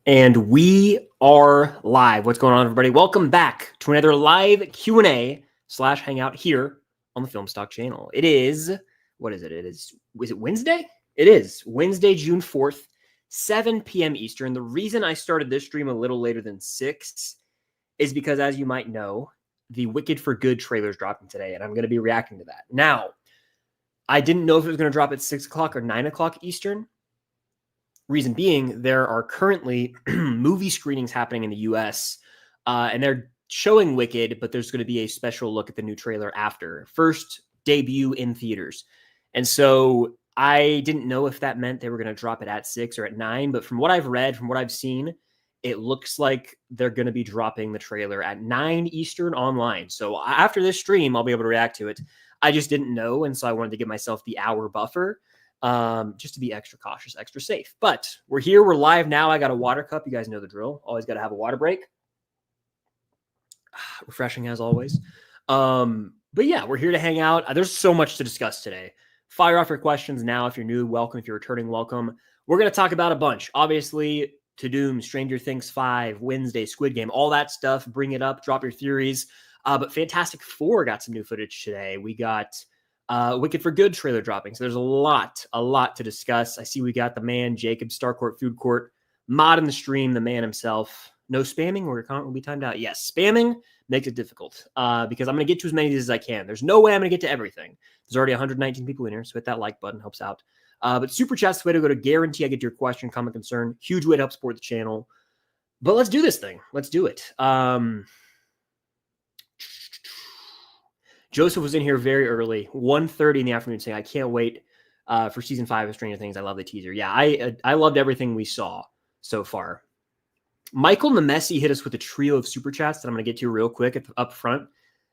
And we are live. What's going on, everybody? Welcome back to another live Q&A/Hangout here on the Film Stock channel. It is, what is it? Is it Wednesday? It is Wednesday, June 4th, 7 p.m. Eastern. The reason I started this stream a little later than 6 is because, as you might know, the Wicked for Good trailer is dropping today, and I'm going to be reacting to that. Now, I didn't know if it was going to drop at 6 o'clock or 9 o'clock Eastern. Reason being, there are currently movie screenings happening in the U.S., and they're showing Wicked, but there's going to be a special look at the new trailer after. First debut in theaters. And so I didn't know if that meant they were going to drop it at 6 or at 9, but from what I've read, from what I've seen, it looks like they're going to be dropping the trailer at 9 Eastern online. So after this stream, I'll be able to react to it. I just didn't know, and so I wanted to give myself the hour buffer. Just to be extra cautious, extra safe. But we're here. We're live now. I got a water cup. You guys know the drill. Always got to have a water break. Refreshing as always. But yeah, we're here to hang out. There's so much to discuss today. Fire off your questions now. If you're new, welcome. If you're returning, welcome. We're going to talk about a bunch. Obviously, TUDUM, Stranger Things 5, Wednesday, Squid Game, all that stuff. Bring it up. Drop your theories. But Fantastic Four got some new footage today. We got Wicked for Good trailer dropping. So there's a lot to discuss. I see we got the man, Jacob, Starcourt, Food Court, mod in the stream, the man himself. No spamming, or comment will be timed out. Yes, spamming makes it difficult because I'm going to get to as many of these as I can. There's no way I'm going to get to everything. There's already 119 people in here, so hit that like button, helps out. But Super Chat's the way to go to guarantee I get your question, comment, concern. Huge way to help support the channel. But let's do this thing. Let's do it. Joseph was in here very early, 1:30 in the afternoon, saying, I can't wait for season 5 of Stranger Things. I love the teaser. Yeah, I loved everything we saw so far. Michael Nemesi hit us with a trio of super chats that I'm going to get to real quick up front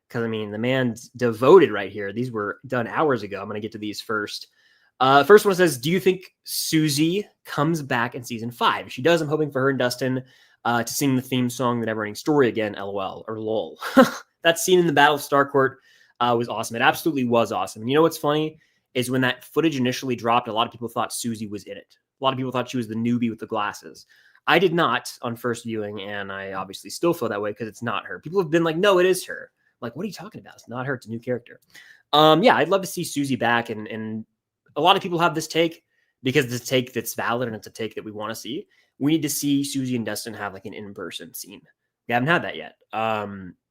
because, I mean, the man's devoted right here. These were done hours ago. I'm going to get to these first. First one says, do you think Suzy comes back in season 5? If she does, I'm hoping for her and Dustin to sing the theme song, The Neverending Story again, LOL, or LOL. That scene in the Battle of Starcourt was awesome. It absolutely was awesome. And you know what's funny is when that footage initially dropped, a lot of people thought Suzy was in it. A lot of people thought she was the newbie with the glasses. I did not on first viewing, and I obviously still feel that way because it's not her. People have been like, no, it is her. I'm like, what are you talking about? It's not her. It's a new character. Yeah, I'd love to see Suzy back, and a lot of people have this take because it's a take that's valid and it's a take that we want to see. We need to see Suzy and Dustin have like an in-person scene. We haven't had that yet.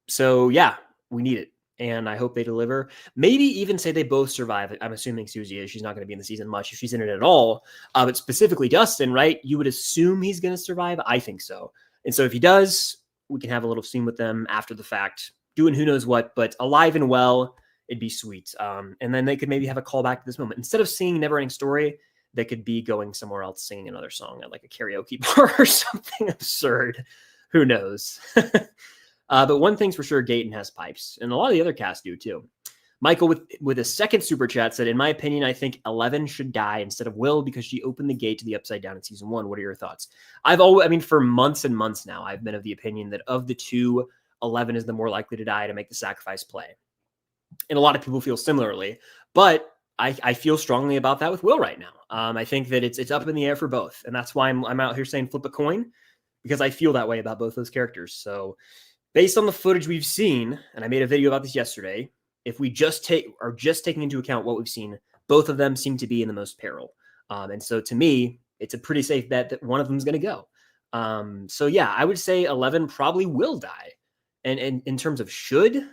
So yeah, we need it. And I hope they deliver. Maybe even say they both survive. I'm assuming Suzy is. She's not going to be in the season much if she's in it at all. But specifically Dustin, right? You would assume he's going to survive. I think so. And so if he does, we can have a little scene with them after the fact, doing who knows what, but alive and well, it'd be sweet. And then they could maybe have a callback to this moment. Instead of singing Neverending Story, they could be going somewhere else singing another song at like a karaoke bar or something absurd. Who knows? But one thing's for sure, Gaten has pipes, and a lot of the other cast do too. Michael with a second super chat said, in my opinion, I think 11 should die instead of Will because she opened the gate to the Upside Down in season 1. What are your thoughts? For months and months now, I've been of the opinion that of the two, 11 is the more likely to die to make the sacrifice play. And a lot of people feel similarly, but I feel strongly about that with Will right now. I think that it's up in the air for both. And that's why I'm out here saying flip a coin, because I feel that way about both those characters. Based on the footage we've seen, and I made a video about this yesterday, if we just taking into account what we've seen, both of them seem to be in the most peril. And so to me, it's a pretty safe bet that one of them is going to go. So yeah, I would say 11 probably will die. And in terms of should,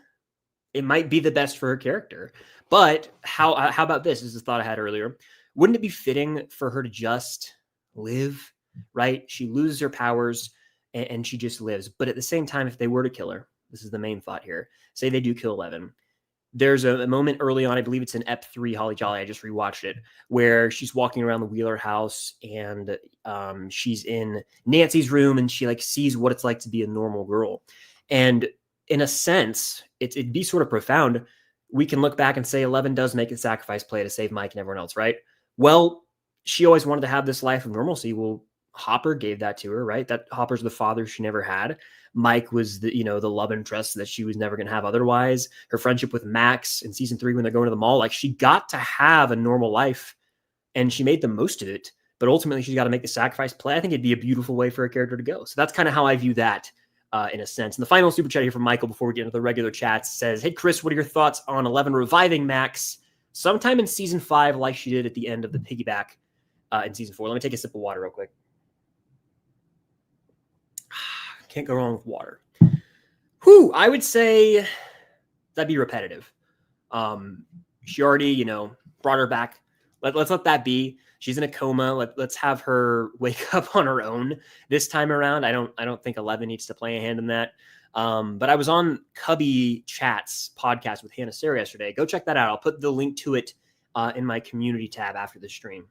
it might be the best for her character. But how about this? This is a thought I had earlier. Wouldn't it be fitting for her to just live, right? She loses her powers and she just lives. But at the same time, if they were to kill her, this is the main thought here. Say they do kill 11. There's a moment early on, I believe it's in Ep 3, Holly Jolly, I just rewatched it, where she's walking around the Wheeler house and she's in Nancy's room and she like sees what it's like to be a normal girl. And in a sense, it'd be sort of profound. We can look back and say 11 does make a sacrifice play to save Mike and everyone else, right? Well, she always wanted to have this life of normalcy. Well, Hopper gave that to her, right? That Hopper's the father she never had. Mike was the love interest that she was never going to have otherwise. Her friendship with Max in season 3 when they're going to the mall, like she got to have a normal life and she made the most of it but ultimately she's got to make the sacrifice play. I think it'd be a beautiful way for a character to go. So that's kind of how I view that in a sense. And the final super chat here from Michael before we get into the regular chats says, hey, Chris, what are your thoughts on 11 reviving Max sometime in season 5 like she did at the end of the piggyback in season 4? Let me take a sip of water real quick. Can't go wrong with water. Whew, I would say that'd be repetitive. She already, brought her back. Let's let that be. She's in a coma. Let's have her wake up on her own this time around. I don't think 11 needs to play a hand in that. But I was on Cubby Chat's podcast with Hannah Sarah yesterday. Go check that out. I'll put the link to it in my community tab after the stream.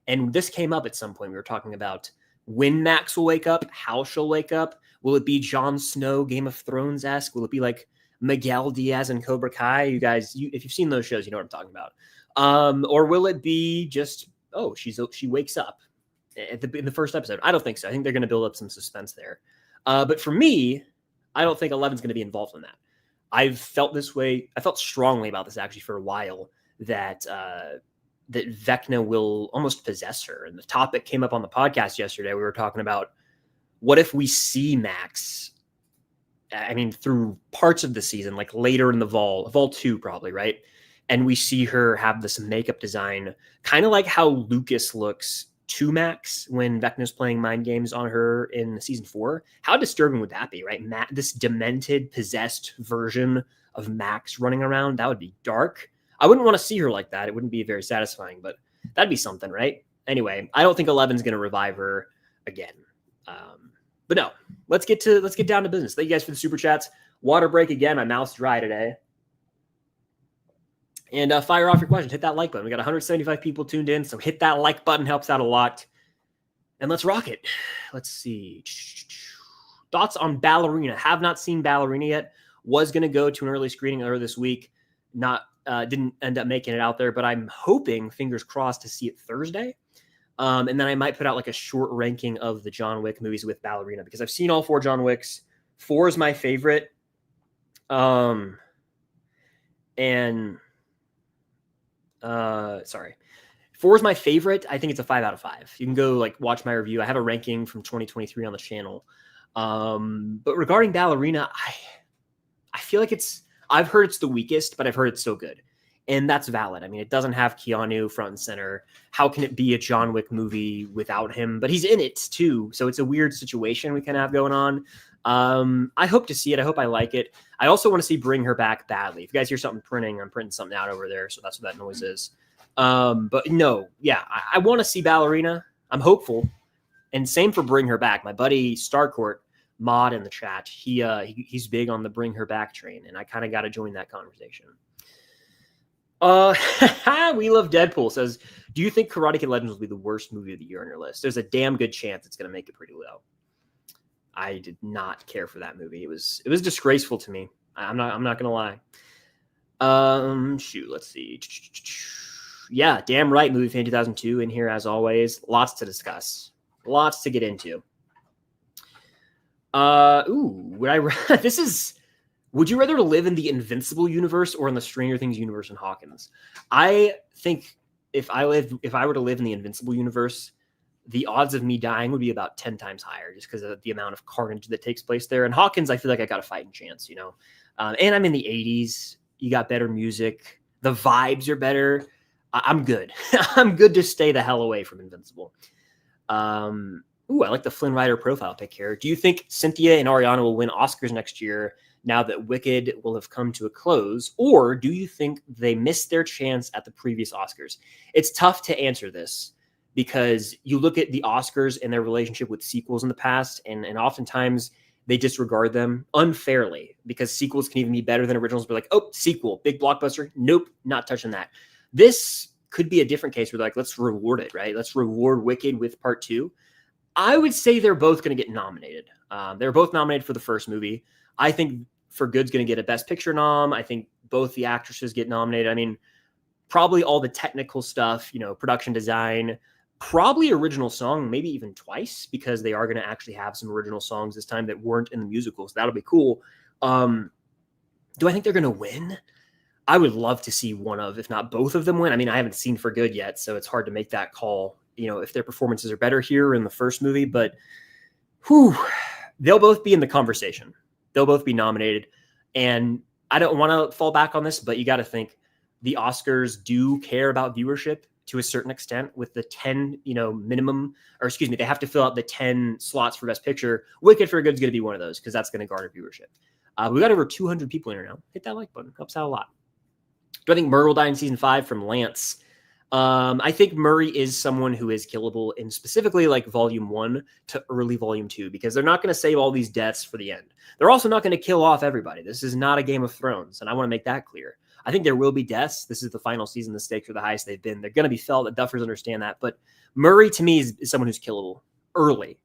And this came up at some point. We were talking about when Max will wake up, how she'll wake up. Will it be Jon Snow, Game of Thrones-esque? Will it be like Miguel Diaz and Cobra Kai? You guys, if you've seen those shows, you know what I'm talking about. Or will it be just, she wakes up in the first episode? I don't think so. I think they're going to build up some suspense there. But for me, I don't think 11's going to be involved in that. I've felt this way. I felt strongly about this actually for a while, that Vecna will almost possess her. And the topic came up on the podcast yesterday. We were talking about, what if we see Max, through parts of the season, like later in the Vol 2 probably, right? And we see her have this makeup design, kind of like how Lucas looks to Max when Vecna's playing mind games on her in season 4. How disturbing would that be, right? This demented, possessed version of Max running around, that would be dark. I wouldn't want to see her like that. It wouldn't be very satisfying, but that'd be something, right? Anyway, I don't think 11's going to revive her again. But no, let's get down to business. Thank you guys for the super chats. Water break again. My mouth's dry today. And fire off your questions. Hit that like button. We got 175 people tuned in, so hit that like button. Helps out a lot. And let's rock it. Let's see. Thoughts on Ballerina. Have not seen Ballerina yet. Was going to go to an early screening earlier this week. Didn't end up making it out there, but I'm hoping, fingers crossed, to see it Thursday. And then I might put out like a short ranking of the John Wick movies with Ballerina, because I've seen all 4 John Wicks. 4 is my favorite. Sorry. 4 is my favorite. I think it's a 5 out of 5. You can go watch my review. I have a ranking from 2023 on the channel. But regarding Ballerina, I feel like I've heard it's the weakest, but I've heard it's so good. And that's valid. It doesn't have Keanu front and center. How can it be a John Wick movie without him? But he's in it too. So it's a weird situation we kind of have going on. I hope to see it. I hope I like it. I also want to see Bring Her Back badly. If you guys hear something printing, I'm printing something out over there. So that's what that noise is. But no, yeah, I want to see Ballerina. I'm hopeful. And same for Bring Her Back. My buddy Starcourt, Mod in the chat, he's big on the Bring Her Back train. And I kind of got to join that conversation. We Love Deadpool says, do you think Karate Kid Legends will be the worst movie of the year on your list? There's a damn good chance it's going to make it pretty low. I did not care for that movie. It was disgraceful to me. I'm not going to lie. Let's see. Yeah, damn right. Movie Fan 2002 in here as always. Lots to discuss. Lots to get into. Would you rather live in the Invincible universe or in the Stranger Things universe in Hawkins? I think if I were to live in the Invincible universe, the odds of me dying would be about 10 times higher, just because of the amount of carnage that takes place there. In Hawkins, I feel like I got a fighting chance, and I'm in the 80s. You got better music. The vibes are better. I'm good. I'm good to stay the hell away from Invincible. I like the Flynn Rider profile pic here. Do you think Cynthia and Ariana will win Oscars next year now that Wicked will have come to a close? Or do you think they missed their chance at the previous Oscars? It's tough to answer this, because you look at the Oscars and their relationship with sequels in the past, and oftentimes they disregard them unfairly, because sequels can even be better than originals. But sequel, big blockbuster. Nope, not touching that. This could be a different case where let's reward it, right? Let's reward Wicked with part 2. I would say they're both going to get nominated. They're both nominated for the first movie. I think For Good's going to get a Best Picture nom. I think both the actresses get nominated. Probably all the technical stuff, production design, probably original song, maybe even twice, because they are going to actually have some original songs this time that weren't in the musicals. That'll be cool. Do I think they're going to win? I would love to see one of, if not both of them win. I haven't seen For Good yet, so it's hard to make that call if their performances are better here in the first movie, but whew, they'll both be in the conversation. They'll both be nominated. And I don't want to fall back on this, but you got to think the Oscars do care about viewership to a certain extent with the 10, minimum, or excuse me, they have to fill out the 10 slots for Best Picture. Wicked for Good's going to be one of those because that's going to garner viewership. We got over 200 people in here now. Hit that like button. Helps out a lot. Do I think Murray will die in season 5 from Lance? I think Murray is someone who is killable in specifically like volume 1 to early volume 2, because they're not going to save all these deaths for the end. They're also not going to kill off everybody. This is not a Game of Thrones, and I want to make that clear. I think there will be deaths. This is the final season. The stakes are the highest they've been. They're going to be felt. The Duffers understand that. But Murray, to me, is someone who's killable early.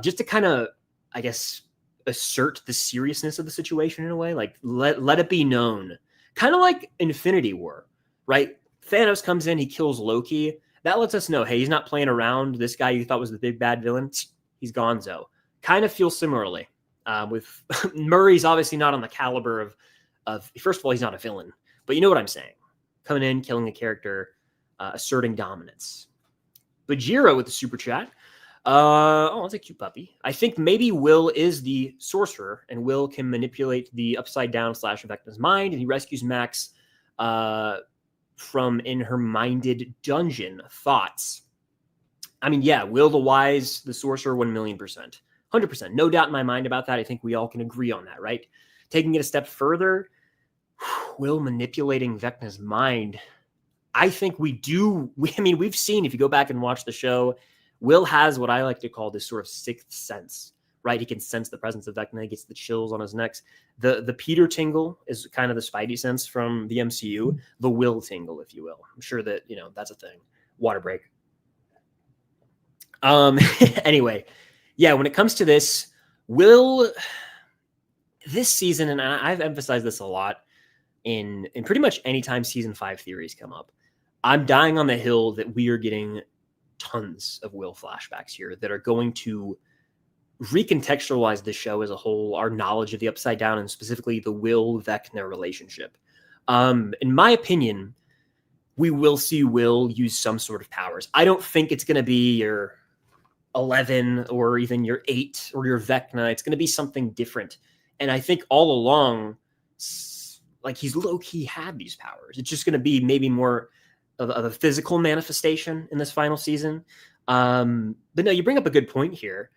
Just to kind of, I guess, assert the seriousness of the situation in a way. Like, let it be known. Kind of like Infinity War, right? Thanos comes in, he kills Loki. That lets us know, hey, he's not playing around. This guy you thought was the big bad villain, he's gonzo. Kind of feels similarly. With Murray's obviously not on the caliber of first of all, he's not a villain, but you know what I'm saying. Coming in, killing a character, asserting dominance. Bajiro with the super chat. That's a cute puppy. I think maybe Will is the sorcerer, and Will can manipulate the upside down / Vecna's mind, and he rescues Max from in her minded dungeon. Thoughts? I mean, yeah, Will the Wise, the sorcerer, 1,000,000%. 100%. No doubt in my mind about that. I think we all can agree on that, right? Taking it a step further, Will manipulating Vecna's mind. I think we do. We've seen, if you go back and watch the show, Will has what I like to call this sort of sixth sense, right? He can sense the presence of Vecna. He gets the chills on his neck. The Peter tingle is kind of the Spidey sense from the MCU. The Will tingle, if you will. I'm sure that, that's a thing. Water break. Anyway, yeah, when it comes to this, Will, this season, and I've emphasized this a lot in pretty much any time season 5 theories come up, I'm dying on the hill that we are getting tons of Will flashbacks here that are going to recontextualize the show as a whole, our knowledge of the Upside Down, and specifically the Will-Vecna relationship. In my opinion, we will see Will use some sort of powers. I don't think it's going to be your 11 or even your 8 or your Vecna. It's going to be something different. And I think all along, like, he's low-key had these powers. It's just going to be maybe more of a physical manifestation in this final season. But no, you bring up a good point here.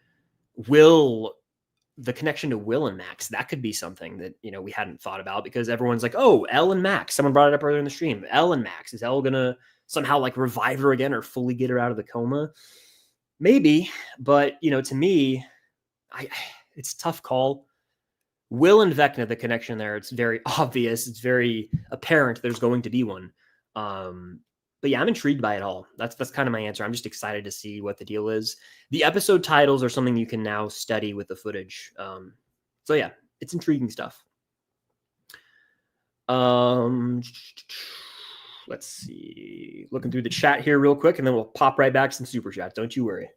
The connection to Will and Max, that could be something that, we hadn't thought about, because everyone's like, oh, Elle and Max. Someone brought it up earlier in the stream. Elle and Max. Is Elle going to somehow like revive her again or fully get her out of the coma? Maybe. But, to me, it's a tough call. Will and Vecna, the connection there, it's very obvious. It's very apparent there's going to be one. But yeah, I'm intrigued by it all. That's kind of my answer. I'm just excited to see what the deal is. The episode titles are something you can now study with the footage. So yeah, it's intriguing stuff. Let's see. Looking through the chat here real quick, and then we'll pop right back some super chats. Don't you worry.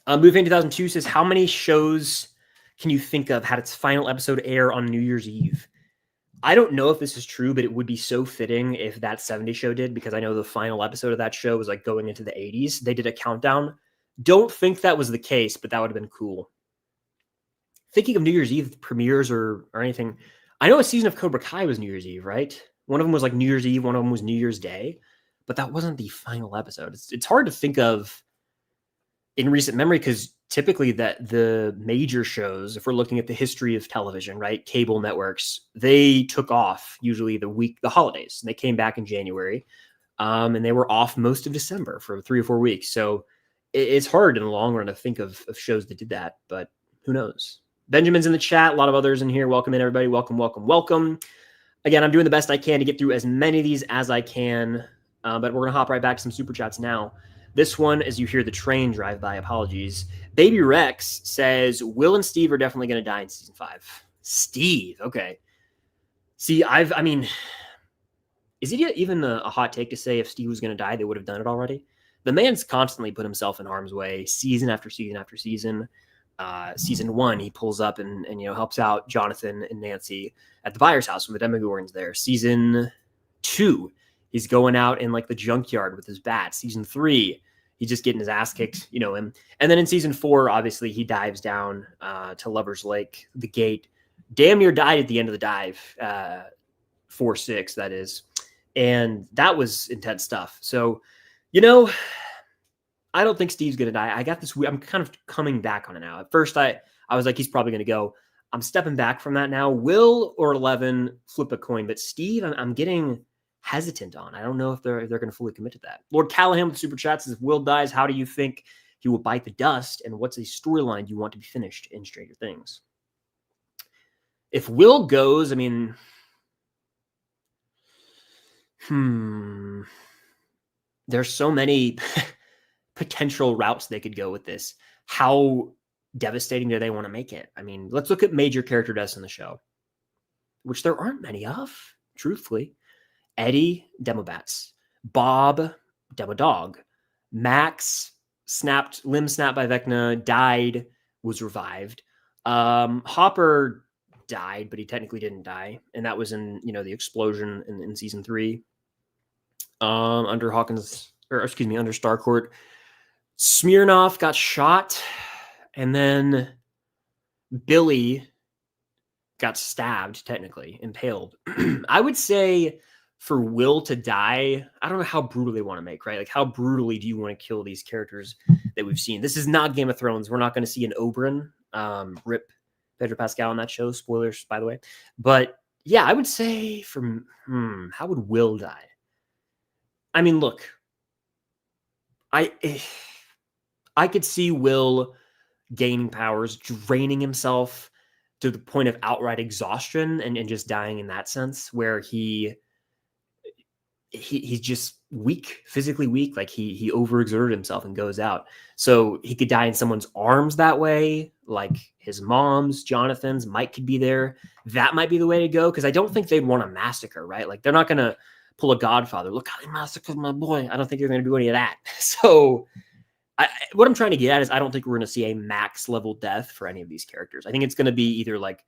Movie 2002 says, how many shows can you think of had its final episode air on New Year's Eve? I don't know if this is true, but it would be so fitting if that 70 show did, because I know the final episode of that show was like going into the 80s. They did a countdown. Don't think that was the case, but that would have been cool. Thinking of New Year's Eve premieres or anything, I know a season of Cobra Kai was New Year's Eve, right? One of them was like New Year's Eve, one of them was New Year's Day, but that wasn't the final episode. It's hard to think of in recent memory, because typically that the major shows, if we're looking at the history of television, right, cable networks, they took off usually the holidays. They came back in January, and they were off most of December for 3 or 4 weeks. So it's hard in the long run to think of shows that did that, but who knows? Benjamin's in the chat. A lot of others in here. Welcome in, everybody. Welcome, welcome, welcome. Again, I'm doing the best I can to get through as many of these as I can, but we're going to hop right back to some super chats now. This one, as you hear the train drive by, apologies. Baby Rex says, Will and Steve are definitely going to die in season 5. Steve, okay. See, is it even a hot take to say if Steve was going to die, they would have done it already? The man's constantly put himself in harm's way, season after season after season. Season 1, he pulls up and helps out Jonathan and Nancy at the Byers house when the Demogorgon's there. Season 2, He's going out in like the junkyard with his bat. Season 3, he's just getting his ass kicked, and then in season 4, obviously he dives down to Lover's Lake, the gate, damn near died at the end of the dive, 4-6, that is. And that was intense stuff. So, I don't think Steve's going to die. I got this. I'm kind of coming back on it now. At first, I was like, he's probably going to go. I'm stepping back from that now. Will or 11 flip a coin, but Steve, I'm getting hesitant on. I don't know if they're going to fully commit to that. Lord Callahan with super chats says, if Will dies, how do you think he will bite the dust? And what's a storyline you want to be finished in Stranger Things? If Will goes, I mean, there's so many potential routes they could go with this. How devastating do they want to make it? I mean, let's look at major character deaths in the show, which there aren't many of, truthfully. Eddie, Demobats. Bob, Demodog. Max, limb snapped by Vecna, died, was revived. Hopper died, but he technically didn't die. And that was in, the explosion in season 3. Under Starcourt. Smirnoff got shot, and then Billy got stabbed, technically, impaled. I would say for Will to die, I don't know how brutal they want to make, right? Like, how brutally do you want to kill these characters that we've seen? This is not Game of Thrones. We're not going to see an Oberyn, rip Pedro Pascal on that show. Spoilers, by the way. But yeah, I would say how would Will die? I mean, look, I could see Will gaining powers, draining himself to the point of outright exhaustion and just dying in that sense, where he's just weak, physically weak. Like he overexerted himself and goes out. So he could die in someone's arms that way, like his mom's, Jonathan's. Mike could be there. That might be the way to go, because I don't think they'd want to massacre, right? Like, they're not going to pull a Godfather. Look how they massacred my boy. I don't think they're going to do any of that. So what I'm trying to get at is I don't think we're going to see a max level death for any of these characters. I think it's going to be either like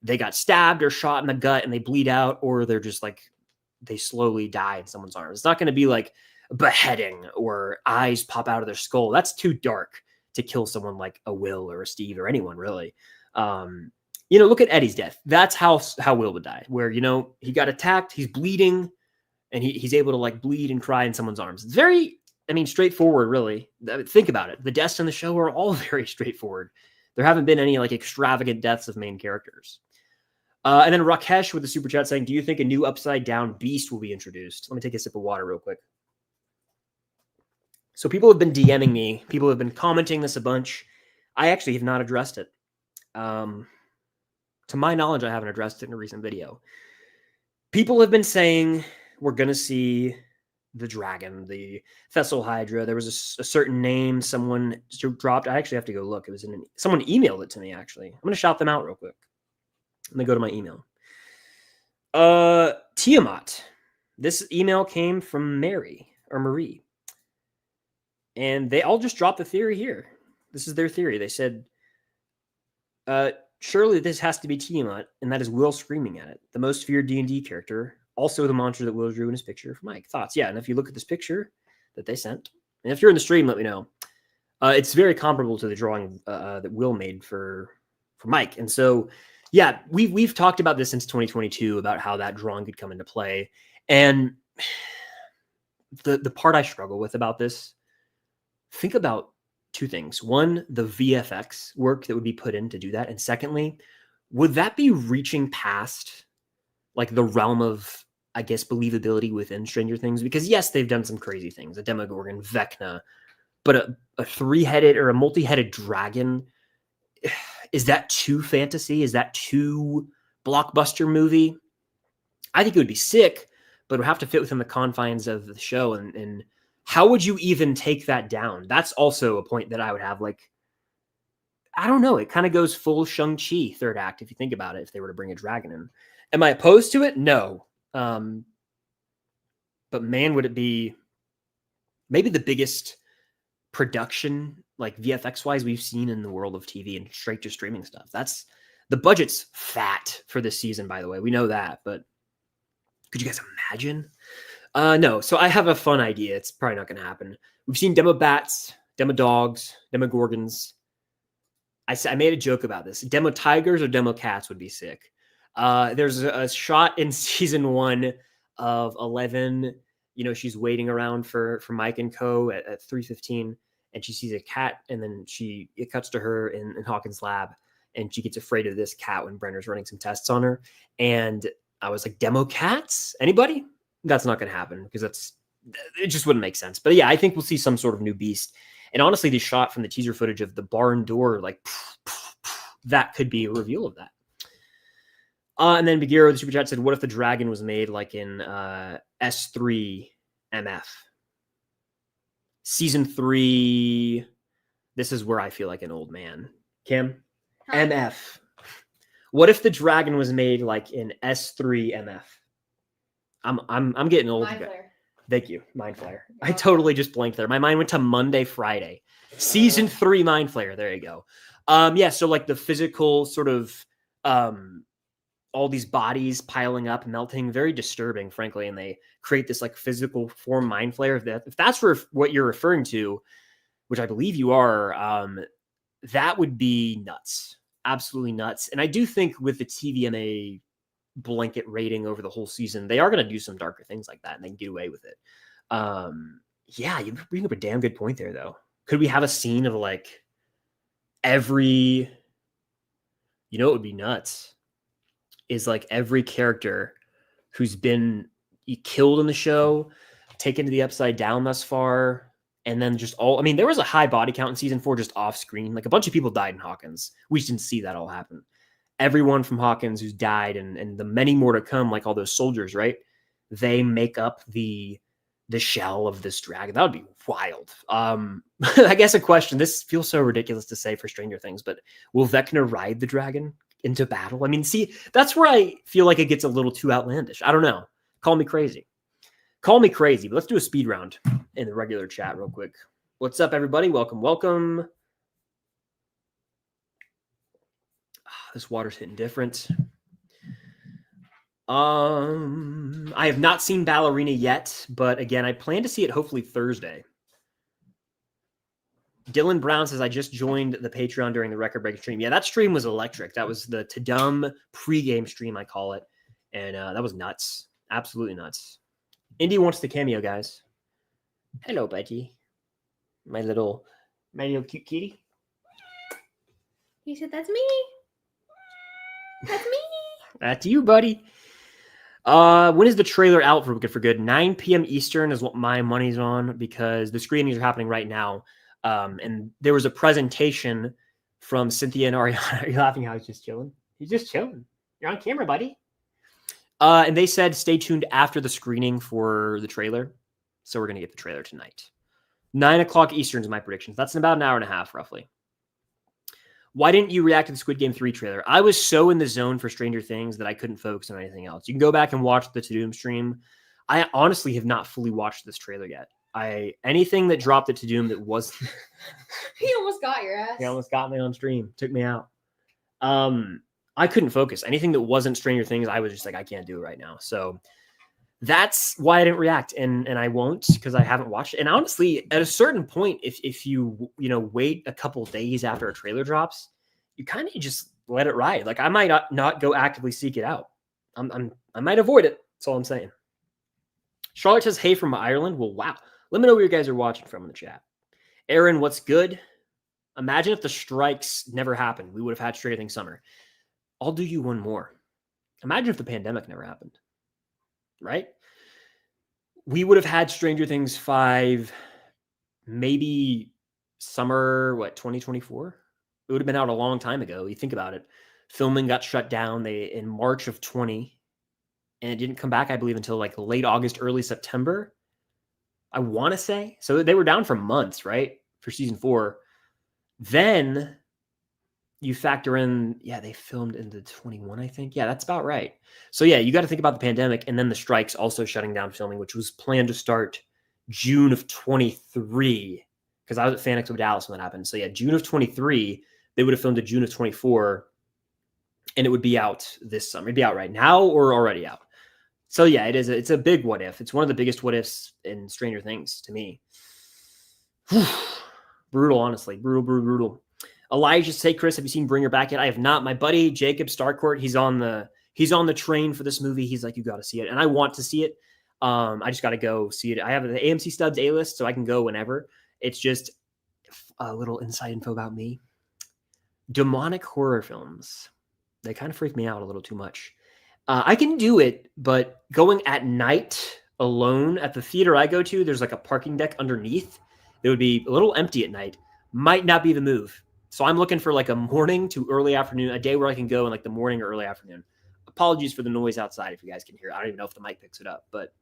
they got stabbed or shot in the gut and they bleed out, or they're just like they slowly die in someone's arms. It's not going to be like beheading or eyes pop out of their skull. That's too dark to kill someone like a Will or a Steve or anyone, really. Look at Eddie's death. That's how Will would die, where, he got attacked, he's bleeding, and he's able to like bleed and cry in someone's arms. It's very, straightforward, really. Think about it. The deaths in the show are all very straightforward. There haven't been any like extravagant deaths of main characters. And then Rakesh with the super chat saying, do you think a new upside down beast will be introduced? Let me take a sip of water real quick. So people have been DMing me. People have been commenting this a bunch. I actually have not addressed it. To my knowledge, I haven't addressed it in a recent video. People have been saying we're going to see the dragon, the Thessal Hydra. There was a certain name someone dropped. I actually have to go look. It was someone emailed it to me, actually. I'm going to shout them out real quick. Let me go to my email. Tiamat. This email came from Marie. And they all just dropped the theory here. This is their theory. They said, surely this has to be Tiamat, and that is Will screaming at it. The most feared D&D character. Also the monster that Will drew in his picture for Mike. Thoughts? Yeah, and if you look at this picture that they sent, and if you're in the stream, let me know. It's very comparable to the drawing that Will made for Mike. And so, yeah, we've talked about this since 2022 about how that drawing could come into play. And the part I struggle with about this, think about two things. One, the VFX work that would be put in to do that. And secondly, would that be reaching past like the realm of, I guess, believability within Stranger Things? Because yes, they've done some crazy things, a Demogorgon, Vecna, but a three-headed or a multi-headed dragon, is that too fantasy? Is that too blockbuster movie? I think it would be sick, but it would have to fit within the confines of the show. And how would you even take that down? That's also a point that I would have. Like, I don't know. It kind of goes full Shang-Chi third act, if you think about it, if they were to bring a dragon in. Am I opposed to it? No. But man, would it be maybe the biggest production, like VFX wise, we've seen in the world of TV and straight to streaming stuff. That's the budget's fat for this season, by the way. We know that, but could you guys imagine? No. So I have a fun idea. It's probably not going to happen. We've seen demo bats, demo dogs, demo gorgons. I made a joke about this. Demo tigers or demo cats would be sick. There's a shot in season 1 of 11. You know, she's waiting around for Mike and Co. at 3:15, and she sees a cat, and then it cuts to her in Hawkins' lab, and she gets afraid of this cat when Brenner's running some tests on her. And I was like, demo cats? Anybody? That's not going to happen because it just wouldn't make sense. But yeah, I think we'll see some sort of new beast. And honestly, the shot from the teaser footage of the barn door, like that could be a reveal of that. And then Bagheera, the super chat, said, what if the dragon was made like in S3 MF? Season 3, this is where I feel like an old man. Kim? Huh? MF. What if the dragon was made like in S3 MF? I'm getting old. Mind Flare. Thank you, Mind Flare. Yeah. I totally just blanked there. My mind went to Monday, Friday. Season 3 Mind Flare. There you go. Yeah, so like the physical sort of all these bodies piling up, melting, very disturbing, frankly, and they create this like physical form Mind Flare. If that's what you're referring to, which I believe you are, that would be nuts. Absolutely nuts. And I do think with the TVMA blanket rating over the whole season, they are going to do some darker things like that and they can get away with it. Yeah, you bring up a damn good point there, though. Could we have a scene of like every, you know, it would be nuts is like every character who's been killed in the show, taken to the upside down thus far. And then just I mean, there was a high body count in season 4 just off screen. Like a bunch of people died in Hawkins. We just didn't see that all happen. Everyone from Hawkins who's died and the many more to come, like all those soldiers, right? They make up the shell of this dragon. That would be wild. I guess a question. This feels so ridiculous to say for Stranger Things, but will Vecna ride the dragon into battle? I mean, see, that's where I feel like it gets a little too outlandish. I don't know. Call me crazy. Call me crazy, but let's do a speed round in the regular chat real quick. What's up, everybody? Welcome. This water's hitting different. I have not seen Ballerina yet, but again, I plan to see it hopefully Thursday. Dylan Brown says, I just joined the Patreon during the record breaking stream. Yeah, that stream was electric. That was the TUDUM pregame stream, I call it. And that was nuts. Absolutely nuts. Indy wants the cameo, guys. Hello, buddy. My little cute kitty. He said, that's me. That's me. That's you, buddy. When is the trailer out for Good for Good? 9 p.m. Eastern is what my money's on because the screenings are happening right now. And there was a presentation from Cynthia and Ariana. Are you laughing how he's just chilling? He's just chilling. You're on camera, buddy. And they said stay tuned after the screening for the trailer. So we're going to get the trailer tonight. 9 o'clock Eastern is my predictions. That's in about an hour and a half, roughly. Why didn't you react to the Squid Game 3 trailer? I was so in the zone for Stranger Things that I couldn't focus on anything else. You can go back and watch the TUDUM stream. I honestly have not fully watched this trailer yet. Anything that dropped at TUDUM that was... He almost got your ass. He almost got me on stream. Took me out. I couldn't focus. Anything that wasn't Stranger Things, I was just like, I can't do it right now. So that's why I didn't react. And I won't because I haven't watched it. And honestly, at a certain point, if you wait a couple days after a trailer drops, you kind of just let it ride. Like I might not go actively seek it out. I might avoid it. That's all I'm saying. Charlotte says, hey, from Ireland. Well, wow. Let me know where you guys are watching from in the chat. Aaron, what's good? Imagine if the strikes never happened. We would have had Stranger Things summer. I'll do you one more. Imagine if the pandemic never happened, right? We would have had Stranger Things 5, maybe summer, 2024? It would have been out a long time ago. You think about it. Filming got shut down in March of 20, and it didn't come back, I believe, until like late August, early September, I want to say. So they were down for months, right, for season 4. Then you factor in, they filmed into 21, I think. Yeah, that's about right. So yeah, you got to think about the pandemic and then the strikes also shutting down filming, which was planned to start June of 23, because I was at FNaF of Dallas when that happened. So yeah, June of 23, they would have filmed to June of 24, and it would be out this summer. It'd be out right now or already out. So yeah, it's a big what if. It's one of the biggest what ifs in Stranger Things to me. Brutal, honestly. Brutal. Elijah, say, Chris, have you seen Bring Her Back yet? I have not. My buddy Jacob Starcourt, he's on the train for this movie. He's like, you got to see it, and I want to see it. I just got to go see it. I have the AMC Stubs A list, so I can go whenever. It's just a little inside info about me. Demonic horror films, they kind of freak me out a little too much. I can do it, but going at night alone at the theater I go to, there's like a parking deck underneath. It would be a little empty at night. Might not be the move. So I'm looking for like a morning to early afternoon, a day where I can go in like the morning or early afternoon. Apologies for the noise outside if you guys can hear it. I don't even know if the mic picks it up, but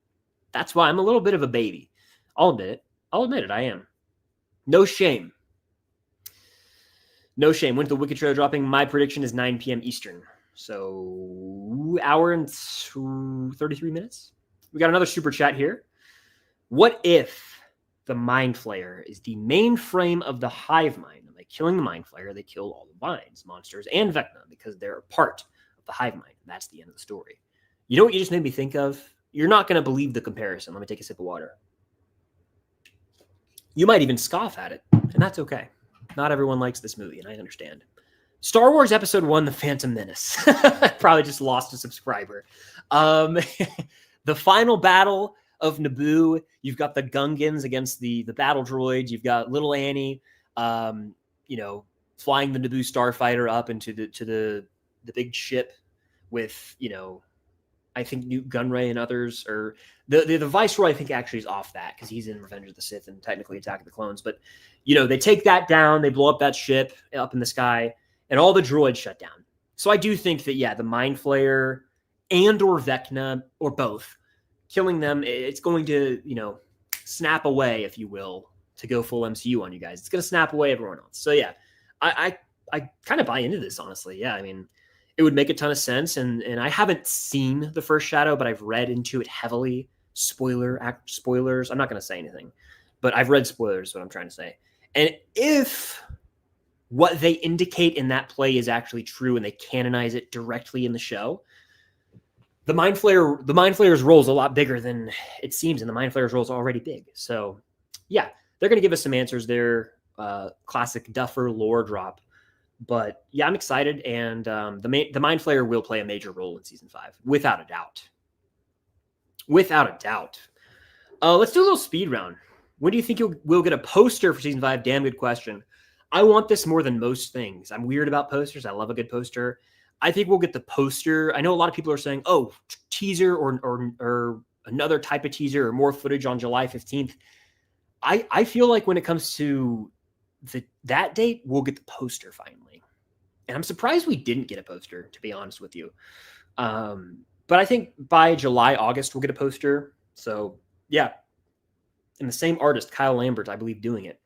that's why I'm a little bit of a baby. I'll admit it. I am. No shame. No shame. When's the Wicked trailer dropping? My prediction is 9 p.m. Eastern. So hour and 33 minutes. We got another super chat here. What if the Mind Flayer is the main frame of the hive mind? And by killing the Mind Flayer, they kill all the minds, monsters, and Vecna because they're a part of the hive mind. And that's the end of the story. You know what you just made me think of? You're not going to believe the comparison. Let me take a sip of water. You might even scoff at it, and that's okay. Not everyone likes this movie, and I understand. Star Wars Episode 1, The Phantom Menace. Probably just lost a subscriber. The final battle of Naboo. You've got the Gungans against the battle droids. You've got little Annie, flying the Naboo starfighter up into the big ship with, I think Newt Gunray and others, or the Viceroy, I think actually is off that because he's in Revenge of the Sith and technically Attack of the Clones. But, they take that down. They blow up that ship up in the sky. And all the droids shut down. So I do think that, the Mind Flayer and or Vecna, or both, killing them, it's going to, snap away, if you will, to go full MCU on you guys. It's going to snap away everyone else. So, yeah, I kind of buy into this, honestly. Yeah, I mean, it would make a ton of sense. And I haven't seen the first Shadow, but I've read into it heavily. Spoilers. I'm not going to say anything. But I've read spoilers, is what I'm trying to say. And if what they indicate in that play is actually true and they canonize it directly in the show, the Mind Flayer's role is a lot bigger than it seems, and the Mind Flayer's role is already big. So, yeah, they're going to give us some answers there. Classic Duffer lore drop. But, yeah, I'm excited, and the Mind Flayer will play a major role in Season 5, without a doubt. Without a doubt. Let's do a little speed round. When do you think we'll get a poster for Season 5? Damn good question. I want this more than most things. I'm weird about posters. I love a good poster. I think we'll get the poster. I know a lot of people are saying, oh, teaser or another type of teaser or more footage on July 15th. I feel like when it comes to that date, we'll get the poster finally. And I'm surprised we didn't get a poster, to be honest with you. But I think by July, August, we'll get a poster. So, yeah. And the same artist, Kyle Lambert, I believe, doing it.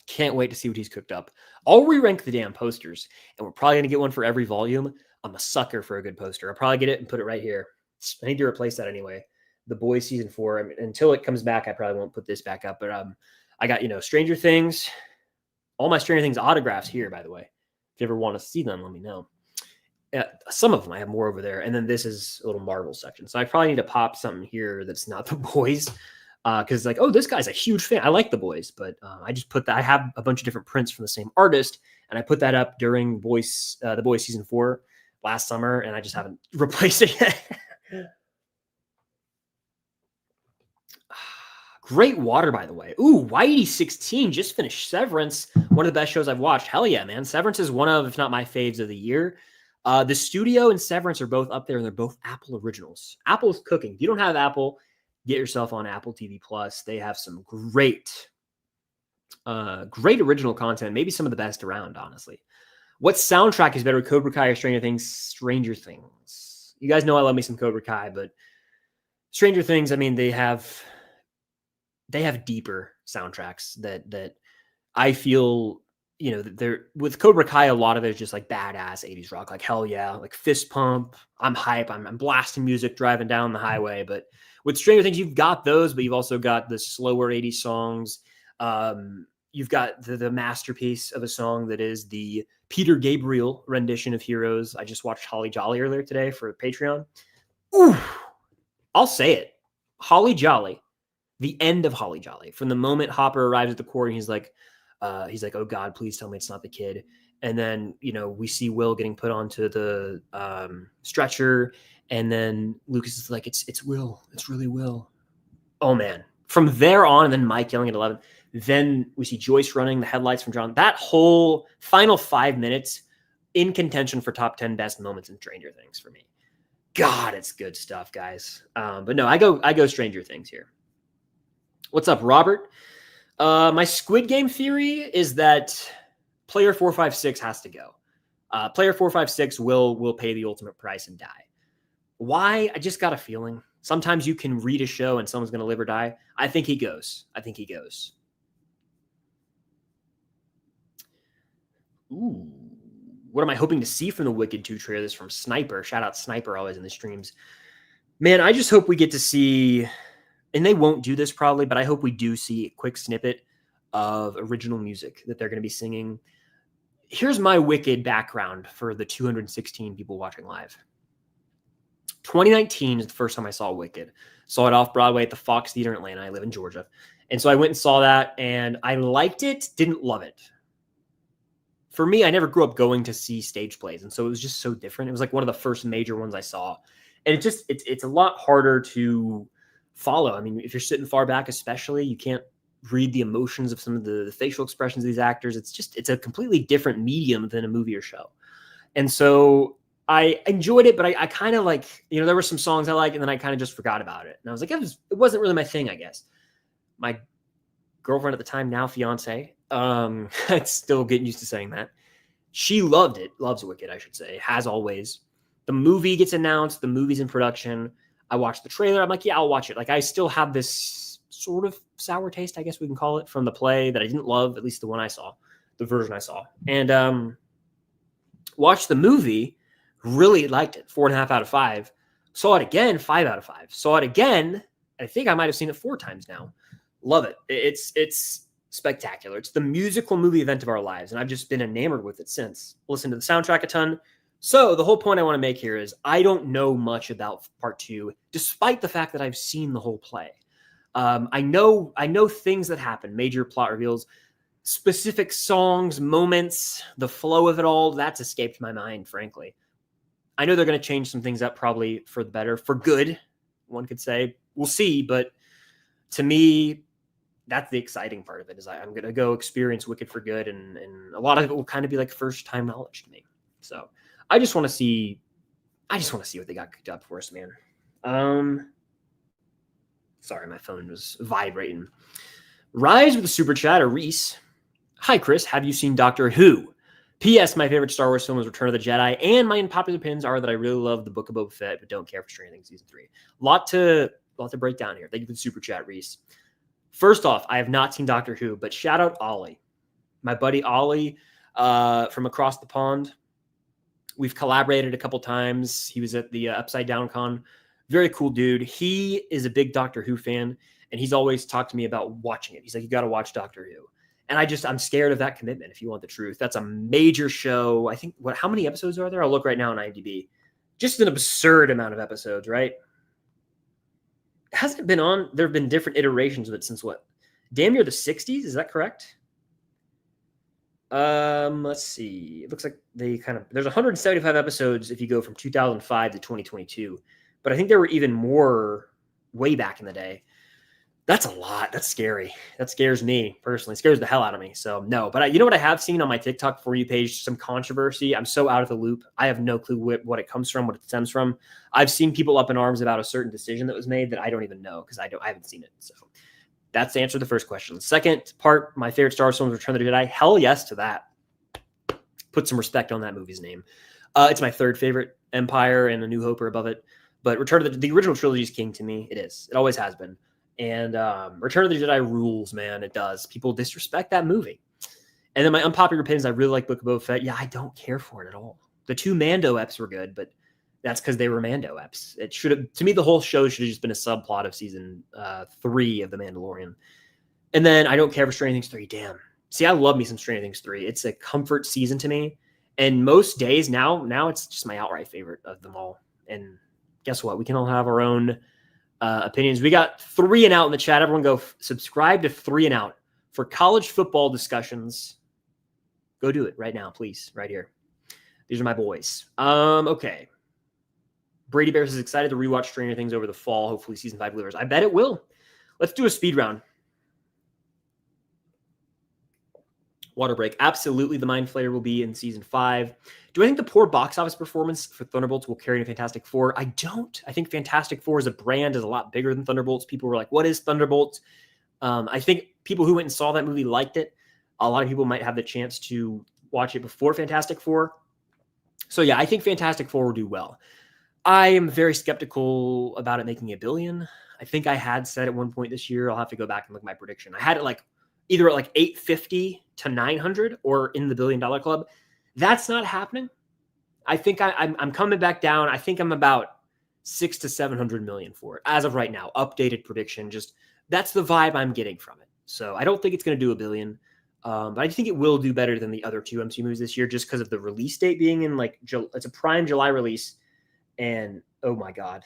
Can't wait to see what he's cooked up. I'll re-rank the damn posters, and we're probably going to get one for every volume. I'm a sucker for a good poster. I'll probably get it and put it right here. I need to replace that anyway. The Boys Season 4. I mean, until it comes back, I probably won't put this back up. But I got, Stranger Things. All my Stranger Things autographs here, by the way. If you ever want to see them, let me know. Some of them, I have more over there. And then this is a little Marvel section. So I probably need to pop something here that's not the Boys. Because this guy's a huge fan. I like the Boys, but I just put that. I have a bunch of different prints from the same artist, and I put that up during the Boys Season 4 last summer, and I just haven't replaced it yet. Great water, by the way. Ooh, Whitey16 just finished Severance, one of the best shows I've watched. Hell yeah, man. Severance is one of, if not my faves of the year. The Studio and Severance are both up there, and they're both Apple originals. Apple's cooking. If you don't have Apple, get yourself on Apple TV Plus. They have some great original content, maybe some of the best around, honestly. What soundtrack is better, Cobra Kai or Stranger Things? Stranger Things. You guys know I love me some Cobra Kai, but Stranger Things, I mean, they have deeper soundtracks that I feel, they're with Cobra Kai, a lot of it is just like badass 80s rock, like hell yeah, like fist pump. I'm hype. I'm blasting music driving down the highway, but with Stranger Things, you've got those, but you've also got the slower 80s songs. You've got the masterpiece of a song that is the Peter Gabriel rendition of Heroes. I just watched Holly Jolly earlier today for Patreon. Ooh, I'll say it. Holly Jolly, the end of Holly Jolly, from the moment Hopper arrives at the court and he's like, oh God, please tell me it's not the kid. And then, we see Will getting put onto the stretcher. And then Lucas is like, it's Will. It's really Will. Oh man. From there on, and then Mike yelling at 11. Then we see Joyce running, the headlights from John. That whole final 5 minutes in contention for top 10 best moments in Stranger Things for me. God, it's good stuff, guys. But no, I go Stranger Things here. What's up, Robert? My Squid Game theory is that player 456 has to go. Player 456 will pay the ultimate price and die. Why? I just got a feeling. Sometimes you can read a show and someone's going to live or die. I think he goes. Ooh. What am I hoping to see from the Wicked 2 trailer? This from Sniper. Shout out Sniper, always in the streams. Man, I just hope we get to see, and they won't do this probably, but I hope we do see a quick snippet of original music that they're going to be singing. Here's my Wicked background for the 216 people watching live. 2019 is the first time I saw Wicked. Saw it off Broadway at the Fox Theater in Atlanta. I live in Georgia. And so I went and saw that, and I liked it, didn't love it. For me, I never grew up going to see stage plays, and so it was just so different. It was like one of the first major ones I saw. And it's a lot harder to follow. I mean, if you're sitting far back especially, you can't read the emotions of some of the facial expressions of these actors. It's a completely different medium than a movie or show. And so I enjoyed it, but I kind of like, there were some songs I like, and then I kind of just forgot about it. And I was like, it wasn't really my thing, I guess. My girlfriend at the time, now fiance, it's still getting used to saying that. She loved it. Loves Wicked, I should say. Has always. The movie gets announced. The movie's in production. I watched the trailer. I'm like, yeah, I'll watch it. Like, I still have this sort of sour taste, I guess we can call it, from the play that I didn't love, at least the one I saw, the version I saw. And watched the movie. Really liked it. 4.5 out of 5. Saw it again. 5 out of 5. Saw it again. I think I might have seen it 4 times now. Love it. It's spectacular. It's the musical movie event of our lives, and I've just been enamored with it since. Listened to the soundtrack a ton. So the whole point I want to make here is I don't know much about part 2, despite the fact that I've seen the whole play. I know things that happen, major plot reveals, specific songs, moments, the flow of it all. That's escaped my mind, frankly. I know they're going to change some things up, probably for the better, for good, one could say. We'll see, but to me, that's the exciting part of it, is I'm going to go experience Wicked for good, and a lot of it will kind of be like first-time knowledge to me. So I just want to see what they got cooked up for us, man. Sorry, my phone was vibrating. Rise with a super chat, or Reese. Hi, Chris. Have you seen Doctor Who? P.S. My favorite Star Wars film is Return of the Jedi, and my unpopular opinions are that I really love the Book of Boba Fett, but don't care for Stranger Things Season 3. Lot to break down here. Thank you for the super chat, Reese. First off, I have not seen Doctor Who, but shout out Ollie. My buddy Ollie from across the pond. We've collaborated a couple times. He was at the Upside Down Con. Very cool dude. He is a big Doctor Who fan, and he's always talked to me about watching it. He's like, you got to watch Doctor Who. And I'm scared of that commitment, if you want the truth. That's a major show. I think, how many episodes are there? I'll look right now on IMDb. Just an absurd amount of episodes, right? Hasn't it been on? There have been different iterations of it since what? Damn near the 60s? Is that correct? Let's see. It looks like there's 175 episodes if you go from 2005 to 2022. But I think there were even more way back in the day. That's a lot. That's scary. That scares me personally. It scares the hell out of me. So no, but you know what I have seen on my TikTok For You page? Some controversy. I'm so out of the loop. I have no clue what it comes from, what it stems from. I've seen people up in arms about a certain decision that was made that I don't even know because I haven't seen it. So that's the answer to the first question. Second part, my favorite Star Wars film is Return of the Jedi. Hell yes to that. Put some respect on that movie's name. It's my third favorite. Empire and A New Hope are above it. But Return of the original trilogy is king to me. It is. It always has been. And Return of the Jedi rules, man. It does. People disrespect that movie. And then my unpopular opinions, I really like Book of Boba Fett. Yeah, I don't care for it at all. The 2 Mando eps were good, but that's because they were Mando eps. It should have, to me, the whole show should have just been a subplot of season 3 of The Mandalorian. And then I don't care for Stranger Things 3. Damn. See, I love me some Stranger Things 3. It's a comfort season to me. And most days now it's just my outright favorite of them all. And guess what? We can all have our own opinions. We got 3 and Out in the chat. Everyone go subscribe to 3 and Out for college football discussions. Go do it right now, please. Right here. These are my boys. Okay. Brady Bears is excited to rewatch Stranger Things over the fall. Hopefully season 5 delivers. I bet it will. Let's do a speed round. Water break. Absolutely, the Mind Flayer will be in season 5. Do I think the poor box office performance for Thunderbolts will carry into Fantastic Four? I don't. I think Fantastic Four as a brand is a lot bigger than Thunderbolts. People were like, what is Thunderbolts? I think people who went and saw that movie liked it. A lot of people might have the chance to watch it before Fantastic Four. So yeah, I think Fantastic Four will do well. I am very skeptical about it making $1 billion. I think I had said at one point this year, I'll have to go back and look at my prediction. I had it like either at like 850 to 900 or in the $1 billion club. That's not happening. I think I'm coming back down. I think I'm about 600 to 700 million for it as of right now. Updated prediction. Just that's the vibe I'm getting from it. So I don't think it's going to do $1 billion. But I think it will do better than the other 2 MCU movies this year just because of the release date being in like, it's a prime July release. And oh my God.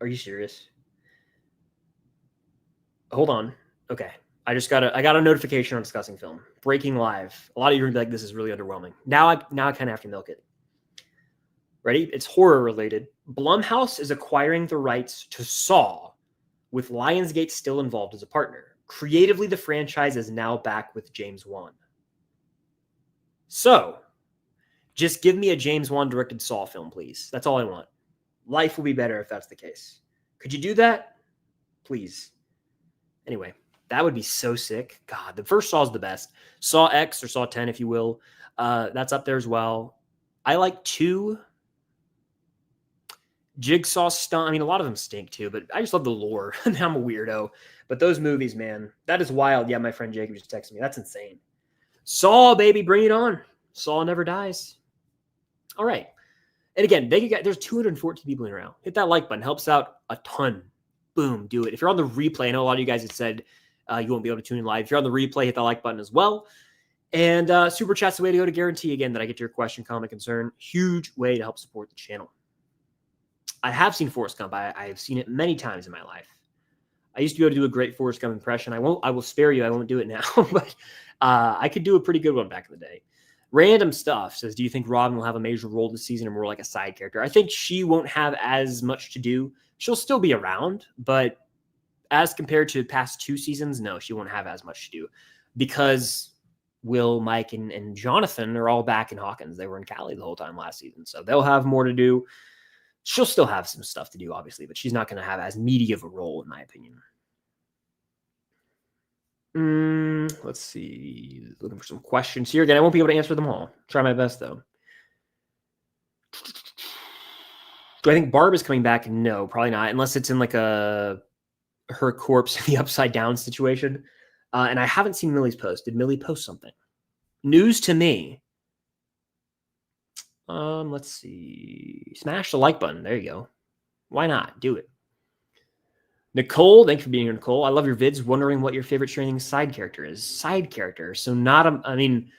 Are you serious? Hold on. Okay. I got a notification on Discussing Film. Breaking live. A lot of you are gonna be like, this is really underwhelming. Now I kind of have to milk it. Ready? It's horror related. Blumhouse is acquiring the rights to Saw with Lionsgate still involved as a partner. Creatively, the franchise is now back with James Wan. So, just give me a James Wan directed Saw film, please. That's all I want. Life will be better if that's the case. Could you do that? Please. Anyway, that would be so sick. God, the first Saw is the best. Saw X or Saw 10, if you will. That's up there as well. I like 2. Jigsaw stunt. I mean, a lot of them stink too, but I just love the lore. I'm a weirdo. But those movies, man, that is wild. Yeah, my friend Jacob just texted me. That's insane. Saw, baby, bring it on. Saw never dies. All right. And again, there's 214 people in around. Hit that like button. Helps out a ton. Boom, do it. If you're on the replay, I know a lot of you guys have said you won't be able to tune in live. If you're on the replay, hit that like button as well. And Super Chat's the way to go to guarantee, again, that I get to your question, comment, concern. Huge way to help support the channel. I have seen Forrest Gump. I have seen it many times in my life. I used to be able to do a great Forrest Gump impression. I will spare you. I won't do it now. But I could do a pretty good one back in the day. Random Stuff says, do you think Robin will have a major role this season or more like a side character? I think she won't have as much to do. She'll still be around, but as compared to past 2 seasons, no, she won't have as much to do because Will, Mike, and Jonathan are all back in Hawkins. They were in Cali the whole time last season, so they'll have more to do. She'll still have some stuff to do, obviously, but she's not going to have as meaty of a role, in my opinion. Let's see. Looking for some questions here. Again, I won't be able to answer them all. Try my best, though. Do I think Barb is coming back? No, probably not, unless it's in like her corpse in the upside down situation. And I haven't seen Millie's post. Did Millie post something? News to me. Let's see. Smash the like button. There you go. Why not? Do it. Nicole, thanks for being here, Nicole. I love your vids. Wondering what your favorite Stranger Things side character is. Side character. So I mean,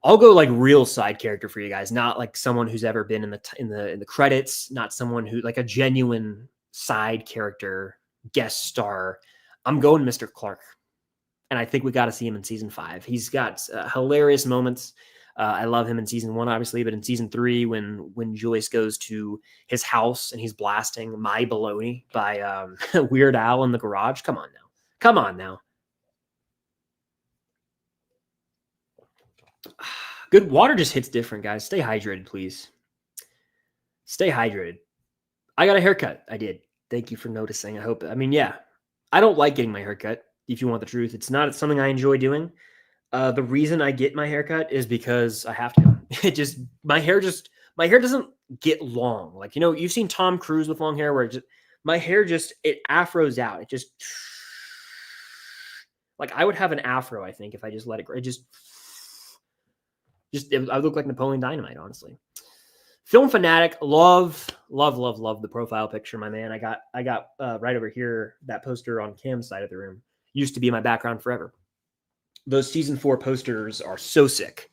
I'll go like real side character for you guys, not like someone who's ever been in the credits, not someone who like a genuine side character guest star. I'm going Mr. Clark, and I think we got to see him in season 5. He's got hilarious moments. I love him in season 1, obviously, but in season 3, when Joyce goes to his house and he's blasting "My Baloney" by Weird Al in the garage. Come on now. Good water just hits different, guys. Stay hydrated, please. Stay hydrated. I got a haircut. I did. Thank you for noticing. I don't like getting my haircut. If you want the truth, it's not something I enjoy doing. The reason I get my haircut is because I have to. My hair doesn't get long. Like, you've seen Tom Cruise with long hair where my hair it afros out. It just like I would have an afro, I think, if I just let it grow. I look like Napoleon Dynamite, honestly. Film fanatic, love the profile picture, my man. I got right over here that poster on Cam's side of the room. Used to be my background forever. Those season 4 posters are so sick.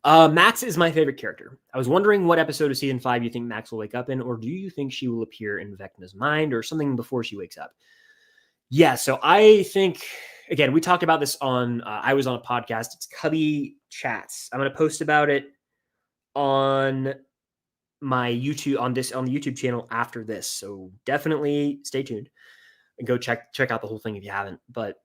Max is my favorite character. I was wondering what episode of season 5 you think Max will wake up in, or do you think she will appear in Vecna's mind or something before she wakes up? Yeah, so I think, again, we talked about this on, I was on a podcast. It's Cubby Chats. I'm going to post about it on my YouTube, on the YouTube channel after this. So definitely stay tuned and go check out the whole thing if you haven't. But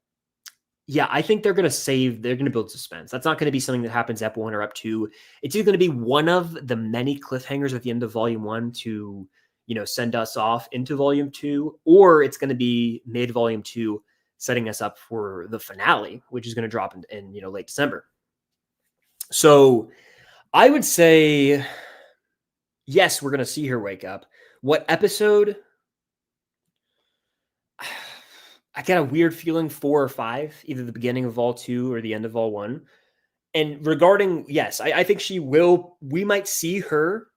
yeah, I think they're going to build suspense. That's not going to be something that happens Ep 1 or Ep 2. It's either going to be one of the many cliffhangers at the end of Volume 1 to, send us off into Volume 2, or it's going to be mid-Volume 2 setting us up for the finale, which is going to drop in late December. So I would say, yes, we're going to see her wake up. What episode? I get a weird feeling 4 or 5, either the beginning of Vol 2 or the end of Vol 1. And regarding, yes, I think we might see her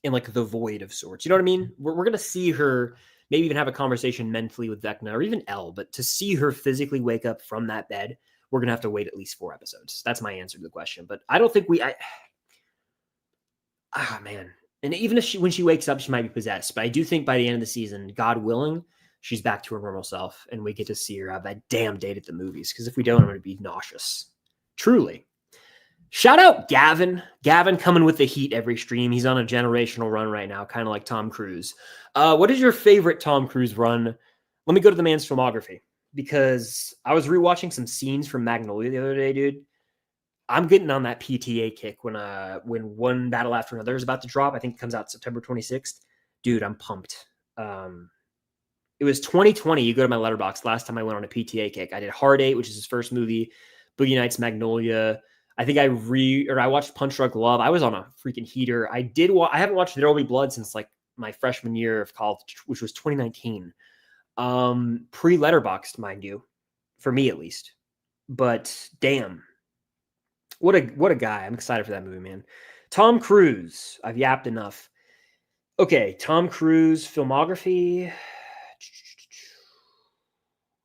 in like the void of sorts. You know what I mean? We're going to see her, maybe even have a conversation mentally with Vecna or even Elle, but to see her physically wake up from that bed, we're going to have to wait at least 4 episodes. That's my answer to the question. But I don't think man. And even if when she wakes up, she might be possessed. But I do think by the end of the season, God willing, she's back to her normal self, and we get to see her have that damn date at the movies. Because if we don't, I'm going to be nauseous. Truly. Shout out Gavin. Gavin coming with the heat every stream. He's on a generational run right now, kind of like Tom Cruise. What is your favorite Tom Cruise run? Let me go to the man's filmography, because I was rewatching some scenes from Magnolia the other day, dude. I'm getting on that PTA kick when One Battle After Another is about to drop. I think it comes out September 26th. Dude, I'm pumped. It was 2020. You go to my letterbox. Last time I went on a PTA kick, I did Hard 8, which is his first movie. Boogie Nights, Magnolia. I think I watched Punch Drunk Love. I was on a freaking heater. I haven't watched There Will Be Blood since like my freshman year of college, which was 2019. Pre-letterboxed, mind you, for me at least. But damn, what a guy! I'm excited for that movie, man. Tom Cruise. I've yapped enough. Okay, Tom Cruise filmography.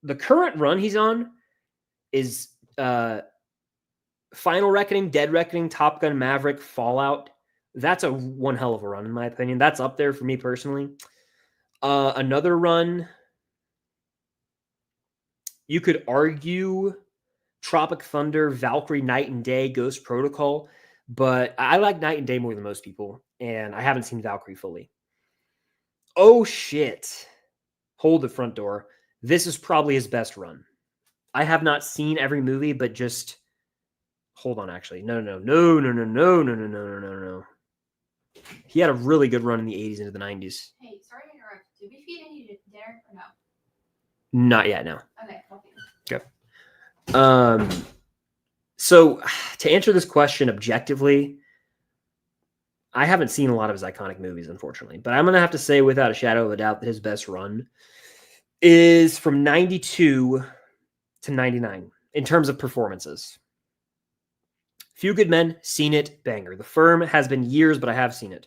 The current run he's on is Final Reckoning, Dead Reckoning, Top Gun, Maverick, Fallout. That's one hell of a run, in my opinion. That's up there for me personally. Another run, you could argue Tropic Thunder, Valkyrie, Night and Day, Ghost Protocol, but I like Night and Day more than most people, and I haven't seen Valkyrie fully. Oh, shit. Hold the front door. This is probably his best run. I have not seen every movie, but just... Hold on, actually. No. He had a really good run in the 80s into the 90s. Hey, sorry to interrupt. Did we feed any dinner or no? Not yet, no. Okay, cool. Okay. So to answer this question objectively, I haven't seen a lot of his iconic movies, unfortunately. But I'm going to have to say without a shadow of a doubt that his best run is from 92 to 99 in terms of performances. Few Good Men, seen it, banger. The Firm has been years, but I have seen it.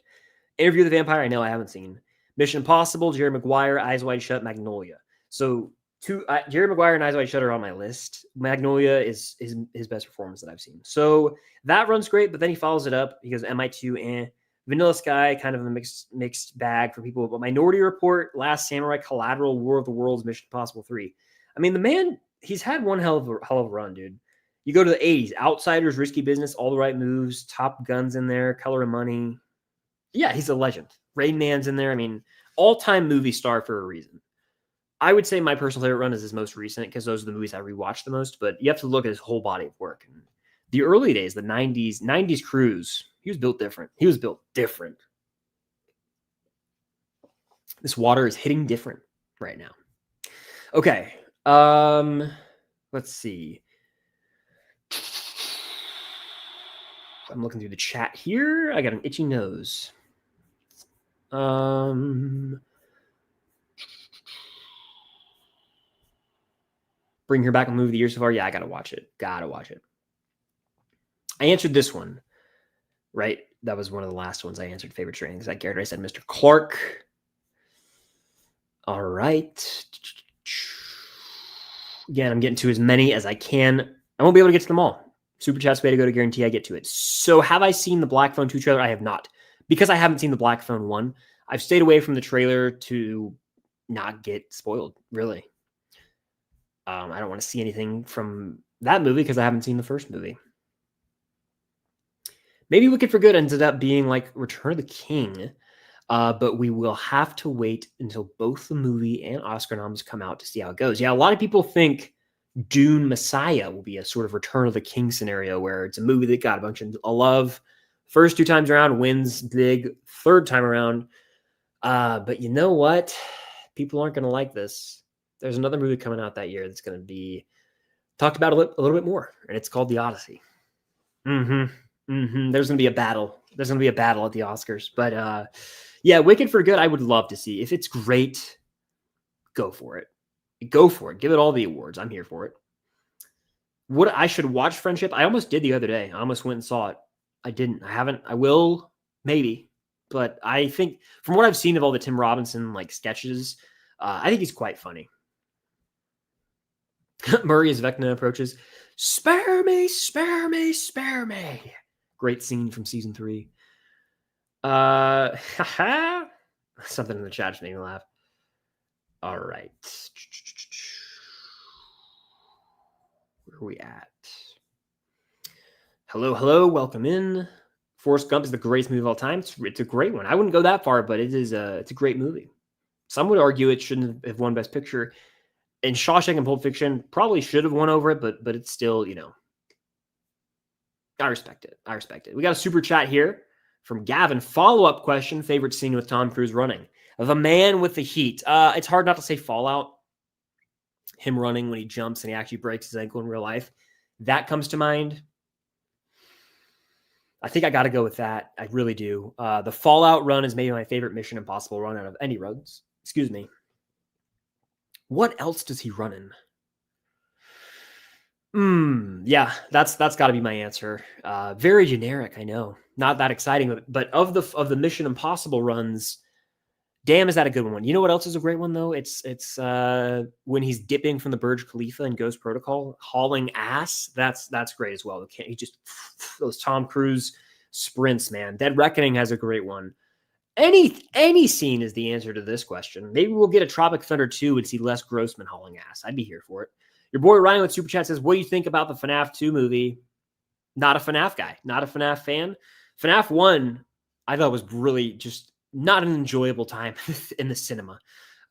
Interview with the Vampire, I know I haven't seen. Mission Impossible, Jerry Maguire, Eyes Wide Shut, Magnolia. So Jerry Maguire and Eyes Wide Shut are on my list. Magnolia is his best performance that I've seen. So that run's great, but then he follows it up. He goes MI2, Vanilla Sky, kind of a mixed bag for people. But Minority Report, Last Samurai, Collateral, War of the Worlds, Mission Impossible 3. I mean, the man, he's had one hell of a run, dude. You go to the 80s, Outsiders, Risky Business, All the Right Moves, Top Gun's in there, Color of Money. Yeah, he's a legend. Rain Man's in there. I mean, all-time movie star for a reason. I would say my personal favorite run is his most recent because those are the movies I rewatch the most, but you have to look at his whole body of work. And the early days, the 90s Cruz, he was built different. This water is hitting different right now. Okay. Let's see. I'm looking through the chat here. I got an itchy nose. Bring Her Back and Movie of the Year so far. Yeah, I gotta watch it. I answered this one, right? That was one of the last ones I answered. Favorite trainings. I cared. I said Mr. Clark. All right. Again, I'm getting to as many as I can. I won't be able to get to them all. Super chat's way to go to guarantee I get to it. So have I seen the Black Phone 2 trailer? I have not. Because I haven't seen the Black Phone 1, I've stayed away from the trailer to not get spoiled, really. I don't want to see anything from that movie because I haven't seen the first movie. Maybe Wicked for Good ended up being like Return of the King, but we will have to wait until both the movie and Oscar noms come out to see how it goes. Yeah, a lot of people think Dune Messiah will be a sort of Return of the King scenario where it's a movie that got a bunch of love. First 2 times around, wins big. Third time around. But you know what? People aren't going to like this. There's another movie coming out that year that's going to be talked about a little bit more, and it's called The Odyssey. There's going to be a battle. There's going to be a battle at the Oscars. But yeah, Wicked for Good, I would love to see. If it's great, go for it. Go for it. Give it all the awards. I'm here for it. What I should watch Friendship? I almost did the other day. I almost went and saw it. I didn't. I haven't. I will, maybe. But I think from what I've seen of all the Tim Robinson like sketches, I think he's quite funny. Murray as Vecna approaches. Spare me, spare me, spare me. Great scene from season 3. Something in the chat just made me laugh. All right. Where are we at? Hello. Welcome in. Forrest Gump is the greatest movie of all time. It's a great one. I wouldn't go that far, but it's a great movie. Some would argue it shouldn't have won Best Picture. And Shawshank and Pulp Fiction probably should have won over it, but it's still, I respect it. We got a super chat here from Gavin. Follow-up question, favorite scene with Tom Cruise running? The Man with the Heat. It's hard not to say Fallout. Him running when he jumps and he actually breaks his ankle in real life. That comes to mind. I think I got to go with that. I really do. The Fallout run is maybe my favorite Mission Impossible run out of any runs. Excuse me. What else does he run in? Yeah, that's got to be my answer. Very generic, I know. Not that exciting, but of the Mission Impossible runs, damn, is that a good one? You know what else is a great one though? It's when he's dipping from the Burj Khalifa in Ghost Protocol, hauling ass. That's great as well. He just those Tom Cruise sprints, man. Dead Reckoning has a great one. Any scene is the answer to this question. Maybe we'll get a Tropic Thunder 2 and see Les Grossman hauling ass. I'd be here for it. Your boy Ryan with Super Chat says, what do you think about the FNaF 2 movie? Not a FNaF guy. Not a FNaF fan. FNaF 1, I thought was really just not an enjoyable time in the cinema.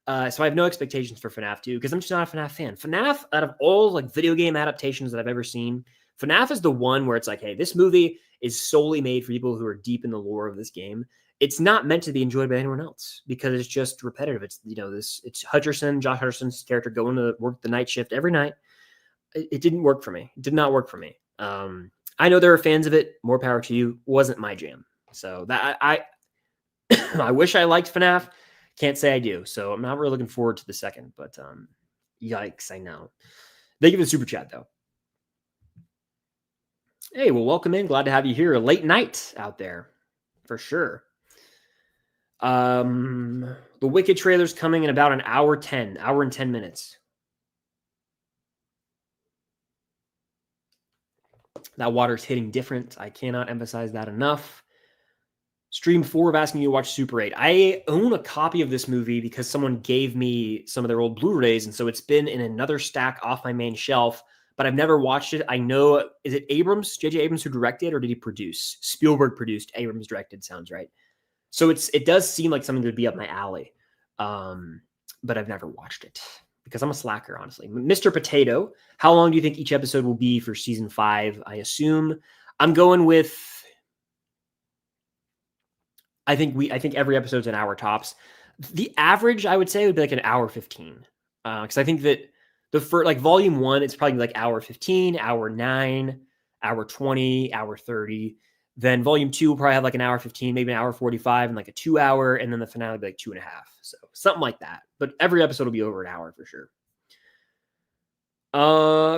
So I have no expectations for FNaF 2 because I'm just not a FNaF fan. FNaF, out of all like video game adaptations that I've ever seen, FNaF is the one where it's like, hey, this movie is solely made for people who are deep in the lore of this game. It's not meant to be enjoyed by anyone else because it's just repetitive. It's, it's Josh Hutcherson's character going to work the night shift every night. It didn't work for me. It did not work for me. I know there are fans of it. More power to you. Wasn't my jam. So that I wish I liked FNaF. Can't say I do. So I'm not really looking forward to the second, but yikes, I know. Thank you for the super chat though. Hey, well, welcome in. Glad to have you here. A late night out there for sure. The Wicked trailer's coming in about an hour and 10 minutes. That water's hitting different. I cannot emphasize that enough. Stream 4 of asking you to watch Super 8. I own a copy of this movie because someone gave me some of their old Blu-rays, and so it's been in another stack off my main shelf, but I've never watched it. I know, is it Abrams, J.J. Abrams who directed, or did he produce? Spielberg produced, Abrams directed, sounds right. So it does seem like something that would be up my alley, but I've never watched it because I'm a slacker, honestly. Mr. Potato, how long do you think each episode will be for season 5? I assume I'm going with. I think every episode's an hour tops. The average, I would say, would be like an hour 15, because I think that the first, like volume 1, it's probably like hour 15, hour 9, hour 20, hour 30. Then volume 2 will probably have like an hour 15, maybe an hour 45, and like a 2 hour, and then the finale will be like 2.5. So something like that. But every episode will be over an hour for sure.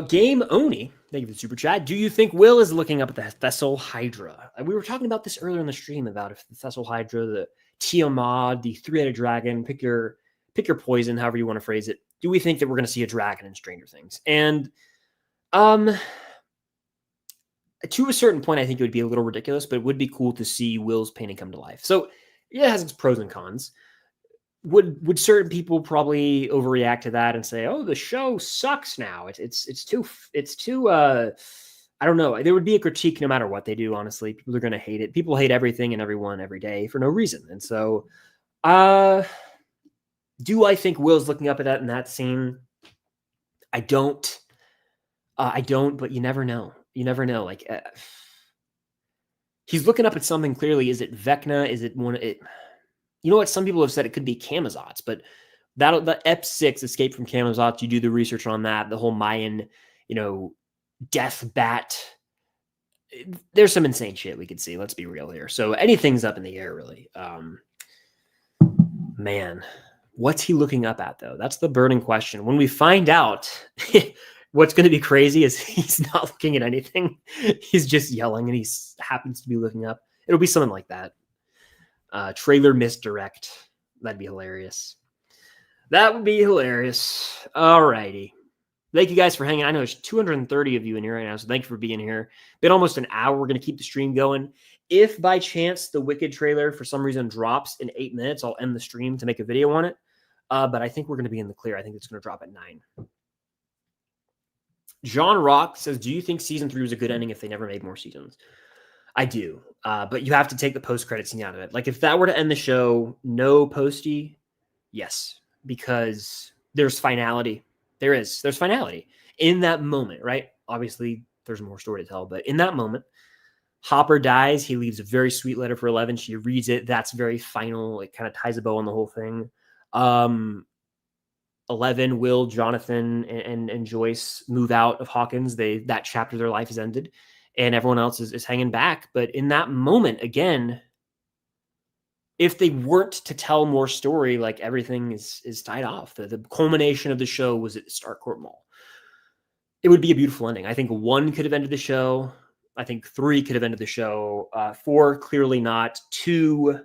Game Oni, thank you for the super chat. Do you think Will is looking up at the Thessal Hydra? We were talking about this earlier in the stream about if the Thessal Hydra, the Tiamat, the three-headed dragon, pick your poison, however you want to phrase it. Do we think that we're going to see a dragon in Stranger Things? And to a certain point, I think it would be a little ridiculous, but it would be cool to see Will's painting come to life. So yeah, it has its pros and cons. Would certain people probably overreact to that and say, "Oh, the show sucks now. It's too I don't know." There would be a critique no matter what they do, honestly. People are going to hate it. People hate everything and everyone every day for no reason. And so do I think Will's looking up at that in that scene? I don't, but you never know. You never know. Like he's looking up at something clearly. Is it Vecna? Is it one? You know what? Some people have said it could be Camazotz, but the Ep6 Escape from Camazotz, you do the research on that, the whole Mayan, death bat. There's some insane shit we could see. Let's be real here. So anything's up in the air, really. Man, what's he looking up at, though? That's the burning question. When we find out, what's going to be crazy is he's not looking at anything. He's just yelling, and he happens to be looking up. It'll be something like that. Trailer misdirect. That'd be hilarious. That would be hilarious. All righty. Thank you guys for hanging. I know there's 230 of you in here right now, so thank you for being here. Been almost an hour. We're going to keep the stream going. If by chance the Wicked trailer for some reason drops in 8 minutes, I'll end the stream to make a video on it. But I think we're going to be in the clear. I think it's going to drop at 9. John Rock says, do you think season 3 was a good ending if they never made more seasons? I do. But you have to take the post-credit scene out of it. Like if that were to end the show, no posty, yes. Because there's finality. There's finality in that moment, right? Obviously, there's more story to tell, but in that moment, Hopper dies. He leaves a very sweet letter for 11. She reads it. That's very final. It kind of ties a bow on the whole thing. 11, Will, Jonathan, and Joyce move out of Hawkins. That chapter of their life is ended, and everyone else is hanging back. But in that moment, again, if they weren't to tell more story, like everything is tied off. The culmination of the show was at the Starcourt Mall. It would be a beautiful ending. I think 1 could have ended the show. I think 3 could have ended the show. 4, clearly not. 2,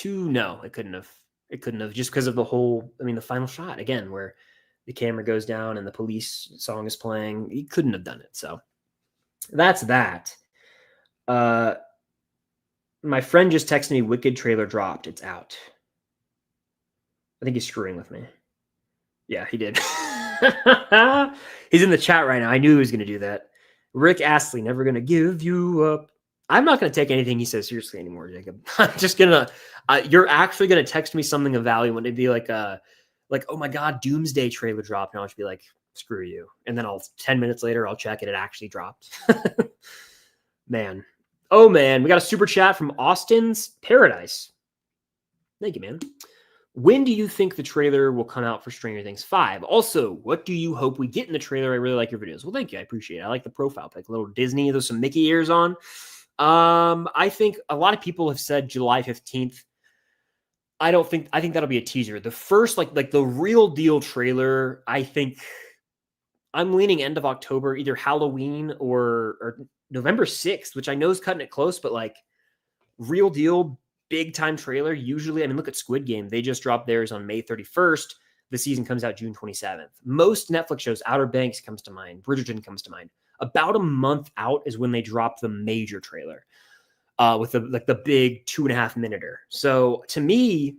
no, it couldn't have. It couldn't have, just because of the whole, the final shot, again, where the camera goes down and the police song is playing. He couldn't have done it. So that's that. My friend just texted me, Wicked trailer dropped. It's out. I think he's screwing with me. Yeah, he did. He's in the chat right now. I knew he was going to do that. Rick Astley, never going to give you up. I'm not going to take anything he says seriously anymore, Jacob. I'm just going to, you're actually going to text me something of value when it'd be like, oh my God, Doomsday trailer dropped. And I'll just be like, screw you. And then 10 minutes later, I'll check it. It actually dropped. Man. Oh, man. We got a super chat from Austin's Paradise. Thank you, man. When do you think the trailer will come out for Stranger Things 5? Also, what do you hope we get in the trailer? I really like your videos. Well, thank you. I appreciate it. I like the profile pic. A little Disney. There's some Mickey ears on. I think a lot of people have said July 15th. I think that'll be a teaser. The first, like the real deal trailer, I think I'm leaning end of October, either Halloween or November 6th, which I know is cutting it close, but like real deal, big time trailer. Usually, look at Squid Game. They just dropped theirs on May 31st. The season comes out June 27th. Most Netflix shows, Outer Banks comes to mind. Bridgerton comes to mind. About a month out is when they drop the major trailer with the big 2.5 minute. So to me,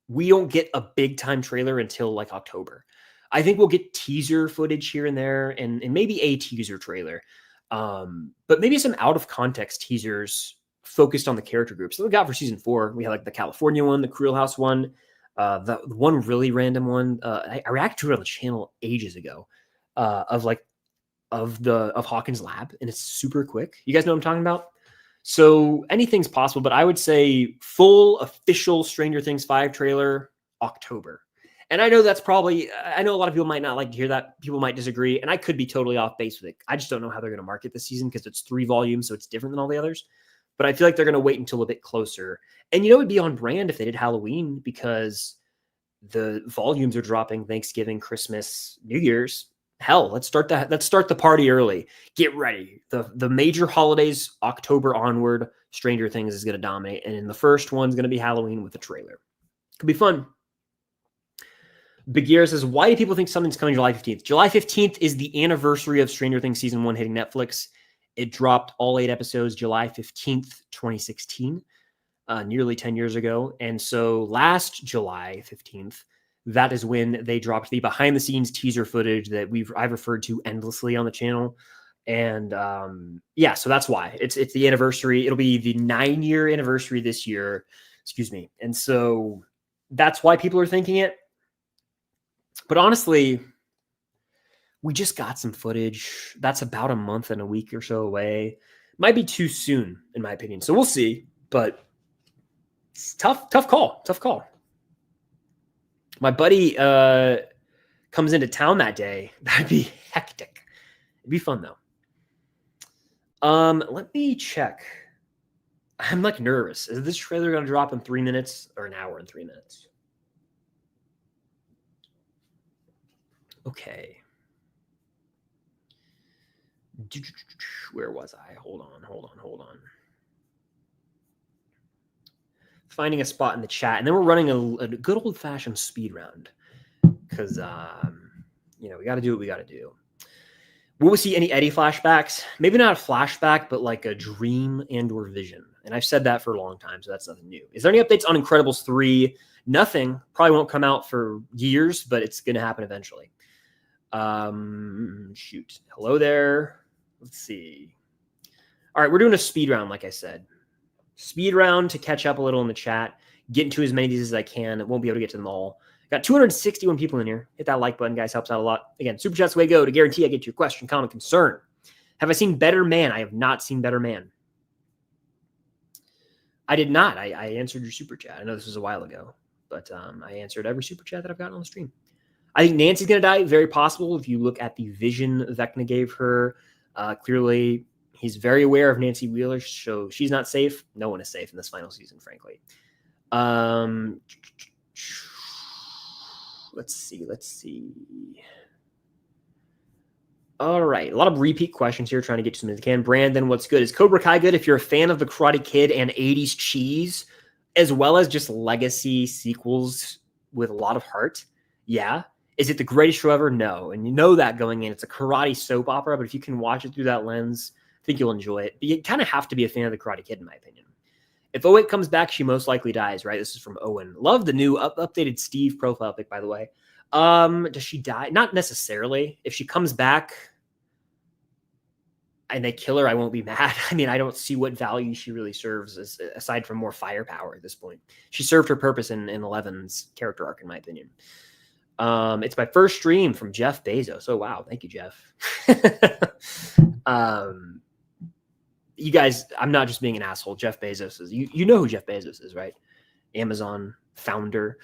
we don't get a big time trailer until like October. I think we'll get teaser footage here and there and maybe a teaser trailer. But maybe some out of context teasers focused on the character groups. So we got for season 4, we had like the California one, the Creel House one, the one really random one. I reacted to it on the channel ages ago of Hawkins Lab, and it's super quick. You guys know what I'm talking about? So anything's possible, but I would say full official Stranger Things 5 trailer, October. And I know that's probably, I know a lot of people might not like to hear that. People might disagree, and I could be totally off base with it. I just don't know how they're going to market this season because it's 3 volumes, so it's different than all the others. But I feel like they're going to wait until a bit closer. And it'd be on brand if they did Halloween because the volumes are dropping Thanksgiving, Christmas, New Year's. Hell, let's start the party early. Get ready. The major holidays, October onward, Stranger Things is going to dominate. And the first one's going to be Halloween with a trailer. Could be fun. Bagheera says, why do people think something's coming July 15th? July 15th is the anniversary of Stranger Things Season 1 hitting Netflix. It dropped all 8 episodes July 15th, 2016, nearly 10 years ago. And so last July 15th, that is when they dropped the behind-the-scenes teaser footage that I've referred to endlessly on the channel. And yeah, so that's why. It's the anniversary. It'll be the 9-year anniversary this year. Excuse me. And so that's why people are thinking it. But honestly, we just got some footage. That's about a month and a week or so away. Might be too soon, in my opinion. So we'll see. But it's tough call. Tough call. My buddy comes into town that day. That'd be hectic. It'd be fun though. Let me check. I'm like nervous. Is this trailer going to drop in 3 minutes or an hour and 3 minutes? Okay. Where was I? Hold on. Finding a spot in the chat, and then we're running a good old-fashioned speed round because we got to do what we got to do. Will we see any Eddie flashbacks? Maybe not a flashback, but like a dream and/or vision. And I've said that for a long time, so that's nothing new. Is there any updates on Incredibles 3? Nothing. Probably won't come out for years, but it's going to happen eventually. Shoot. Hello there. Let's see. All right, we're doing a speed round, like I said. Speed round to catch up a little in the chat. Get into as many of these as I can. Won't be able to get to them all. Got 261 people in here. Hit that like button, guys. Helps out a lot. Again, Super Chat's the way to go to guarantee I get to your question, comment, concern. Have I seen Better Man? I have not seen Better Man. I did not. I answered your Super Chat. I know this was a while ago, but I answered every Super Chat that I've gotten on the stream. I think Nancy's going to die. Very possible. If you look at the vision Vecna gave her, clearly he's very aware of Nancy Wheeler, so she's not safe. No one is safe in this final season, frankly. Let's see. All right. A lot of repeat questions here, trying to get to some as I can. Brandon, what's good? Is Cobra Kai good if you're a fan of the Karate Kid and 80s cheese, as well as just legacy sequels with a lot of heart? Yeah. Is it the greatest show ever? No. And you know that going in. It's a karate soap opera, but if you can watch it through that lens, I think you'll enjoy it. But you kind of have to be a fan of the Karate Kid, in my opinion. If Owen comes back, she most likely dies, right? This is from Owen. Love the new updated Steve profile pic, by the way. Does she die? Not necessarily. If she comes back and they kill her, I won't be mad. I mean, I don't see what value she really serves aside from more firepower at this point. She served her purpose in 11's character arc, in my opinion. It's my first stream from Jeff Bezos. Oh, wow. Thank you, Jeff. You guys, I'm not just being an asshole. Jeff Bezos is, you know who Jeff Bezos is, right? Amazon founder.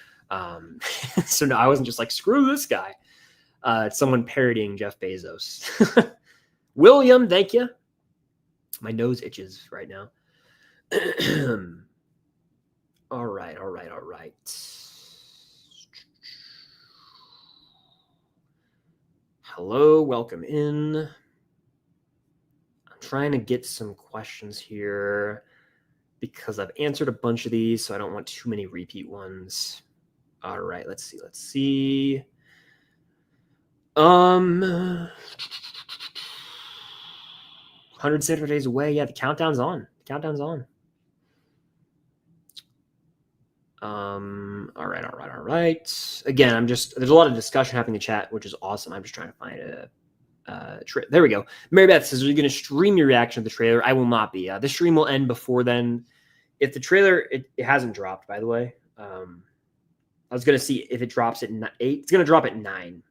So no, I wasn't just like, screw this guy. It's someone parodying Jeff Bezos. William, thank you. My nose itches right now. All right. Hello, welcome in. I'm trying to get some questions here because I've answered a bunch of these, so I don't want too many repeat ones. All right, let's see. 100 days away. Yeah, the countdown's on. All right. Again, there's a lot of discussion happening in the chat, which is awesome. I'm just trying to find there we go. Mary Beth says, are you going to stream your reaction to the trailer? I will not be. The stream will end before then. If the trailer, it hasn't dropped, by the way. I was going to see if it drops at 8. It's going to drop at 9.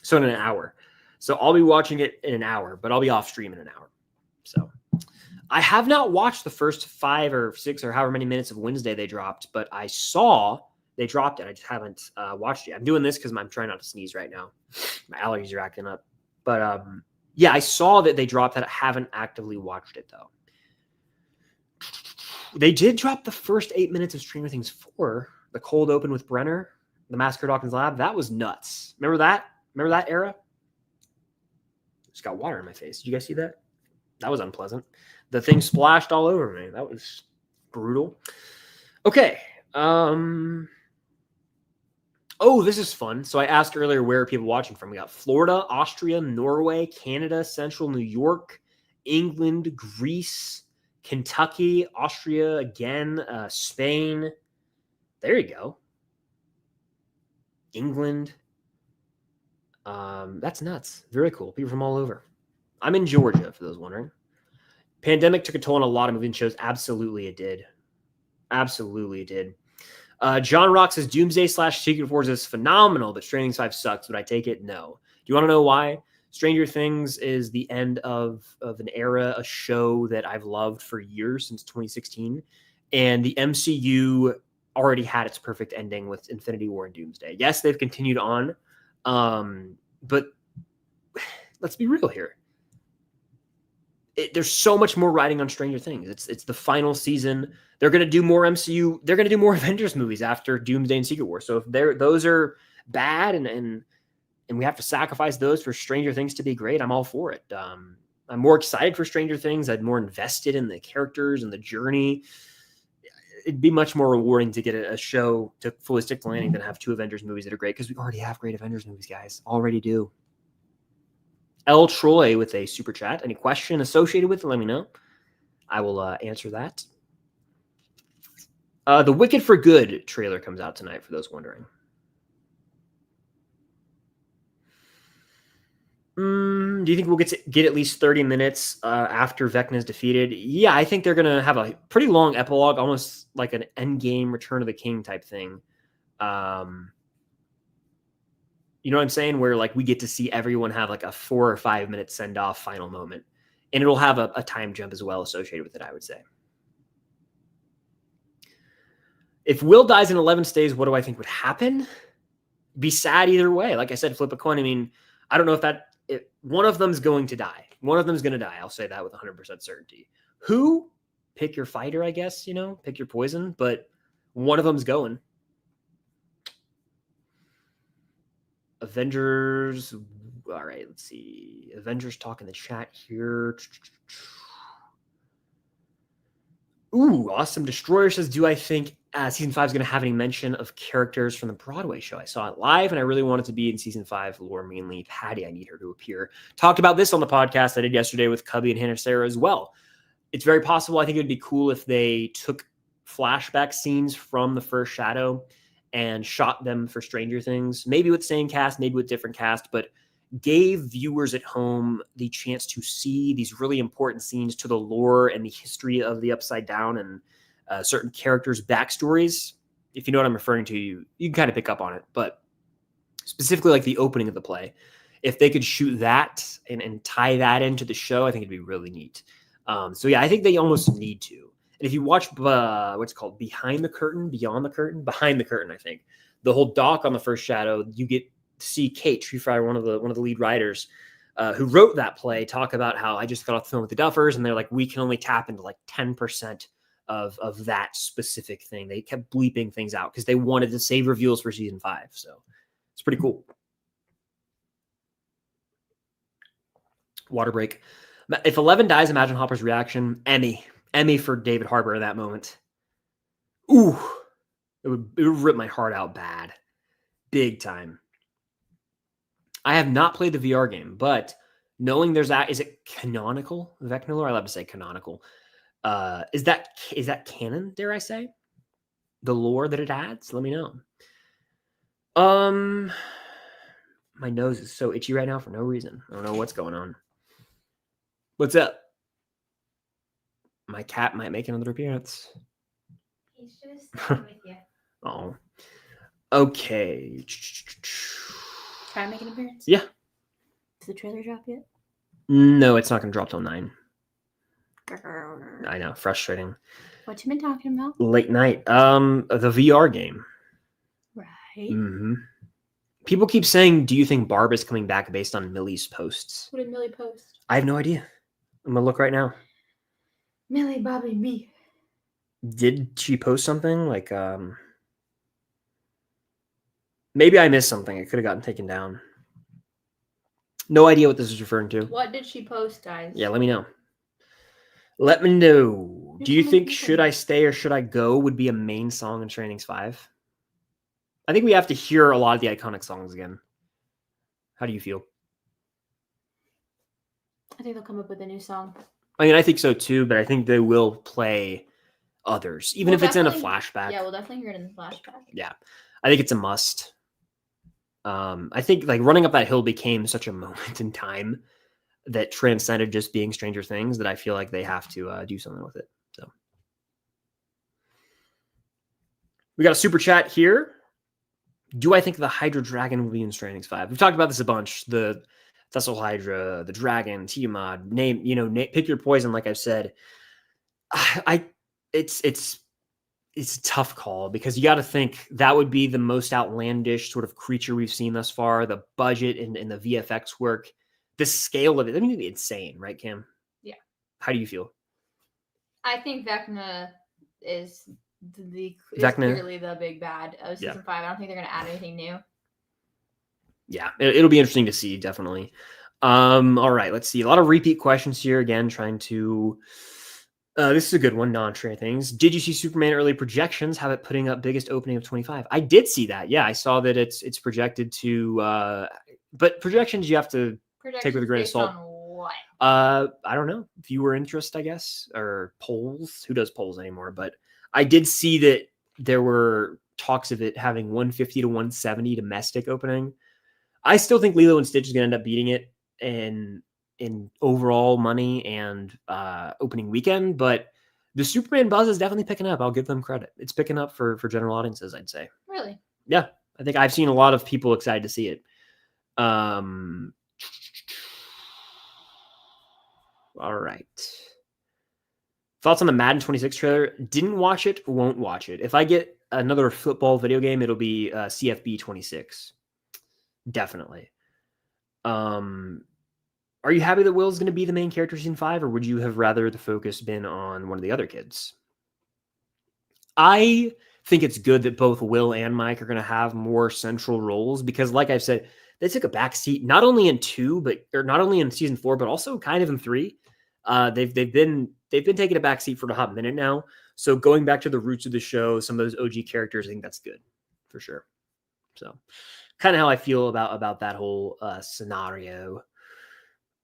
So in an hour. So I'll be watching it in an hour, but I'll be off stream in an hour. So I have not watched the first 5 or 6 or however many minutes of Wednesday they dropped, but I saw they dropped it. I just haven't watched it. I'm doing this because I'm trying not to sneeze right now. My allergies are acting up. But yeah, I saw that they dropped that. I haven't actively watched it, though. They did drop the first 8 minutes of Stranger Things 4, the cold open with Brenner, the Massacre Dawkins Lab. That was nuts. Remember that? Remember that era? Just got water in my face. Did you guys see that? That was unpleasant. The thing splashed all over me. That was brutal. Okay. Oh, this is fun. So I asked earlier, where are people watching from? We got Florida, Austria, Norway, Canada, Central New York, England, Greece, Kentucky, Austria again, Spain. There you go. England. That's nuts. Very cool. People from all over. I'm in Georgia, for those wondering. Pandemic took a toll on a lot of moving shows. Absolutely it did. Absolutely it did. John Rock says Doomsday / Secret Wars is phenomenal, but Stranger Things 5 sucks. Would I take it? No. Do you want to know why? Stranger Things is the end of an era, a show that I've loved for years, since 2016. And the MCU already had its perfect ending with Infinity War and Doomsday. Yes, they've continued on. But let's be real here. There's so much more riding on Stranger Things. It's the final season. They're going to do more MCU. They're going to do more Avengers movies after Doomsday and Secret War. So if those are bad and we have to sacrifice those for Stranger Things to be great, I'm all for it. I'm more excited for Stranger Things. I'm more invested in the characters and the journey. It'd be much more rewarding to get a show to fully stick the landing than have 2 Avengers movies that are great, because we already have great Avengers movies, guys. Already do. L. Troy with a super chat. Any question associated with it, let me know. I will answer that. The Wicked for Good trailer comes out tonight, for those wondering. Do you think we'll get at least 30 minutes after Vecna's defeated? Yeah, I think they're going to have a pretty long epilogue, almost like an Endgame Return of the King type thing. You know what I'm saying? Where like we get to see everyone have like a 4 or 5 minute send off final moment, and it'll have a time jump as well associated with it, I would say. If Will dies and 11 stays, what do I think would happen? Be sad either way. Like I said, flip a coin. I mean, I don't know if one of them's going to die. One of them's going to die. I'll say that with 100% certainty. Who? Pick your fighter, I guess, pick your poison, but one of them's going. Avengers. All right, let's see. Avengers talk in the chat here. Ooh, Awesome Destroyer says, do I think season 5 is going to have any mention of characters from the Broadway show? I saw it live, and I really want it to be in season 5. Lore, mainly Patty. I need her to appear. Talked about this on the podcast I did yesterday with Cubby and Hannah Sarah as well. It's very possible. I think it would be cool if they took flashback scenes from the first Shadow and shot them for Stranger Things, maybe with the same cast, maybe with different cast, but gave viewers at home the chance to see these really important scenes to the lore and the history of the Upside Down and certain characters' backstories. If you know what I'm referring to, you can kind of pick up on it, but specifically like the opening of the play, if they could shoot that and tie that into the show, I think it'd be really neat. So yeah, I think they almost need to. And if you watch what's it called, Behind the Curtain, I think the whole doc on the first Shadow, you get to see Kate Treefryer, one of the lead writers, who wrote that play, talk about how I just got off the film with the Duffers, and they're like, we can only tap into like 10% of that specific thing. They kept bleeping things out because they wanted to save reveals for season 5. So it's pretty cool. Water break. If 11 dies, imagine Hopper's reaction. Emmy for David Harbour in that moment. Ooh, it would rip my heart out bad. Big time. I have not played the VR game, but knowing there's that, is it canonical? Vecna lore? I love to say canonical. Is that canon, dare I say? The lore that it adds? Let me know. My nose is so itchy right now for no reason. I don't know what's going on. What's up? My cat might make another appearance. He's just staying with you. Oh. Okay. Try and make an appearance? Yeah. Does the trailer drop yet? No, it's not going to drop till 9. I know. Frustrating. What you been talking about? Late night. The VR game. Right. Mm-hmm. People keep saying, do you think Barb is coming back based on Millie's posts? What did Millie post? I have no idea. I'm going to look right now. Millie Bobby B. Did she post something? Like, maybe I missed something. It could have gotten taken down. No idea what this is referring to. What did she post, guys? Yeah, let me know. Let me know. Do you think Should I Stay or Should I Go would be a main song in Stranger Things 5? I think we have to hear a lot of the iconic songs again. How do you feel? I think they'll come up with a new song. I mean, I think so too, but I think they will play others, even We'll if it's in a definitely- flashback. Yeah, we'll definitely hear it in the flashback. Yeah, I think it's a must. I think like Running Up That Hill became such a moment in time that transcended just being Stranger Things that I feel like they have to do something with it. So we got a super chat here. Do I think the Hydra Dragon will be in Stranger Things 5? We've talked about this a bunch. The Thessal Hydra, the Dragon, Tiamat, pick your poison. Like I've said, it's a tough call because you got to think that would be the most outlandish sort of creature we've seen thus far. The budget and the VFX work, the scale of it. I mean, it'd be insane, right, Cam? Yeah. How do you feel? I think Vecna is clearly the big bad of season 5. I don't think they're going to add anything new. Yeah, it'll be interesting to see, definitely. All right, let's see. A lot of repeat questions here. Again, trying to... this is a good one, non-Stranger Things. Did you see Superman early projections have it putting up biggest opening of 25? I did see that. Yeah, I saw that it's projected to... but projections you have to take with a grain of salt. On what? I don't know. Viewer interest, I guess, or polls. Who does polls anymore? But I did see that there were talks of it having 150 to 170 domestic opening. I still think Lilo and Stitch is going to end up beating it in overall money and opening weekend, but the Superman buzz is definitely picking up. I'll give them credit. It's picking up for general audiences, I'd say. Really? Yeah. I think I've seen a lot of people excited to see it. All right. Thoughts on the Madden 26 trailer? Didn't watch it, won't watch it. If I get another football video game, it'll be CFB 26. Definitely. Are you happy that Will's going to be the main character in season 5, or would you have rather the focus been on one of the other kids? I think it's good that both Will and Mike are going to have more central roles because, like I've said, they took a back seat not only in not only in season 4, but also kind of in 3. They've been taking a back seat for a hot minute now. So going back to the roots of the show, some of those OG characters, I think that's good for sure. So kind of how I feel about that whole scenario.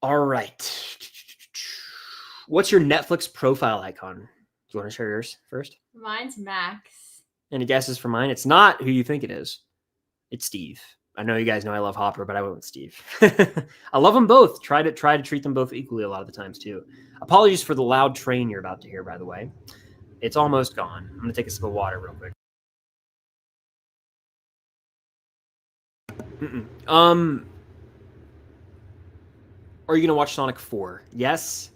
All right. What's your Netflix profile icon? Do you want to share yours first? Mine's Max. Any guesses for mine? It's not who you think it is. It's Steve. I know you guys know I love Hopper, but I went with Steve. I love them both. Try to treat them both equally a lot of the times too. Apologies for the loud train you're about to hear, by the way. It's almost gone. I'm gonna take a sip of water real quick. Are you gonna watch Sonic 4? Yes,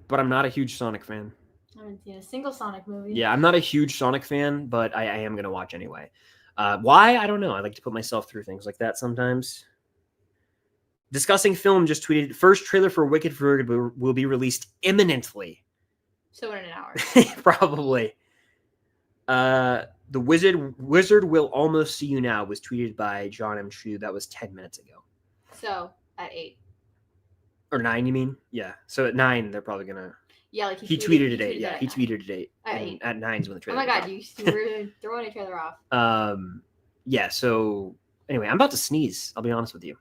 but I'm not a huge Sonic fan. I haven't seen a single Sonic movie. Yeah, I'm not a huge Sonic fan, but I am going to watch anyway. Why? I don't know. I like to put myself through things like that sometimes. Discussing Film just tweeted, first trailer for Wicked Forever will be released imminently. So in an hour. Probably. The Wizard will almost see you now was tweeted by John M. Chu. That was 10 minutes ago. So at 8. Or 9, you mean? Yeah. So at 9, they're probably going to... Yeah, like he tweeted at 8. Yeah, he 9. tweeted at 8. At 8. At 9 is when the Oh trailer my god, you were throwing each other off. Yeah, so anyway, I'm about to sneeze. I'll be honest with you.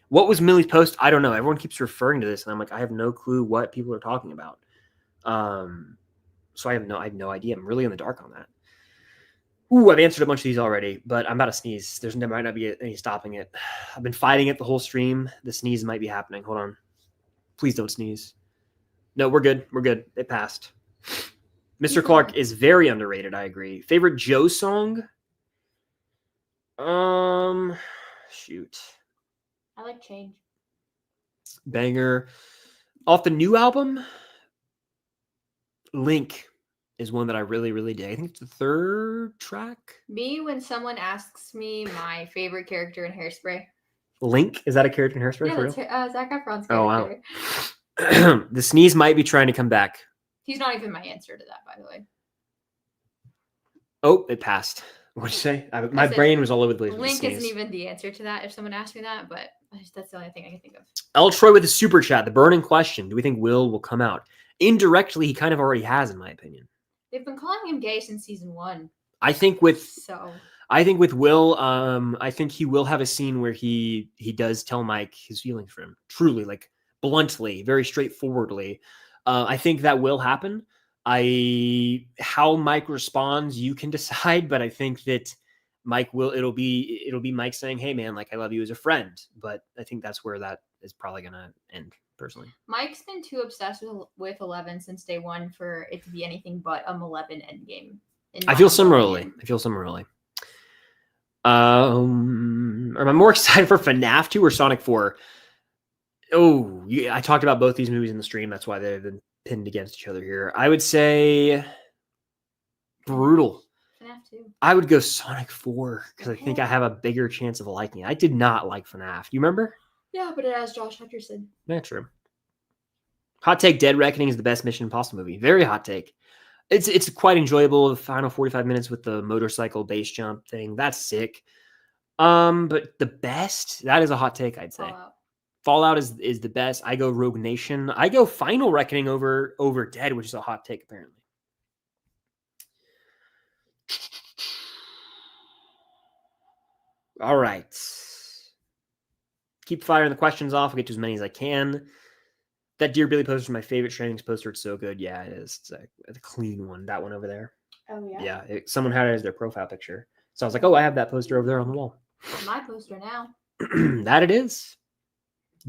What was Millie's post? I don't know. Everyone keeps referring to this, and I'm like, I have no clue what people are talking about. So I have no idea. I'm really in the dark on that. Ooh, I've answered a bunch of these already, but I'm about to sneeze. There might not be any stopping it. I've been fighting it the whole stream. The sneeze might be happening. Hold on. Please don't sneeze. No, we're good. We're good. It passed. Mr. Clark is very underrated. I agree. Favorite Joe song? Shoot. I like Change. Banger. Off the new album, Link is one that I really, really dig. I think it's the 3rd track. Me, when someone asks me my favorite character in Hairspray. Link? Is that a character in Hairspray? Yeah, for that's real? Zac Efron's character. Oh, wow. The sneeze might be trying to come back. He's not even my answer to that, by the way. Oh, it passed. What'd you say? My brain was all over the place. Link isn't even the answer to that if someone asked me that, but that's the only thing I can think of. L. Troy with a super chat. The burning question. Do we think Will come out? Indirectly, he kind of already has, in my opinion. They've been calling him gay since season 1. I think with... So... I think with Will, I think he will have a scene where he does tell Mike his feelings for him, truly, like bluntly, very straightforwardly. I think that will happen. How Mike responds, you can decide, but I think that it'll be Mike saying, "Hey man, like I love you as a friend." But I think that's where that is probably gonna end, personally. Mike's been too obsessed with 11 since day one for it to be anything but a 11 endgame. I feel similarly. Am I more excited for FNaF 2 or Sonic 4? Oh, yeah, I talked about both these movies in the stream. That's why they've been pinned against each other here. I would say brutal. FNaF 2. I would go Sonic 4 because I think Okay. I have a bigger chance of liking it. I did not like FNaF. Do you remember? Yeah, but it has Josh Hutcherson. Yeah, true. Hot take: Dead Reckoning is the best Mission Impossible movie. Very hot take. It's quite enjoyable. The final 45 minutes with the motorcycle base jump thing, that's sick. But the best, that is a hot take, I'd say. Fallout is the best. I go Rogue Nation. I go Final Reckoning over Dead, which is a hot take apparently. All right. Keep firing the questions off. I'll get to as many as I can. That Dear Billy poster is my favorite Strainings poster. It's so good. Yeah, it is. It's a clean one. That one over there. Oh, yeah? Yeah. Someone had it as their profile picture. So I was like, oh, I have that poster over there on the wall. My poster now. That it is.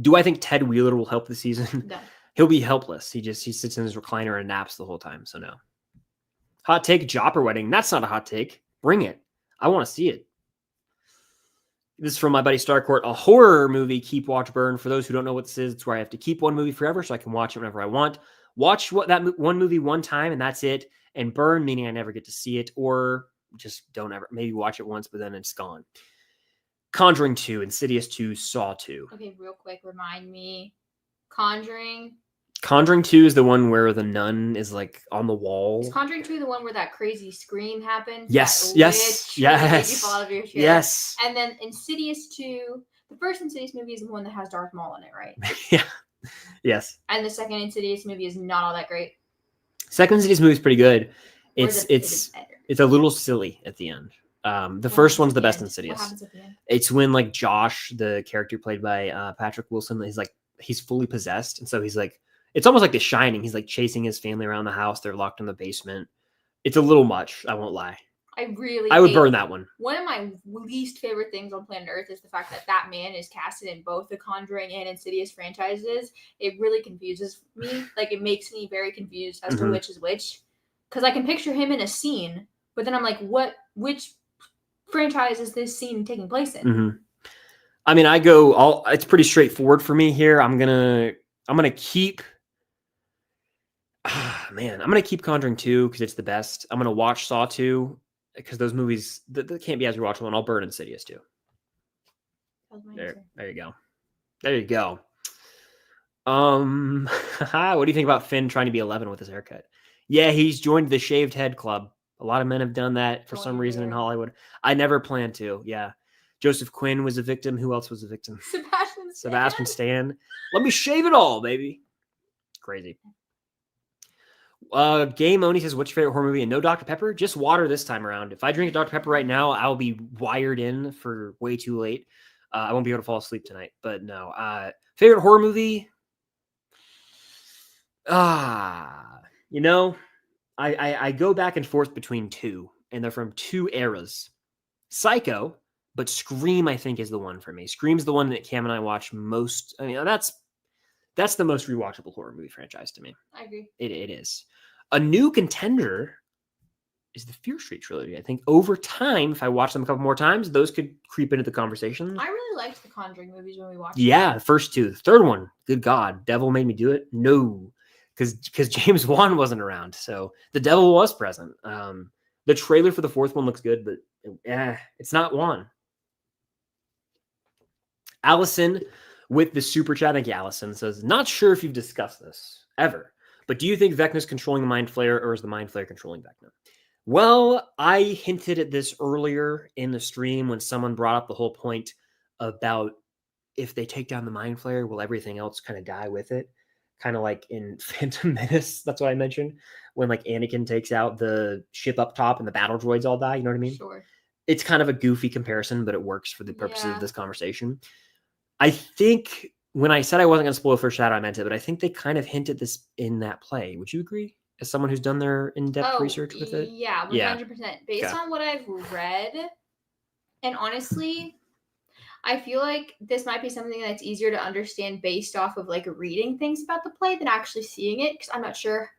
Do I think Ted Wheeler will help this season? No. He'll be helpless. He sits in his recliner and naps the whole time. So no. Hot take: Jopper Wedding. That's not a hot take. Bring it. I want to see it. This is from my buddy Starcourt. A horror movie, keep, watch, burn. For those who don't know what this is, it's where I have to keep one movie forever so I can watch it whenever I want. Watch that one movie one time and that's it. And burn, meaning I never get to see it, or just don't ever, maybe watch it once, but then it's gone. Conjuring 2, Insidious 2, Saw 2. Okay, real quick, remind me. Conjuring 2 is the one where the nun is like on the wall. Is Conjuring 2 the one where that crazy scream happened? Yes, That yes, made you yes, fall out of your chair? yes. And then Insidious 2, the first Insidious movie is the one that has Darth Maul in it, right? Yeah. Yes. And the second Insidious movie is not all that great. Second Insidious movie is pretty good. Or It's the fifth is better. it's a little silly at the end. The What first happens one's at the the best end? Insidious. What happens at the end? It's when like Josh, the character played by Patrick Wilson, he's fully possessed, and so he's like, it's almost like The Shining. He's like chasing his family around the house. They're locked in the basement. It's a little much. I won't lie. I would burn that one. One of my least favorite things on planet Earth is the fact that that man is casted in both the Conjuring and Insidious franchises. It really confuses me. Like, it makes me very confused as to which is which. Because I can picture him in a scene, but then I'm like, which franchise is this scene taking place in? I mean, it's pretty straightforward for me here. I'm gonna keep. I'm gonna keep Conjuring 2 because it's the best. I'm gonna watch Saw 2 because those movies that can't be as rewatchable, and I'll burn Insidious 2. There you go. There you go. What do you think about Finn trying to be 11 with his haircut? Yeah, he's joined the shaved head club. A lot of men have done that for some reason in Hollywood. I never planned to. Yeah. Joseph Quinn was a victim. Who else was a victim? Sebastian Stan. Let me shave it all, baby. Crazy. Game Oni says, what's your favorite horror movie? And no Dr. Pepper? Just water this time around. If I drink Dr. Pepper right now, I'll be wired in for way too late. I won't be able to fall asleep tonight. But no. Favorite horror movie? You know, I go back and forth between two, and they're from two eras. Psycho, but Scream, I think, is the one for me. Scream's the one that Cam and I watch most. I mean, that's the most rewatchable horror movie franchise to me. I agree. It is. A new contender is the Fear Street trilogy. I think over time, if I watch them a couple more times, those could creep into the conversation. I really liked the Conjuring movies when we watched them. The first two. The third one, good God, Devil Made Me Do It? No. Because James Wan wasn't around, so the devil was present. The trailer for the fourth one looks good, but it's not Wan. Allison with the super chat, thank you, Allison, says, not sure if you've discussed this ever, but do you think Vecna's controlling the Mind Flayer, or is the Mind Flayer controlling Vecna? Well, I hinted at this earlier in the stream when someone brought up the whole point about if they take down the Mind Flayer, will everything else kind of die with it? Kind of like in Phantom Menace, that's what I mentioned, when like Anakin takes out the ship up top and the battle droids all die, you know what I mean? Sure. it's kind of a goofy comparison, but it works for the purposes Yeah. of this conversation. I think when I said I wasn't going to spoil First Shadow, I meant it, but I think they kind of hinted this in that play. Would you agree? As someone who's done their in-depth research with it? Yeah, 100%. Based Okay. on what I've read, and honestly, I feel like this might be something that's easier to understand based off of like reading things about the play than actually seeing it, because I'm not sure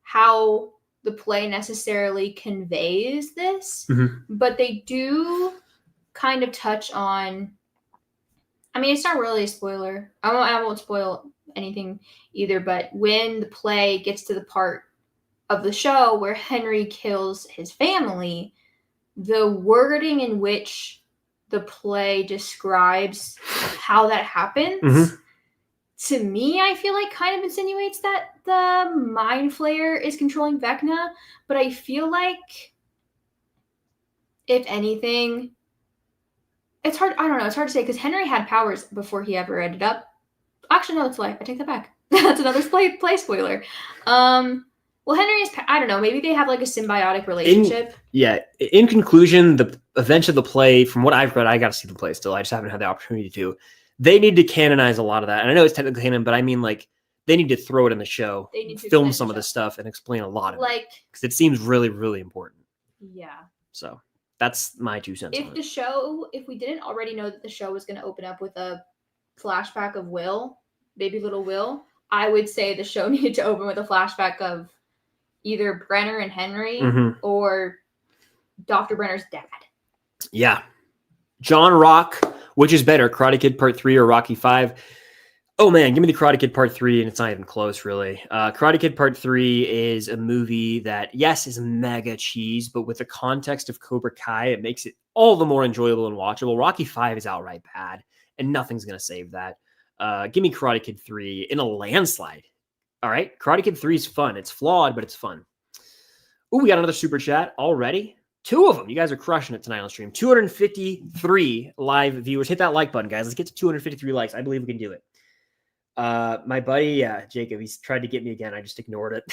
how the play necessarily conveys this, but they do kind of touch on. I mean, it's not really a spoiler. I won't spoil anything either, but when the play gets to the part of the show where Henry kills his family, the wording in which the play describes how that happens, to me, I feel like kind of insinuates that the Mind Flayer is controlling Vecna, but I feel like, if anything, it's hard. I don't know. It's hard to say because Henry had powers before he ever ended up. Actually, no, it's a lie. I take that back. That's another play spoiler. Well, Henry is. I don't know. Maybe they have like a symbiotic relationship. In conclusion, the events of the play, from what I've read, I got to see the play still. I just haven't had the opportunity to. They need to canonize a lot of that, and I know it's technically canon, but I mean like they need to throw it in the show, They need to film explain some the of this show. stuff, and explain a lot of it Like, because it seems really, really important. yeah. So that's my 2 cents. If the show, if we didn't already know that the show was going to open up with a flashback of Will, baby little Will, I would say the show needed to open with a flashback of either Brenner and Henry or Dr. Brenner's dad. Yeah. John Rock, which is better, Karate Kid Part 3 or Rocky 5? Oh man, give me the Karate Kid Part 3, and it's not even close, really. Karate Kid Part 3 is a movie that, yes, is mega cheese, but with the context of Cobra Kai, it makes it all the more enjoyable and watchable. Rocky 5 is outright bad, and nothing's going to save that. Give me Karate Kid 3 in a landslide. All right? Karate Kid 3 is fun. It's flawed, but it's fun. Ooh, we got another super chat already. 2 of them. You guys are crushing it tonight on stream. 253 live viewers. Hit that like button, guys. Let's get to 253 likes. I believe we can do it. My buddy, Jacob, he's tried to get me again. I just ignored it.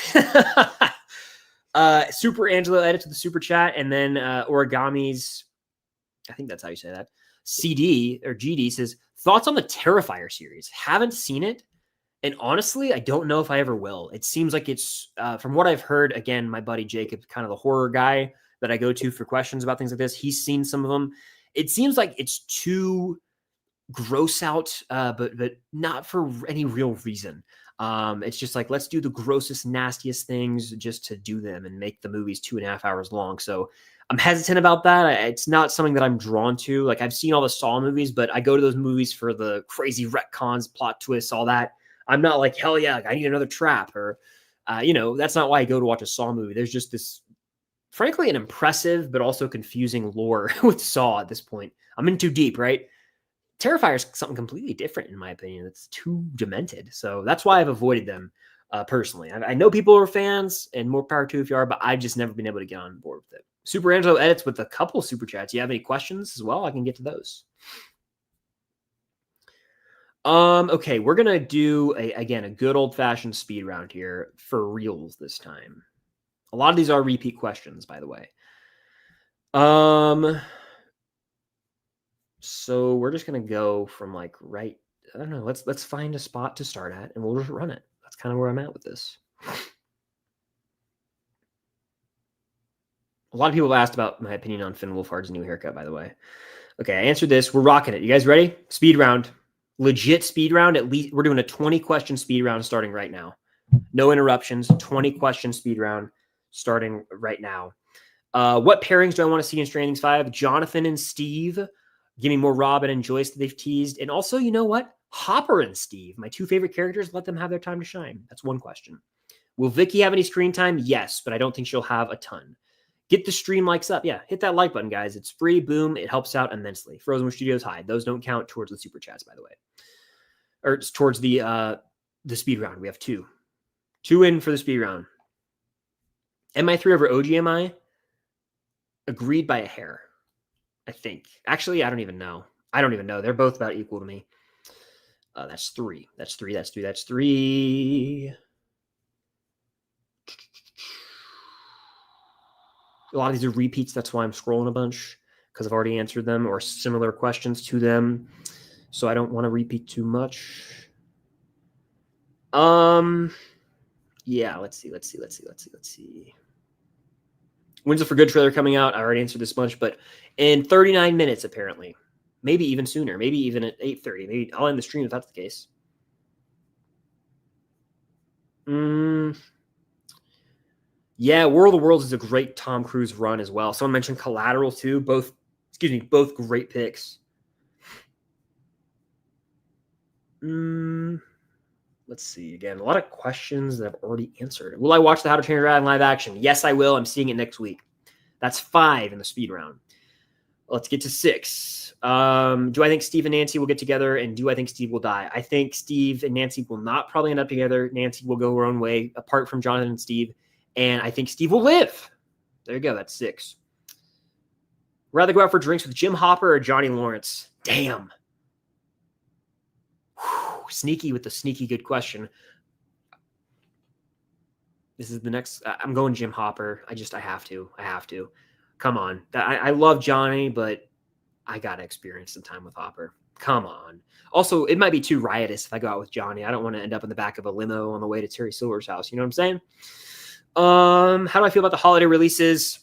Super Angelo edits with the super chat. And then Origami's, I think that's how you say that. CD or GD says, thoughts on the Terrifier series. Haven't seen it. And honestly, I don't know if I ever will. It seems like it's, from what I've heard, again, my buddy Jacob, kind of the horror guy that I go to for questions about things like this. He's seen some of them. It seems like it's too gross out, but not for any real reason. It's just like, let's do the grossest, nastiest things just to do them and make the movies 2.5 hours long. So I'm hesitant about that. It's not something that I'm drawn to. Like, I've seen all the Saw movies, but I go to those movies for the crazy retcons, plot twists, all that. I'm not like, hell yeah, like, I need another trap, or, that's not why I go to watch a Saw movie. There's just this, frankly, an impressive but also confusing lore with Saw at this point. I'm in too deep, right? Terrifier is something completely different, in my opinion. It's too demented. So that's why I've avoided them personally. I know people are fans, and more power to if you are, but I've just never been able to get on board with it. Super Angelo edits with a couple super chats. You have any questions as well? I can get to those. Okay, we're gonna do a good old-fashioned speed round here for reals this time. A lot of these are repeat questions, by the way. So we're just gonna go from like right. I don't know. Let's find a spot to start at, and we'll just run it. That's kind of where I'm at with this. A lot of people have asked about my opinion on Finn Wolfhard's new haircut, by the way. Okay, I answered this. We're rocking it. You guys ready? Speed round. Legit speed round. At least we're doing a 20-question speed round starting right now. No interruptions. 20-question speed round starting right now. What pairings do I want to see in Stranger Things 5? Jonathan and Steve. Give me more Robin and Joyce that they've teased. And also, you know what? Hopper and Steve, my 2 favorite characters. Let them have their time to shine. That's one question. Will Vicky have any screen time? Yes, but I don't think she'll have a ton. Get the stream likes up. Yeah, hit that like button, guys. It's free. Boom. It helps out immensely. Frozen Studios high. Those don't count towards the super chats, by the way. Or it's towards the speed round. We have 2. 2 in for the speed round. MI3 over OGMI? Agreed by a hair, I think. Actually, I don't even know. They're both about equal to me. That's 3. That's 3. A lot of these are repeats. That's why I'm scrolling a bunch. because I've already answered them or similar questions to them. So I don't want to repeat too much. Yeah, let's see. When's the For Good trailer coming out? I already answered this much, but in 39 minutes, apparently. Maybe even sooner. Maybe even at 8:30. Maybe I'll end the stream if that's the case. Yeah, War of the Worlds is a great Tom Cruise run as well. Someone mentioned Collateral too. Both great picks. Let's see. Again, a lot of questions that I've already answered. Will I watch the How to Train Your Dragon live action? Yes, I will. I'm seeing it next week. That's 5 in the speed round. Let's get to 6. Do I think Steve and Nancy will get together, and do I think Steve will die? I think Steve and Nancy will not probably end up together. Nancy will go her own way, apart from Jonathan and Steve, and I think Steve will live. There you go. That's 6. Rather go out for drinks with Jim Hopper or Johnny Lawrence? Damn. Sneaky with the sneaky good question. This is the next. I'm going Jim Hopper. I have to. Come on. I love Johnny, but I got to experience some time with Hopper. Come on. Also, it might be too riotous if I go out with Johnny. I don't want to end up in the back of a limo on the way to Terry Silver's house. You know what I'm saying? How do I feel about the holiday releases?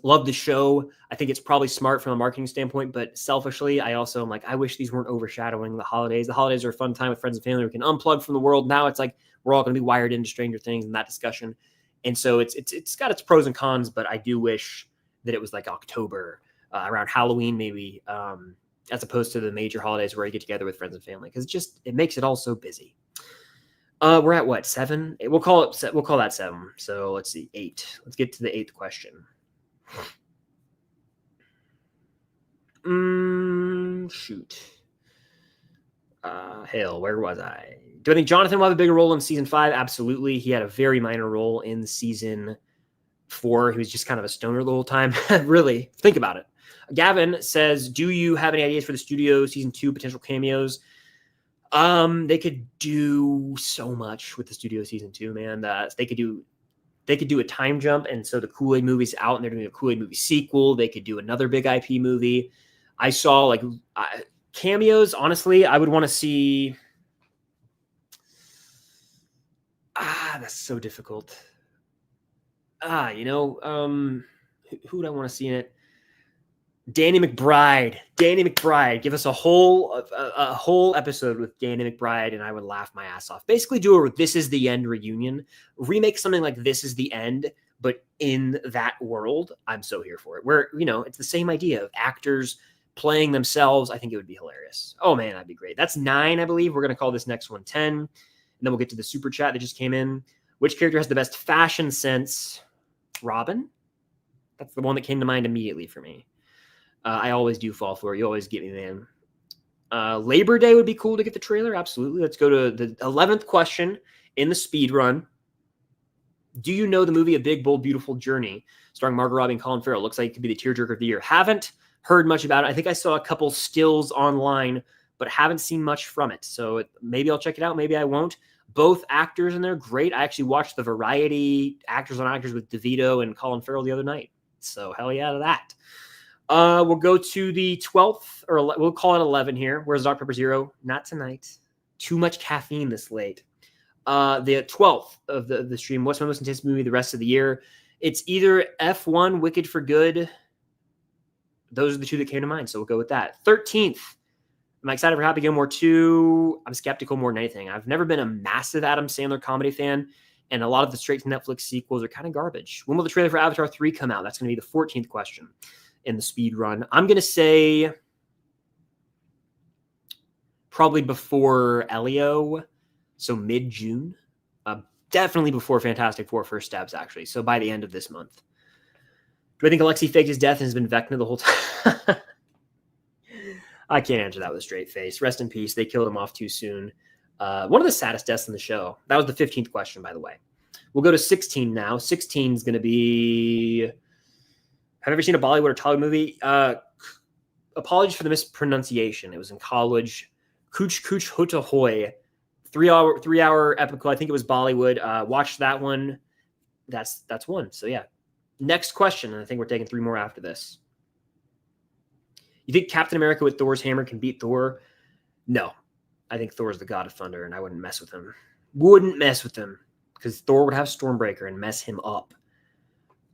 Love the show. I think it's probably smart from a marketing standpoint, but selfishly, I also am like, I wish these weren't overshadowing the holidays. The holidays are a fun time with friends and family. We can unplug from the world. Now it's like we're all going to be wired into Stranger Things and that discussion. And so it's got its pros and cons, but I do wish that it was like October, around Halloween, maybe, as opposed to the major holidays where you get together with friends and family, because it makes it all so busy. We're at what, 7? We'll call that 7. So let's see, 8. Let's get to the 8th question. Shoot. Hell, where was I? Do I think Jonathan will have a bigger role in season 5? Absolutely. He had a very minor role in season 4. He was just kind of a stoner the whole time. Really, think about it. Gavin says, do you have any ideas for the studio season 2 potential cameos? They could do so much with the studio season 2, man. They could do a time jump, and so the Kool-Aid movie's out, and they're doing a Kool-Aid movie sequel. They could do another big IP movie. I saw cameos. Honestly, I would want to see. That's so difficult. Who would I want to see in it? Danny McBride. Give us a whole episode with Danny McBride, and I would laugh my ass off. Basically, do a This Is the End reunion. Remake something like This Is the End, but in that world. I'm so here for it. Where, it's the same idea of actors playing themselves. I think it would be hilarious. Oh, man, that'd be great. That's 9, I believe. We're going to call this next one 10, and then we'll get to the super chat that just came in. Which character has the best fashion sense? Robin? That's the one that came to mind immediately for me. I always do fall for it. You always get me, man. Labor Day would be cool to get the trailer. Absolutely. Let's go to the 11th question in the speed run. Do you know the movie A Big, Bold, Beautiful Journey starring Margot Robbie and Colin Farrell? Looks like it could be the tearjerker of the year. Haven't heard much about it. I think I saw a couple stills online, but haven't seen much from it. So maybe I'll check it out. Maybe I won't. Both actors in there, great. I actually watched the Variety Actors on Actors with DeVito and Colin Farrell the other night. So hell yeah to that. We'll go to the 12th, or we'll call it 11 here. Where's Dr. Pepper Zero? Not tonight. Too much caffeine this late. The 12th of the stream. What's my most intense movie the rest of the year? It's either F1, Wicked for Good. Those are the 2 that came to mind, so we'll go with that. 13th. Am I excited for Happy Gilmore 2? I'm skeptical more than anything. I've never been a massive Adam Sandler comedy fan, and a lot of the straight-to-Netflix sequels are kind of garbage. When will the trailer for Avatar 3 come out? That's going to be the 14th question in the speed run. I'm going to say probably before Elio, so mid-June. Definitely before Fantastic Four First Steps, actually. So by the end of this month. Do I think Alexei faked his death and has been Vecna the whole time? I can't answer that with a straight face. Rest in peace. They killed him off too soon. One of the saddest deaths in the show. That was the 15th question, by the way. We'll go to 16 now. 16 is going to be... Have you ever seen a Bollywood or Tollywood movie? Apologies for the mispronunciation. It was in college. Kuch Kuch Hota Hoy. 3-hour epical. I think it was Bollywood. Watched that one. That's one. So yeah. Next question. And I think we're taking 3 more after this. You think Captain America with Thor's hammer can beat Thor? No. I think Thor's the god of thunder, and I wouldn't mess with him. Wouldn't mess with him, because Thor would have Stormbreaker and mess him up.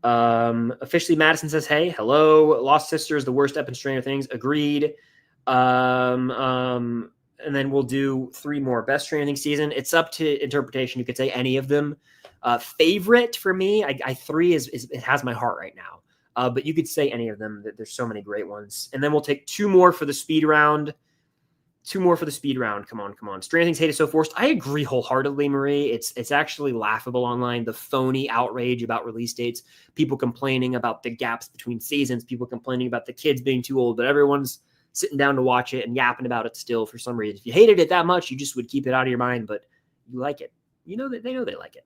Officially, Madison says, hey, hello. Lost Sister is the worst ep in Stranger Things. Agreed. And then we'll do 3 more. Best Stranger Things season. It's up to interpretation. You could say any of them. Favorite for me, I 3 is it has my heart right now. But you could say any of them. There's so many great ones. And then we'll take 2 more for the speed round. 2 more for the speed round. Come on. Stranger Things hate is so forced. I agree wholeheartedly, Marie. It's actually laughable online. The phony outrage about release dates. People complaining about the gaps between seasons. People complaining about the kids being too old. But everyone's sitting down to watch it and yapping about it still for some reason. If you hated it that much, you just would keep it out of your mind. But you like it. You know that they know they like it.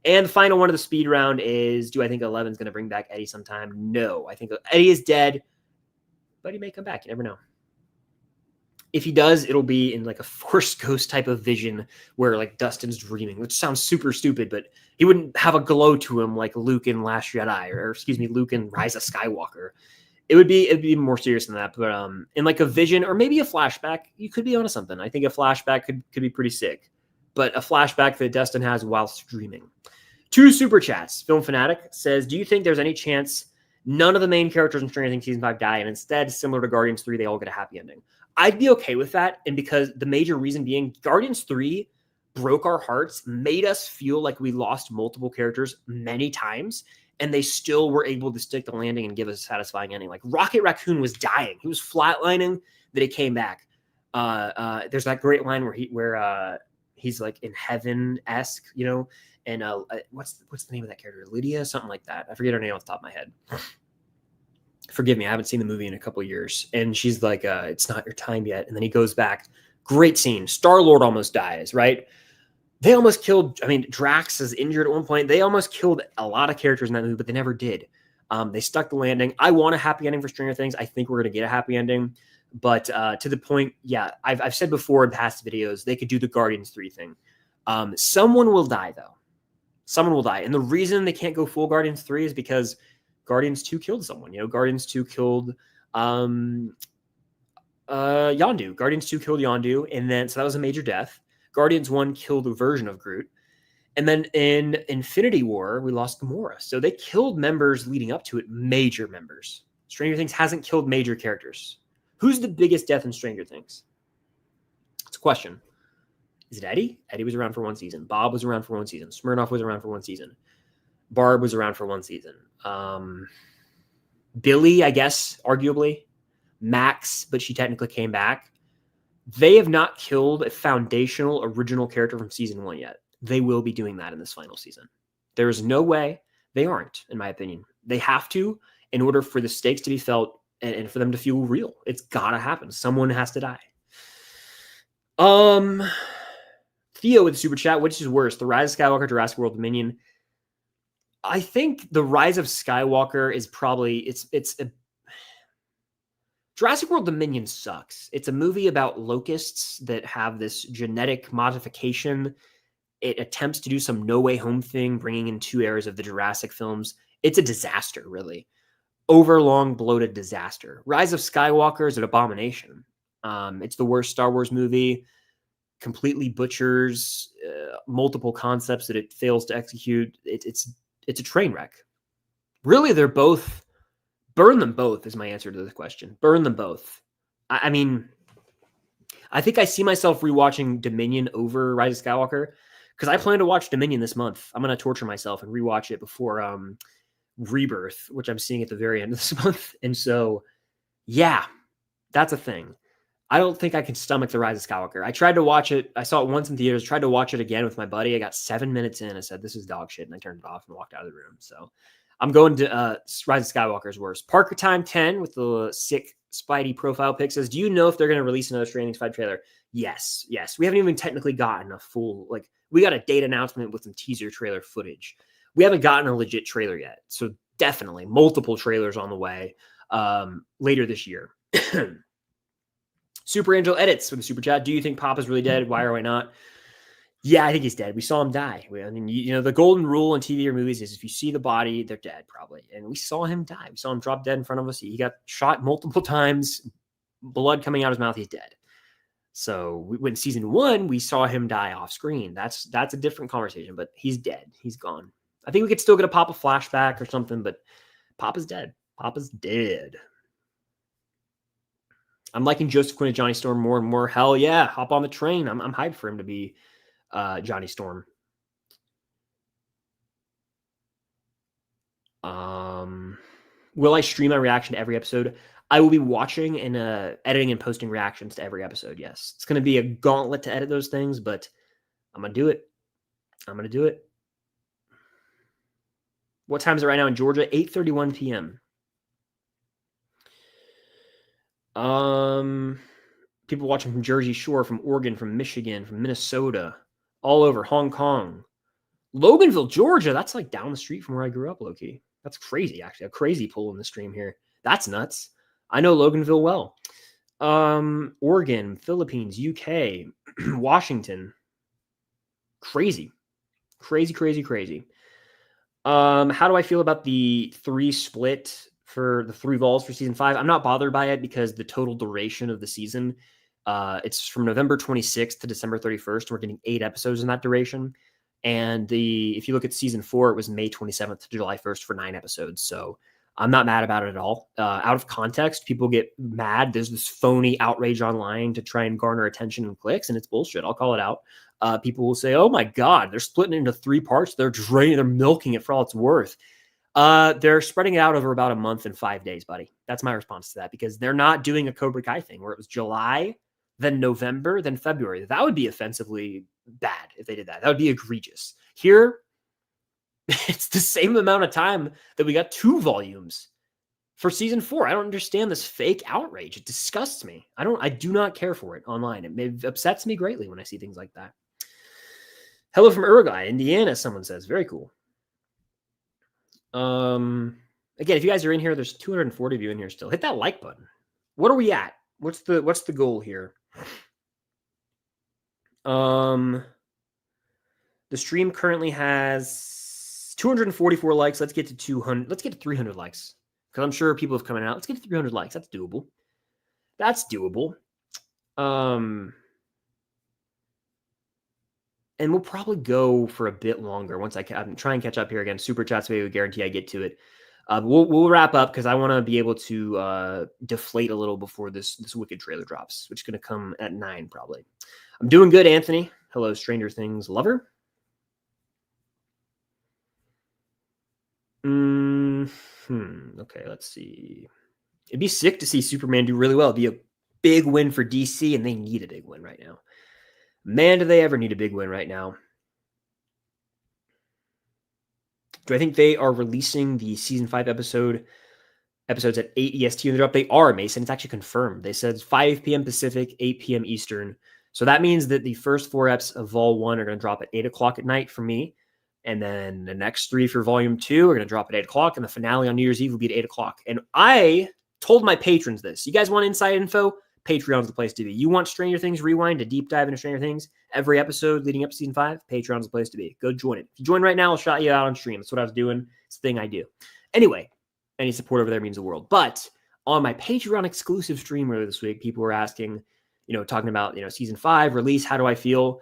And the final one of the speed round is, do I think 11's going to bring back Eddie sometime? No. I think Eddie is dead. But he may come back. You never know. If he does, it'll be in like a Force Ghost type of vision where like Dustin's dreaming, which sounds super stupid, but he wouldn't have a glow to him like Luke in Last Jedi, or excuse me, Luke in Rise of Skywalker. It'd be more serious than that, but in like a vision or maybe a flashback, you could be onto something. I think a flashback could be pretty sick, but a flashback that Dustin has while streaming. 2 super chats. Film Fanatic says, do you think there's any chance none of the main characters in Stranger Things Season 5 die, and instead, similar to Guardians 3, they all get a happy ending? I'd be okay with that, and because the major reason being Guardians 3 broke our hearts, made us feel like we lost multiple characters many times, and they still were able to stick the landing and give us a satisfying ending. Like Rocket Raccoon was dying. He was flatlining, that he came back. There's that great line where he's like in heaven-esque, you know, and what's the name of that character? Lydia? Something like that. I forget her name off the top of my head. Forgive me, I haven't seen the movie in a couple of years. And she's like, it's not your time yet. And then he goes back. Great scene. Star-Lord almost dies, right? They almost killed, Drax is injured at one point. They almost killed a lot of characters in that movie, but they never did. They stuck the landing. I want a happy ending for Stranger Things. I think we're going to get a happy ending. But to the point, yeah, I've said before in past videos, they could do the Guardians 3 thing. Someone will die, though. Someone will die. And the reason they can't go full Guardians 3 is because Guardians 2 killed someone. You know, Guardians 2 killed Yondu. Guardians 2 killed Yondu, and then so that was a major death. Guardians 1 killed a version of Groot. And then in Infinity War, we lost Gamora. So they killed members leading up to it, major members. Stranger Things hasn't killed major characters. Who's the biggest death in Stranger Things? It's a question. Is it Eddie? Eddie was around for 1 season. Bob was around for 1 season. Smirnoff was around for 1 season. Barb was around for 1 season. Billy, I guess, arguably. Max, but she technically came back. They have not killed a foundational original character from season 1 yet. They will be doing that in this final season. There is no way they aren't, in my opinion. They have to, in order for the stakes to be felt and for them to feel real. It's gotta happen. Someone has to die. Theo with the super chat, which is worse, The Rise of Skywalker, Jurassic World Dominion? I think The Rise of Skywalker is probably it's a Jurassic World Dominion sucks. It's a movie about locusts that have this genetic modification. It attempts to do some No Way Home thing, bringing in 2 eras of the Jurassic films. It's a disaster, really. Overlong, bloated disaster. Rise of Skywalker is an abomination. It's the worst Star Wars movie. Completely butchers multiple concepts that it fails to execute. It's a train wreck. Really, they're both. Burn them both is my answer to this question. Burn them both. I mean, I think I see myself rewatching Dominion over Rise of Skywalker because I plan to watch Dominion this month. I'm going to torture myself and rewatch it before Rebirth, which I'm seeing at the very end of this month. And so, yeah, that's a thing. I don't think I can stomach The Rise of Skywalker. I tried to watch it. I saw it once in theaters, tried to watch it again with my buddy. I got 7 minutes in. I said, this is dog shit. And I turned it off and walked out of the room. So I'm going to Rise of Skywalker's worst. Parker Time 10 with the sick Spidey profile pic says, do you know if they're going to release another Stranger Things 5 trailer? Yes. We haven't even technically gotten a full, we got a date announcement with some teaser trailer footage. We haven't gotten a legit trailer yet. So definitely multiple trailers on the way later this year. Super Angel Edits with the super chat. Do you think Papa's really dead? Why or why not? Yeah, I think he's dead. We saw him die. I mean, you know, the golden rule in TV or movies is if you see the body, they're dead probably. And we saw him die. We saw him drop dead in front of us. He got shot multiple times, blood coming out of his mouth, he's dead. So when season 1, we saw him die off screen. That's a different conversation, but he's dead. He's gone. I think we could still get a Papa flashback or something, but Papa's dead. Papa's dead. I'm liking Joseph Quinn and Johnny Storm more and more. Hell yeah, hop on the train. I'm hyped for him to be Johnny Storm. Will I stream my reaction to every episode? I will be watching and editing and posting reactions to every episode. Yes, it's going to be a gauntlet to edit those things, but I'm going to do it. I'm going to do it. What time is it right now in Georgia? 8:31 p.m. People watching from Jersey Shore, from Oregon, from Michigan, from Minnesota, all over Hong Kong, Loganville, Georgia. That's like down the street from where I grew up, low-key. That's crazy, actually. A crazy pull in the stream here. That's nuts. I know Loganville well. Oregon, Philippines, UK, Washington. Crazy. Crazy, crazy, crazy. How do I feel about the 3 split for the 3 vols for season 5? I'm not bothered by it because the total duration of the season, it's from November 26th to December 31st. We're getting 8 episodes in that duration. And if you look at season 4, it was May 27th to July 1st for 9 episodes. So I'm not mad about it at all. Out of context, people get mad. There's this phony outrage online to try and garner attention and clicks, and it's bullshit. I'll call it out. People will say, "Oh my God, they're splitting it into 3 parts. They're milking it for all it's worth." They're spreading it out over about a month and 5 days, buddy. That's my response to that, because they're not doing a Cobra Kai thing where it was July, then November, then February. That would be offensively bad if they did that. That would be egregious. Here, it's the same amount of time that we got 2 volumes for season 4. I don't understand this fake outrage. It disgusts me. I do not care for it online. It upsets me greatly when I see things like that. Hello from Uruguay, Indiana, someone says. Very cool. Again, if you guys are in here, there's 240 of you in here still. Hit that like button. What are we at? What's the goal here? The stream currently has 244 likes. Let's get to 200. Let's get to 300 likes, because I'm sure people have come out. Let's get to 300 likes. That's doable. That's doable. And we'll probably go for a bit longer once I'm trying to catch up here again. Super chats, maybe we guarantee I get to it. We'll wrap up because I want to be able to deflate a little before this Wicked trailer drops, which is going to come at 9 probably. I'm doing good, Anthony. Hello, Stranger Things lover. Okay, let's see. It'd be sick to see Superman do really well. It'd be a big win for DC, and they need a big win right now. Man, do they ever need a big win right now. Do I think they are releasing the season 5 episodes at 8 EST on the drop? They are, Mason. It's actually confirmed. They said 5 p.m. Pacific, 8 p.m. Eastern. So that means that the first 4 eps of Vol 1 are going to drop at 8 o'clock at night for me. And then the next 3 for Volume 2 are going to drop at 8 o'clock. And the finale on New Year's Eve will be at 8 o'clock. And I told my patrons this. You guys want inside info? Patreon's the place to be. You want Stranger Things Rewind, a deep dive into Stranger Things every episode leading up to season 5? Patreon's the place to be. Go join it. If you join right now, I'll shout you out on stream. That's what I was doing. It's the thing I do. Anyway, any support over there means the world. But on my Patreon exclusive stream earlier this week, people were asking, talking about, season 5 release. How do I feel?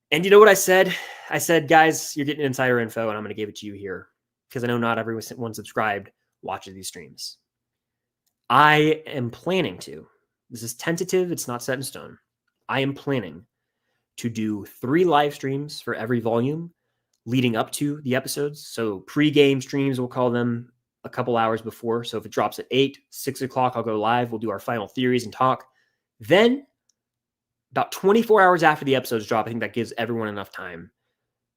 And you know what I said? I said, guys, you're getting insider info, and I'm going to give it to you here because I know not everyone subscribed watches these streams. I am planning to. This is tentative. It's not set in stone. I am planning to do 3 live streams for every volume leading up to the episodes. So pre-game streams, we'll call them, a couple hours before. So if it drops at 8, 6 o'clock, I'll go live. We'll do our final theories and talk. Then about 24 hours after the episodes drop, I think that gives everyone enough time,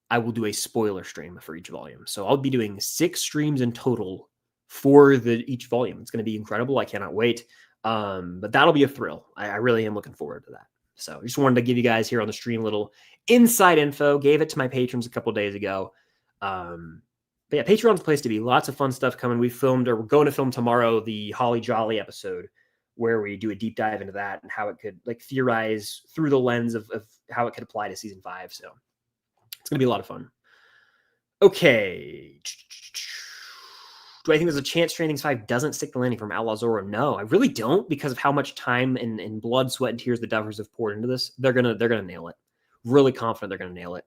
I will do a spoiler stream for each volume. So I'll be doing 6 streams in total for each volume. It's going to be incredible. I cannot wait. But that'll be a thrill. I really am looking forward to that. So I just wanted to give you guys here on the stream a little inside info. Gave it to my patrons a couple days ago. But yeah, Patreon's the place to be. Lots of fun stuff coming. We're going to film tomorrow the Holly Jolly episode where we do a deep dive into that and how it could theorize through the lens of how it could apply to season 5. So it's going to be a lot of fun. Okay. Do I think there's a chance Stranger Things 5 doesn't stick the landing from Outlaw Zorro? No, I really don't, because of how much time and blood, sweat, and tears the Duffers have poured into this. They're gonna nail it. Really confident they're gonna nail it.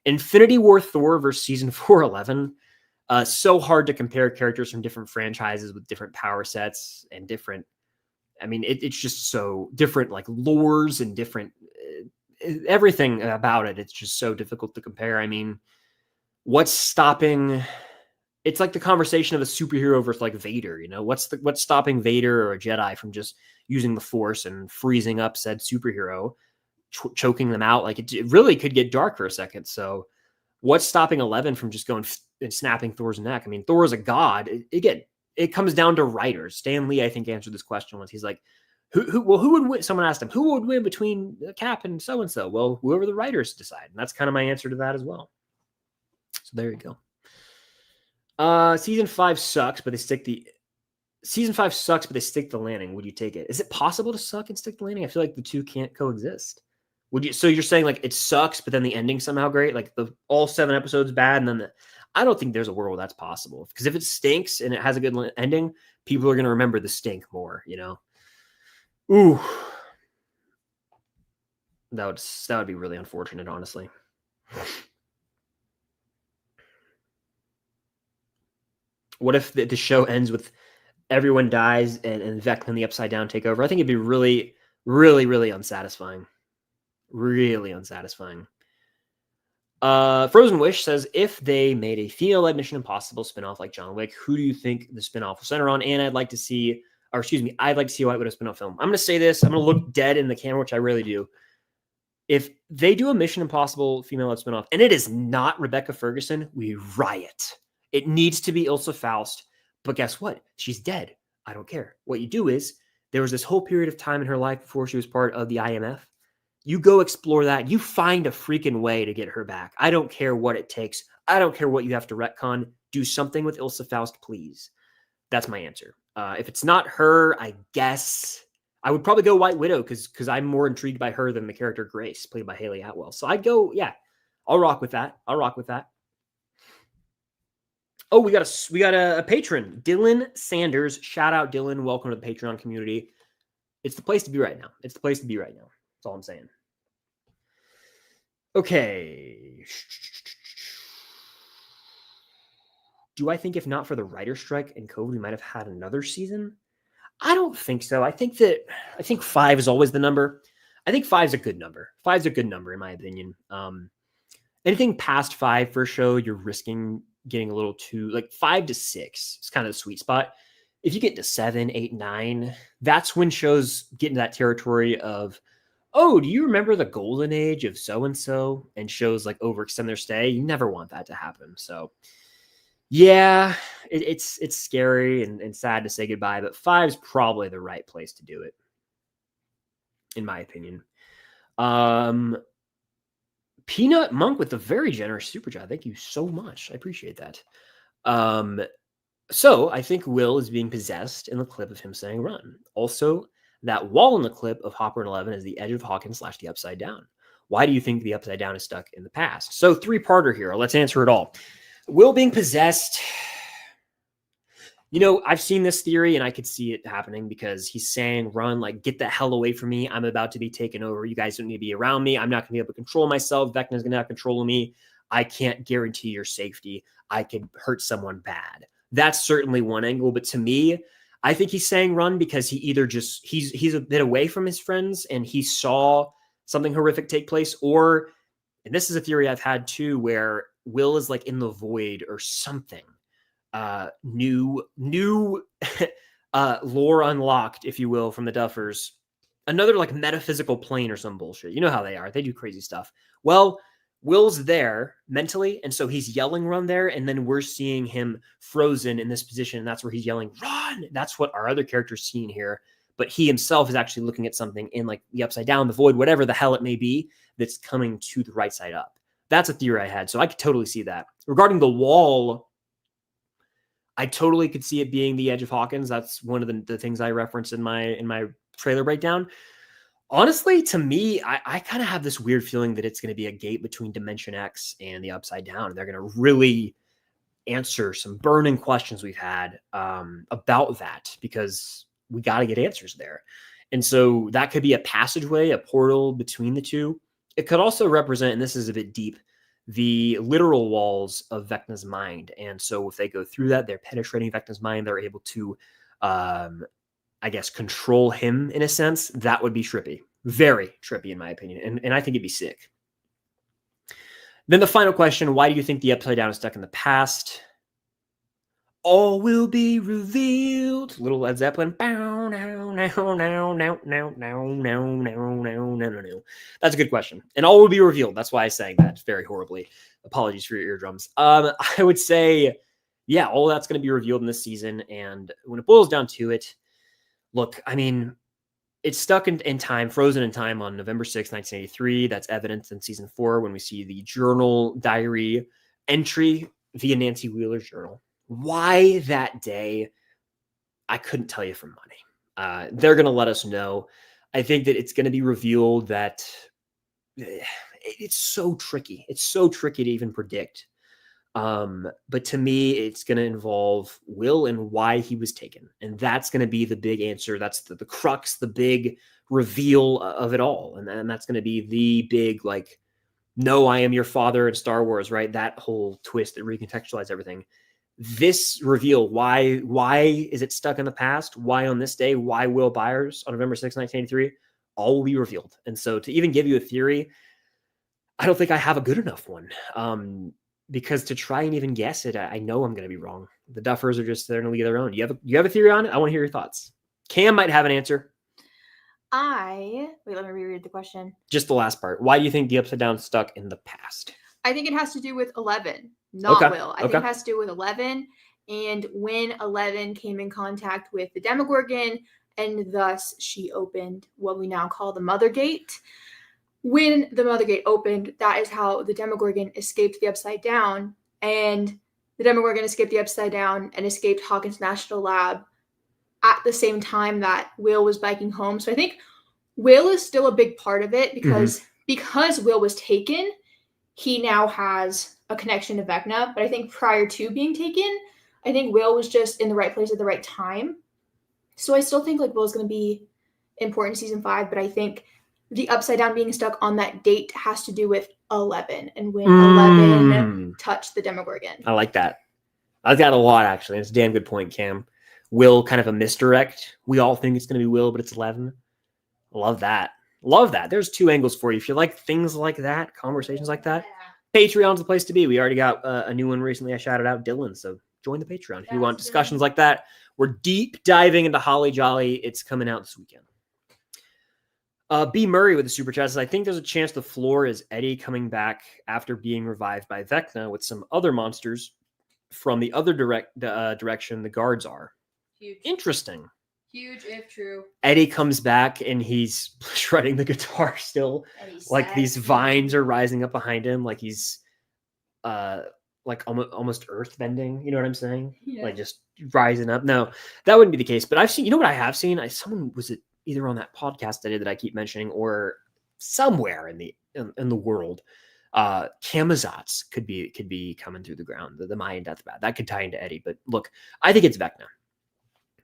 Infinity War Thor versus season 411. So hard to compare characters from different franchises with different power sets and different. I mean, it's just so different, like lores and different everything about it. It's just so difficult to compare. I mean, what's stopping? It's like the conversation of a superhero versus like Vader, you know, what's stopping Vader or a Jedi from just using the Force and freezing up said superhero, choking them out? Like it really could get dark for a second. So what's stopping 11 from just going and snapping Thor's neck? I mean, Thor is a god. It comes down to writers. Stan Lee, I think, answered this question once. He's like, who would win? Someone asked him, who would win between Cap and so-and-so? Well, whoever the writers decide. And that's kind of my answer to that as well. So there you go. Season 5 sucks, but they stick the landing. Would you take it? Is it possible to suck and stick the landing? I feel like the two can't coexist. Would you? So you're saying like it sucks, but then the ending somehow great, like all 7 episodes bad, and then I don't think there's a world that's possible, because if it stinks and it has a good ending, people are going to remember the stink more. You know. Ooh, that would be really unfortunate, honestly. What if the show ends with everyone dies and Vecna and the Upside Down take over? I think it'd be really, really, really unsatisfying. Really unsatisfying. Frozen Wish says, if they made a female-led Mission Impossible spinoff like John Wick, who do you think the spinoff will center on? And I'd like to see a White Widow spinoff film. I'm going to say this. I'm going to look dead in the camera, which I really do. If they do a Mission Impossible female-led spinoff, and it is not Rebecca Ferguson, we riot. It needs to be Ilsa Faust. But guess what? She's dead. I don't care. What you do is, there was this whole period of time in her life before she was part of the IMF. You go explore that. You find a freaking way to get her back. I don't care what it takes. I don't care what you have to retcon. Do something with Ilsa Faust, please. That's my answer. If it's not her, I guess I would probably go White Widow, because I'm more intrigued by her than the character Grace, played by Haley Atwell. So I'd go, yeah, I'll rock with that. Oh, we got a patron, Dylan Sanders. Shout out, Dylan. Welcome to the Patreon community. It's the place to be right now. That's all I'm saying. Okay. Do I think if not for the writer's strike and COVID, we might have had another season? I don't think so. I think 5 is always the number. I think 5 is a good number. 5 is a good number, in my opinion. Anything past 5 for a show, you're risking getting a little too, like 5 to 6 is kind of the sweet spot. If you get to 7, 8, 9, that's when shows get into that territory of, oh, do you remember the golden age of so-and-so? And shows like overextend their stay. You never want that to happen. So yeah, it's scary and sad to say goodbye, but 5 is probably the right place to do it, in my opinion. Peanut Monk with a very generous super chat. Thank you so much. I appreciate that. So I think Will is being possessed in the clip of him saying run. Also, that wall in the clip of Hopper and 11 is the edge of Hawkins / the Upside Down. Why do you think the Upside Down is stuck in the past? So 3-parter here. Let's answer it all. Will being possessed. You know, I've seen this theory and I could see it happening, because he's saying, run, like, get the hell away from me. I'm about to be taken over. You guys don't need to be around me. I'm not going to be able to control myself. Vecna's going to have control of me. I can't guarantee your safety. I could hurt someone bad. That's certainly one angle. But to me, I think he's saying run because he either just, he's a bit away from his friends and he saw something horrific take place, or, and this is a theory I've had too, where Will is like in the void or something. New lore unlocked, if you will, from the Duffers. Another like metaphysical plane or some bullshit. You know how they are. They do crazy stuff. Well, Will's there mentally, and so he's yelling run there, and then we're seeing him frozen in this position, and that's where he's yelling run. That's what our other character's seeing here. But he himself is actually looking at something in like the Upside Down, the void, whatever the hell it may be, that's coming to the right side up. That's a theory I had. So I could totally see that. Regarding the wall, I totally could see it being the edge of Hawkins. That's one of the things I referenced in my trailer breakdown. Honestly, to me, I kind of have this weird feeling that it's going to be a gate between Dimension X and the Upside Down. And they're going to really answer some burning questions we've had about that, because we got to get answers there. And so that could be a passageway, a portal between the two. It could also represent, and this is a bit deep, the literal walls of Vecna's mind. And so if they go through that, they're penetrating Vecna's mind, they're able to, I guess, control him in a sense. That would be trippy. Very trippy, in my opinion. And I think it'd be sick. Then the final question, why do you think the Upside Down is stuck in the past? All will be revealed. Little Led Zeppelin. That's a good question. And all will be revealed. That's why I sang that very horribly. Apologies for your eardrums. I would say, yeah, all that's going to be revealed in this season. And when it boils down to it, look, I mean, it's stuck in time, frozen in time on November 6th, 1983. That's evidence in season 4 when we see the journal diary entry via Nancy Wheeler's journal. Why that day? I couldn't tell you for money. They're going to let us know. I think that it's going to be revealed that it's so tricky. It's so tricky to even predict. But to me, it's going to involve Will and why he was taken. And that's going to be the big answer. That's the crux, the big reveal of it all. And that's going to be the big, like, no, I am your father in Star Wars, right? That whole twist that recontextualized everything. This reveal, why is it stuck in the past? Why on this day? Why Will Byers on November 6, 1983? All will be revealed. And so to even give you a theory, I don't think I have a good enough one. Because to try and even guess it, I know I'm going to be wrong. The Duffers are just there in a league of their own. You have a theory on it? I want to hear your thoughts. Cam might have an answer. Wait, let me reread the question. Just the last part. Why do you think the Upside Down stuck in the past? I think it has to do with 11, not Okay. Will. I think it has to do with 11 and when 11 came in contact with the Demogorgon, and thus she opened what we now call the Mother Gate. When the Mother Gate opened, that is how the Demogorgon escaped the Upside Down, and the Demogorgon escaped the Upside Down and escaped Hawkins National Lab at the same time that Will was biking home. So I think Will is still a big part of it because Will was taken, he now has a connection to Vecna. But I think prior to being taken, I think Will was just in the right place at the right time. So I still think like Will is going to be important in season 5, but I think the Upside Down being stuck on that date has to do with 11 and when 11 touched the Demogorgon. I like that. I've got a lot, actually. It's a damn good point, Cam. Will, kind of a misdirect. We all think it's going to be Will, but it's 11. Love that. Love that. There's 2 angles for you. If you like things like that, conversations like that, Patreon's the place to be. We already got a new one recently. I shouted out Dylan, so join the Patreon if you want discussions like that. We're deep diving into Holly Jolly. It's coming out this weekend. B. Murray with the super chat says, I think there's a chance the floor is Eddie coming back after being revived by Vecna with some other monsters from the other direction the guards are. Huge. Interesting. Huge if true. Eddie comes back and he's shredding the guitar still. Like these vines are rising up behind him, like he's like almost earth bending. You know what I'm saying? Yeah. Like just rising up. No, that wouldn't be the case. But I've seen, you know what I have seen? Someone was it either on that podcast I did that I keep mentioning or somewhere in the world. Camazotz could be coming through the ground. The Mayan death bat that could tie into Eddie. But look, I think it's Vecna,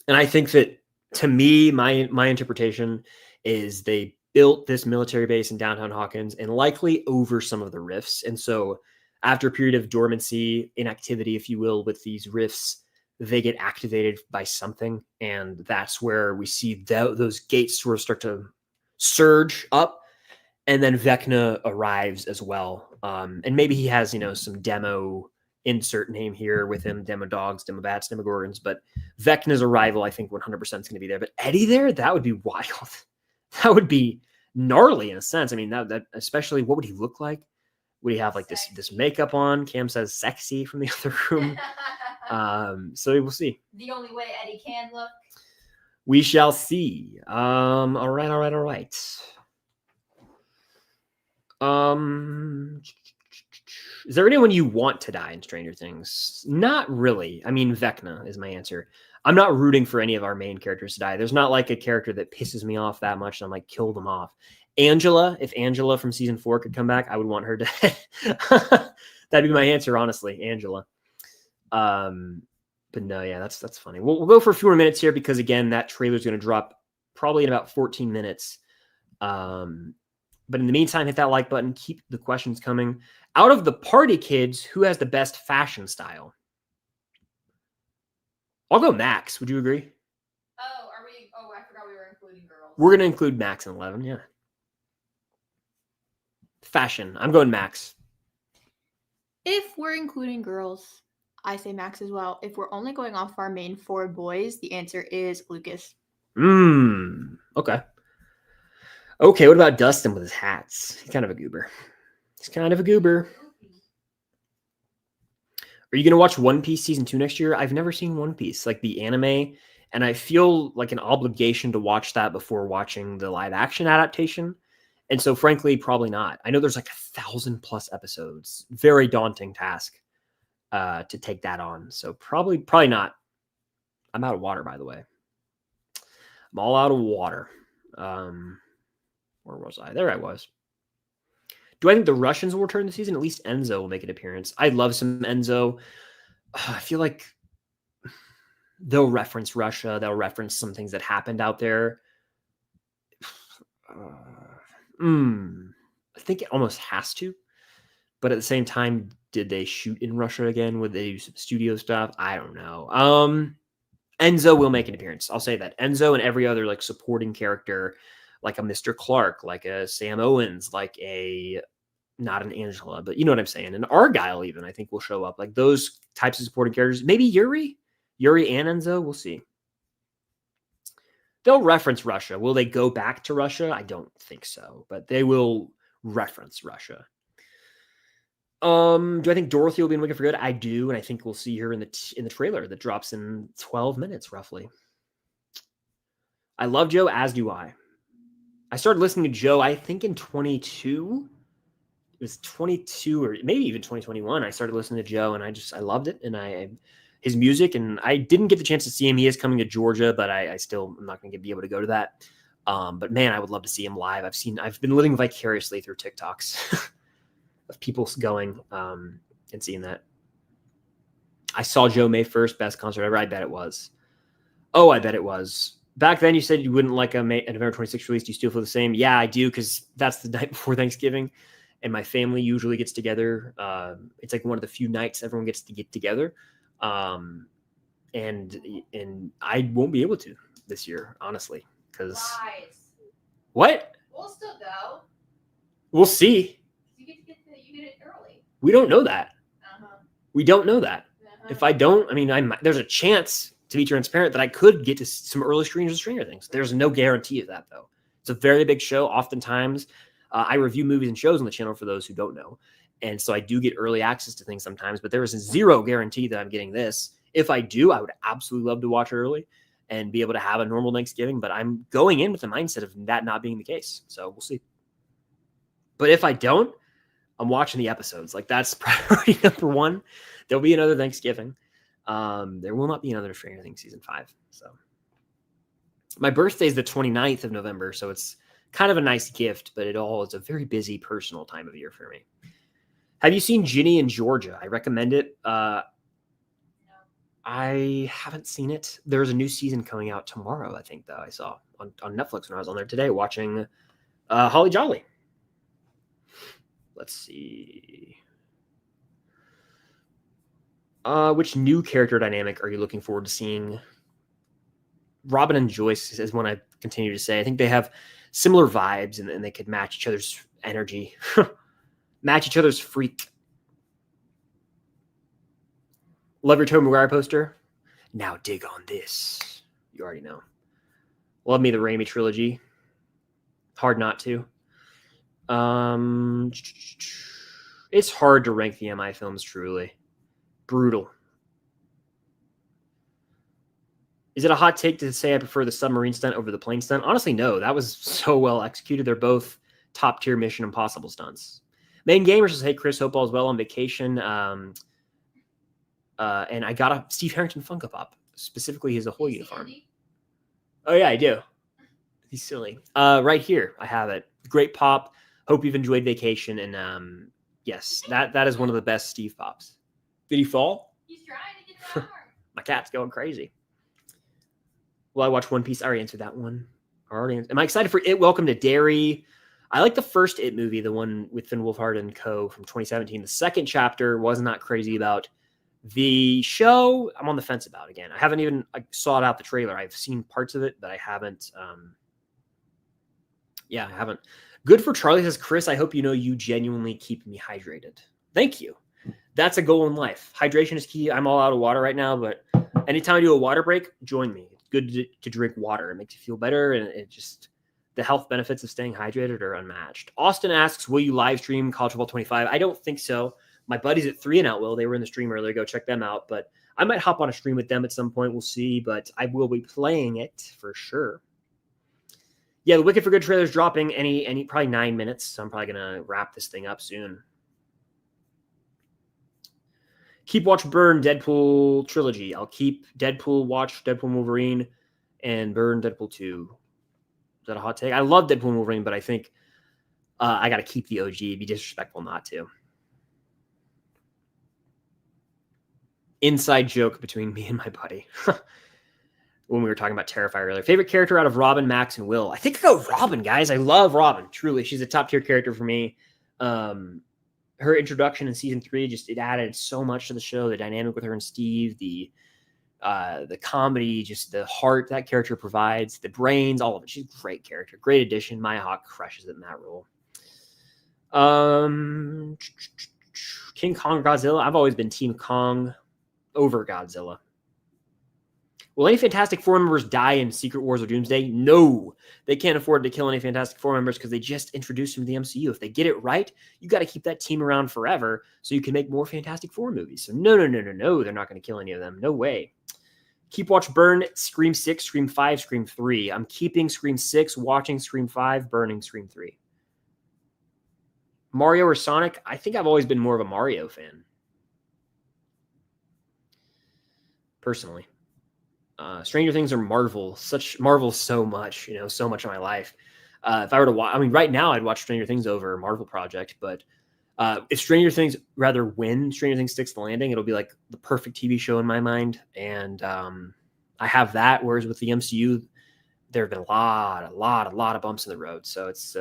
and I think that to me, my interpretation is they built this military base in downtown Hawkins and likely over some of the rifts. And so after a period of dormancy, inactivity, if you will, with these rifts, they get activated by something. And that's where we see those gates sort of start to surge up. And then Vecna arrives as well. And maybe he has, some demo insert name here with him, demo dogs, demo bats, demo gorgons. But Vecna's arrival, I think 100% is going to be there. But Eddie there, that would be wild. That would be gnarly in a sense. I mean, that especially, what would he look like? Would he have like this makeup on? Cam says sexy from the other room. So we'll see. The only way Eddie can look. We shall see. All right. Is there anyone you want to die in Stranger Things? Not really. I mean, Vecna is my answer. I'm not rooting for any of our main characters to die. There's not like a character that pisses me off that much. And I'm like, kill them off. Angela, if Angela from season 4 could come back, I would want her dead. That'd be my answer, honestly, Angela. But no, yeah, that's funny. We'll go for a few more minutes here because again, that trailer is going to drop probably in about 14 minutes. But in the meantime, hit that like button. Keep the questions coming. Out of the party kids, who has the best fashion style? I'll go Max. Would you agree? Oh, are we? Oh, I forgot we were including girls. We're going to include Max in 11, yeah. Fashion. I'm going Max. If we're including girls, I say Max as well. If we're only going off our main 4 boys, the answer is Lucas. Okay. Okay, what about Dustin with his hats? He's kind of a goober. Are you going to watch One Piece season 2 next year? I've never seen One Piece, like the anime, and I feel like an obligation to watch that before watching the live action adaptation. And so frankly, probably not. I know there's like 1,000+ episodes. Very daunting task to take that on. So probably not. I'm out of water, by the way. I'm all out of water. Where was I? There I was. Do I think the Russians will return this season? At least Enzo will make an appearance. I love some Enzo. I feel like they'll reference Russia. They'll reference some things that happened out there. I think it almost has to. But at the same time, did they shoot in Russia again? Would they do some studio stuff? I don't know. Enzo will make an appearance. I'll say that. Enzo and every other like supporting character, like a Mr. Clark, like a Sam Owens, like a not an Angela, but you know what I'm saying. An Argyle even, I think will show up. Like those types of supporting characters. Maybe Yuri and Enzo. We'll see. They'll reference Russia. Will they go back to Russia? I don't think so, but they will reference Russia. Do I think Dorothy will be in Wicked for Good? I do, and I think we'll see her in the trailer that drops in 12 minutes roughly. I love Joe, as do I. I started listening to Joe, I think in 22. It was 22 or maybe even 2021. I started listening to Joe, and I loved it, and his music, and I didn't get the chance to see him. He is coming to Georgia, but I'm not going to be able to go to that. But man, I would love to see him live. I've been living vicariously through TikToks of people going and seeing that. I saw Joe May 1st, best concert ever. I bet it was. Oh, I bet it was. Back then you said you wouldn't like a November 26th release. Do you still feel the same? Yeah, I do, because that's the night before Thanksgiving. And my family usually gets together. It's like one of the few nights everyone gets to get together. And I won't be able to this year, honestly. Because what? We'll still go. We'll see. You get it early. We don't know that. We don't know that. Uh-huh. If I don't, I mean, there's a chance, to be transparent, that I could get to some early screeners of Stranger Things. There's no guarantee of that, though. It's a very big show. Oftentimes, I review movies and shows on the channel for those who don't know. And so I do get early access to things sometimes, but there is zero guarantee that I'm getting this. If I do, I would absolutely love to watch it early and be able to have a normal Thanksgiving, but I'm going in with the mindset of that not being the case. So we'll see. But if I don't, I'm watching the episodes. Like, that's priority number one. There'll be another Thanksgiving. There will not be another Stranger Things season 5. So my birthday is the 29th of November, so it's kind of a nice gift, but it's a very busy personal time of year for me. Have you seen Ginny in Georgia? I recommend it. No. I haven't seen it. There's a new season coming out tomorrow, I think, though. I saw on Netflix when I was on there today watching Holly Jolly. Let's see. Which new character dynamic are you looking forward to seeing? Robin and Joyce is one I continue to say. I think they have similar vibes, and they could match each other's energy. Match each other's freak. Love your Tobey Maguire poster. Now dig on this. You already know. Love me the Raimi trilogy. Hard not to. It's hard to rank the MI films, truly. Brutal. Is it a hot take to say I prefer the submarine stunt over the plane stunt? Honestly, no. That was so well executed. They're both top-tier Mission Impossible stunts. Main Gamers says, hey, Chris, hope all's well on vacation. And I got a Steve Harrington Funko Pop, specifically his whole uniform. Andy? Oh, yeah, I do. He's silly. Right here, I have it. Great pop. Hope you've enjoyed vacation. And yes, that is one of the best Steve Pops. Did he fall? He's trying to My cat's going crazy. Well, I watched One Piece. I already answered that one. Am I excited for It? Welcome to Derry. I like the first It movie, the one with Finn Wolfhard and co. from 2017. The second chapter was not crazy about. The show, I'm on the fence about again. I haven't even sought out the trailer. I've seen parts of it, but I haven't. I haven't. Good for Charlie, says Chris. I hope you know you genuinely keep me hydrated. Thank you. That's a goal in life. Hydration is key. I'm all out of water right now, but anytime I do a water break, join me. It's good to drink water. It makes you feel better, and it just the health benefits of staying hydrated are unmatched. Austin asks, will you live stream College Football 25? I don't think so. My buddies at 3 and Out will. They were in the stream earlier. Go check them out. But I might hop on a stream with them at some point. We'll see. But I will be playing it for sure. Yeah, the Wicked for Good trailer is dropping any probably 9 minutes. So I'm probably gonna wrap this thing up soon. Keep Watch Burn Deadpool trilogy. I'll keep Deadpool Watch Deadpool Wolverine and Burn Deadpool 2. Is that a hot take? I love Deadpool Wolverine, but I think I got to keep the OG. It'd be disrespectful not to. Inside joke between me and my buddy when we were talking about Terrifier earlier. Favorite character out of Robin, Max, and Will? I think I go Robin, guys. I love Robin. Truly, she's a top tier character for me. Her introduction in season 3 it added so much to the show. The dynamic with her and Steve, the comedy, just the heart that character provides, the brains, all of it. She's a great character, great addition. Maya Hawke crushes it in that role. King Kong, Godzilla. I've always been Team Kong over Godzilla. Will any Fantastic Four members die in Secret Wars or Doomsday? No, they can't afford to kill any Fantastic Four members because they just introduced them to the MCU. If they get it right, you got to keep that team around forever so you can make more Fantastic Four movies. So no, they're not going to kill any of them. No way. Keep Watch Burn Scream 6, Scream 5, Scream 3. I'm keeping Scream 6, watching Scream 5, burning Scream 3. Mario or Sonic? I think I've always been more of a Mario fan. Personally. Stranger Things or Marvel. Marvel so much, so much of my life. If I were to watch, right now I'd watch Stranger Things over Marvel Project, but if Stranger Things win Stranger Things Sticks the Landing, it'll be like the perfect TV show in my mind. And I have that. Whereas with the MCU, there have been a lot of bumps in the road. So it's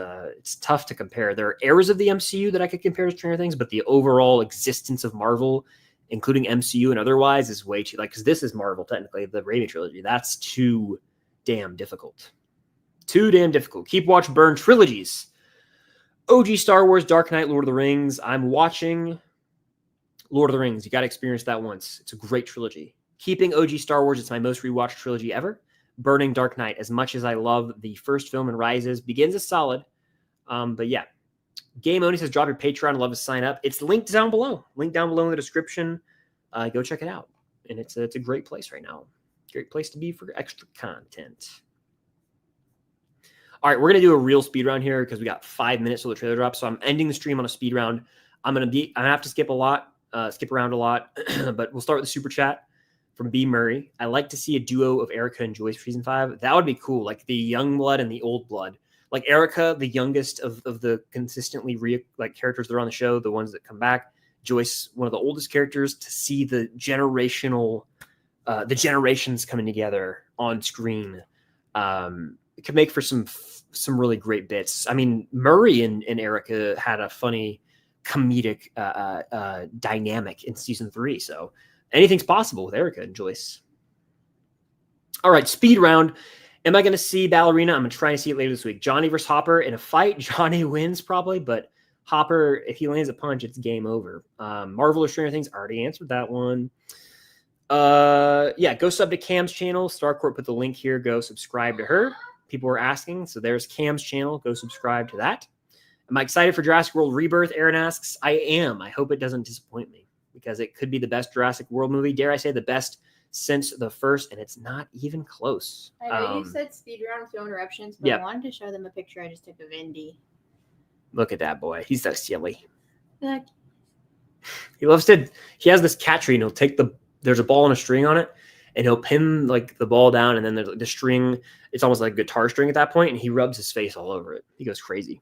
tough to compare. There are eras of the MCU that I could compare to Stranger Things, but the overall existence of Marvel, including MCU and otherwise, is way too, because this is Marvel, technically, the Raimi trilogy. That's too damn difficult. Keep Watch Burn trilogies. OG Star Wars, Dark Knight, Lord of the Rings. I'm watching Lord of the Rings. You got to experience that once. It's a great trilogy. Keeping OG Star Wars. It's my most rewatched trilogy ever. Burning Dark Knight. As much as I love the first film and Rises, Begins is solid. But yeah. Game Oni says, drop your Patreon. Love to sign up. It's linked down below. Link down below in the description. Go check it out. And it's a great place right now. Great place to be for extra content. All right, we're gonna do a real speed round here because we got 5 minutes till the trailer drops. So I'm ending the stream on a speed round. I'm gonna have to skip around a lot, but we'll start with the super chat from B Murray. I like to see a duo of Erica and Joyce for season 5. That would be cool, like the young blood and the old blood. Like Erica, the youngest of the consistently characters that are on the show, the ones that come back. Joyce, one of the oldest characters. To see the generations coming together on screen. It could make for some really great bits. Murray and Erica had a funny comedic dynamic in season 3. So anything's possible with Erica and Joyce. All right, speed round. Am I going to see Ballerina? I'm going to try and see it later this week. Johnny versus Hopper in a fight. Johnny wins probably, but Hopper, if he lands a punch, it's game over. Marvel or Stranger Things, already answered that one. Go sub to Cam's channel. Starcourt put the link here. Go subscribe to her. People were asking. So there's Cam's channel. Go subscribe to that. Am I excited for Jurassic World Rebirth? Aaron asks. I am. I hope it doesn't disappoint me because it could be the best Jurassic World movie. Dare I say the best since the first, and it's not even close. I know you said speed round with no interruptions, but I wanted to show them a picture I just took of Indy. Look at that boy. He's so silly. Like, he has this cat tree, and he'll take there's a ball and a string on it, and he'll pin the ball down, and then the string, it's almost like a guitar string at that point, and he rubs his face all over it. He goes crazy.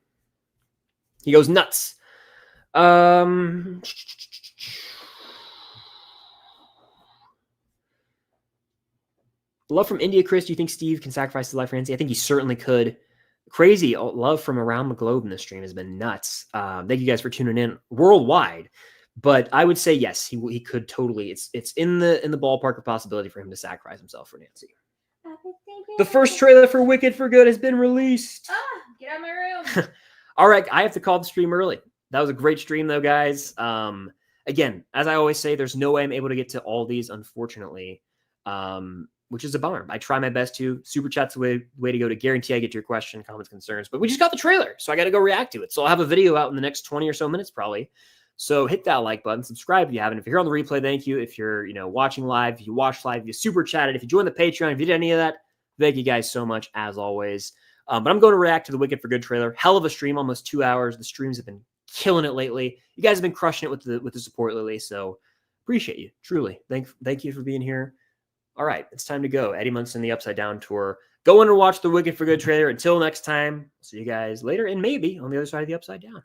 He goes nuts. Love from India, Chris. Do you think Steve can sacrifice his life for Nancy? I think he certainly could. Crazy love from around the globe in this stream has been nuts. Thank you guys for tuning in worldwide. But I would say yes, he could totally. It's in the ballpark of possibility for him to sacrifice himself for Nancy. The first trailer for Wicked for Good has been released. Get out of my room. All right, I have to call the stream early. That was a great stream, though, guys. Again, as I always say, there's no way I'm able to get to all these, unfortunately, which is a bummer. I try my best to. Super Chat's the way to go to guarantee I get to your question, comments, concerns. But we just got the trailer, so I got to go react to it. So I'll have a video out in the next 20 or so minutes, probably. So hit that like button, subscribe if you haven't. If you're here on the replay, thank you. If you're watching live, if you watched live, if you super chatted, if you joined the Patreon, if you did any of that, thank you guys so much as always. But I'm going to react to the Wicked for Good trailer. Hell of a stream, almost 2 hours. The streams have been killing it lately. You guys have been crushing it with the support lately. So appreciate you, truly. Thank you for being here. All right, it's time to go. Eddie Munson, the Upside Down Tour. Go in and watch the Wicked for Good trailer. Until next time, see you guys later and maybe on the other side of the Upside Down.